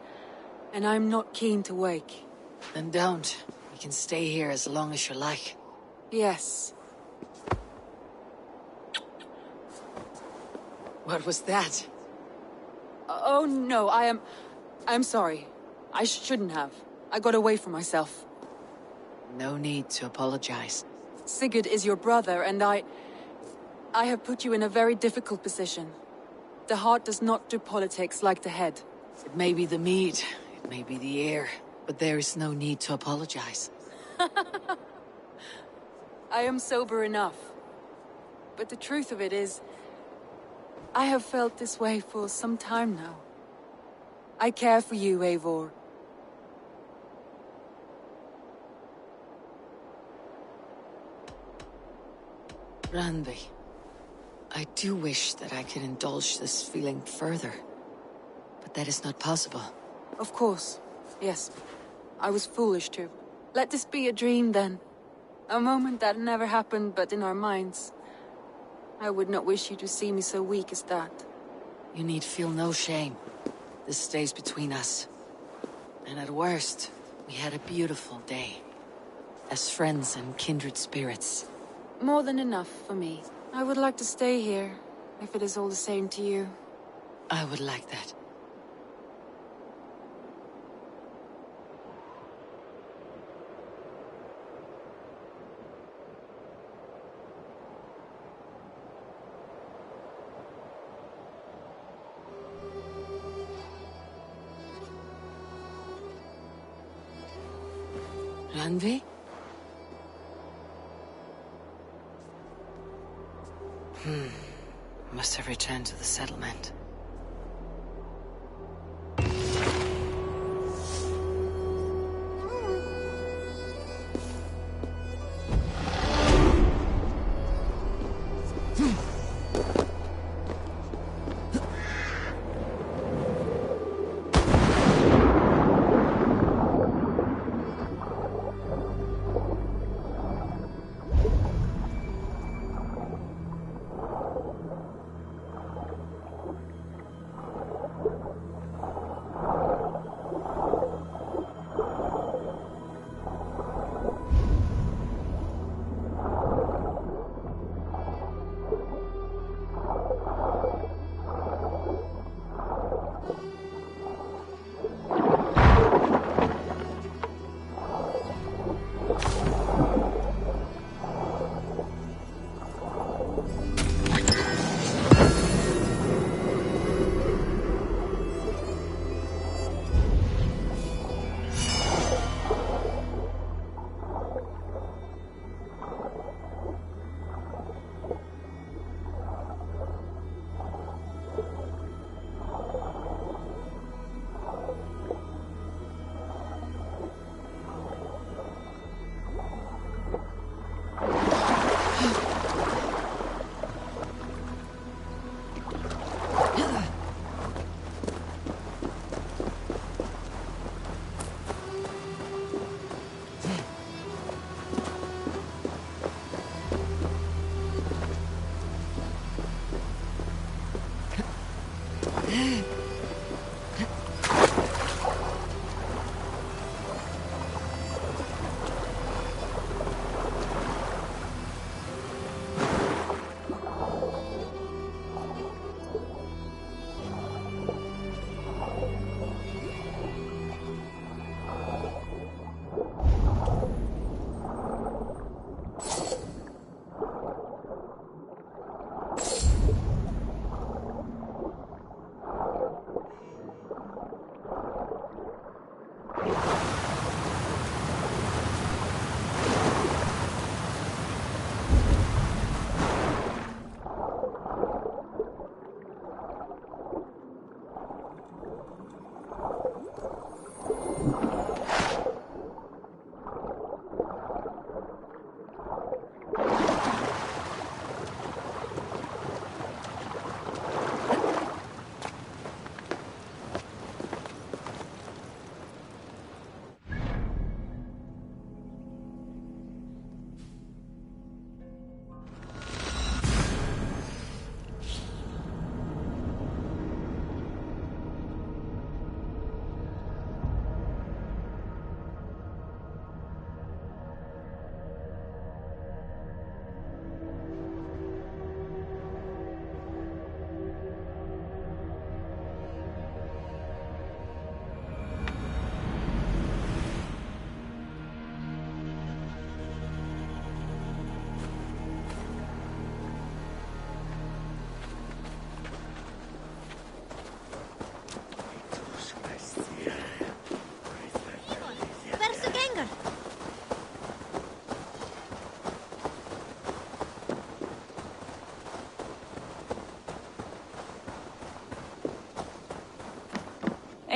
I'm not keen to wake. Then don't. We can stay here as long as you like. Yes. What was that? Oh no, I'm sorry. I shouldn't have. I got away from myself. No need to apologize. Sigurd is your brother, and I have put you in a very difficult position. The heart does not do politics like the head. It may be the mead, it may be the air, but there is no need to apologize. I am sober enough. But the truth of it is, I have felt this way for some time now. I care for you, Eivor. Randvi, I do wish that I could indulge this feeling further. But that is not possible. Of course. Yes. I was foolish to. Let this be a dream, then. A moment that never happened but in our minds. I would not wish you to see me so weak as that. You need feel no shame. This stays between us. And at worst, we had a beautiful day. As friends and kindred spirits. More than enough for me. I would like to stay here, if it is all the same to you. I would like that. Randvi? Must have returned to the settlement.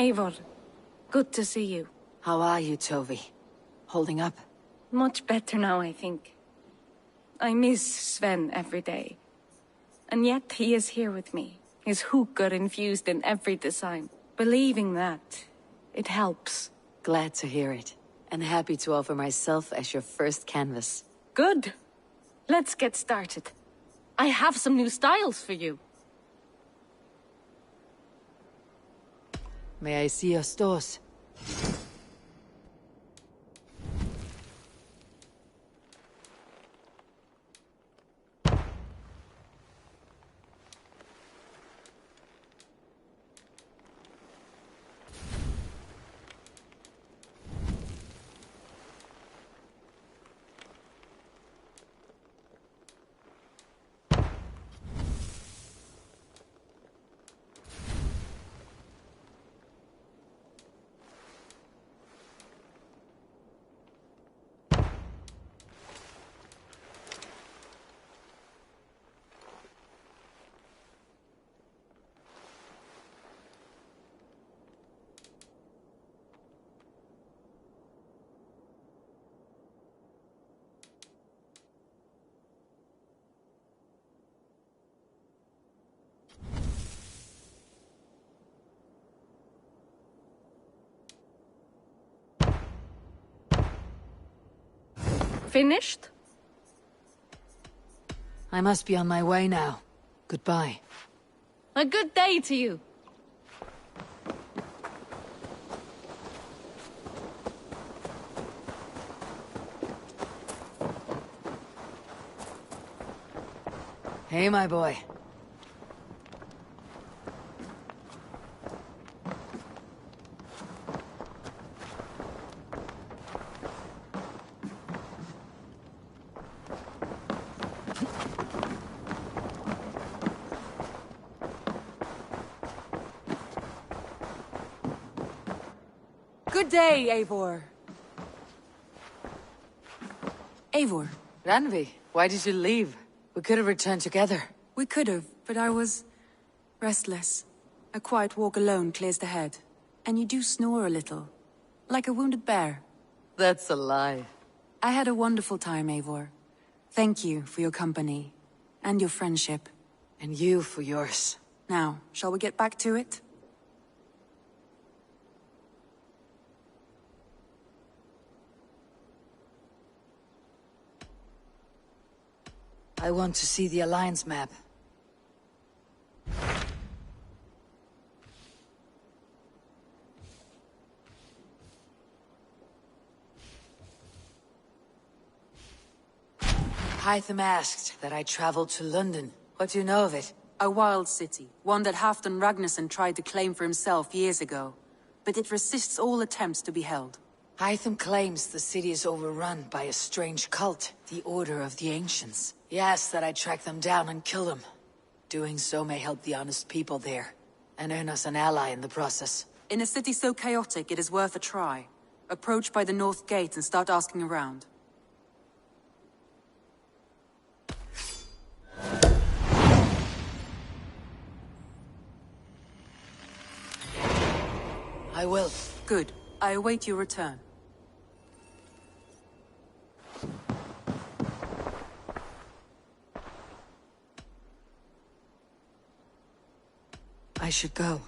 Eivor, good to see you. How are you, Tovi? Holding up? Much better now, I think. I miss Sven every day. And yet he is here with me. His hookah infused in every design. Believing that, it helps. Glad to hear it. And happy to offer myself as your first canvas. Good. Let's get started. I have some new styles for you. May I see your stores? Finished? I must be on my way now. Goodbye. A good day to you. Hey, my boy. Good day, Eivor. Eivor. Randvi, why did you leave? We could have returned together. We could have, but I was restless. A quiet walk alone clears the head. And you do snore a little, like a wounded bear. That's a lie. I had a wonderful time, Eivor. Thank you for your company, and your friendship. And you for yours. Now, shall we get back to it? I want to see the Alliance map. Hytham asked that I travel to London. What do you know of it? A wild city, one that Halfdan Ragnarsson tried to claim for himself years ago. But it resists all attempts to be held. Hytham claims the city is overrun by a strange cult, the Order of the Ancients. He asks that I track them down and kill them. Doing so may help the honest people there, and earn us an ally in the process. In a city so chaotic, it is worth a try. Approach by the North Gate and start asking around. I will. Good. I await your return. I should go.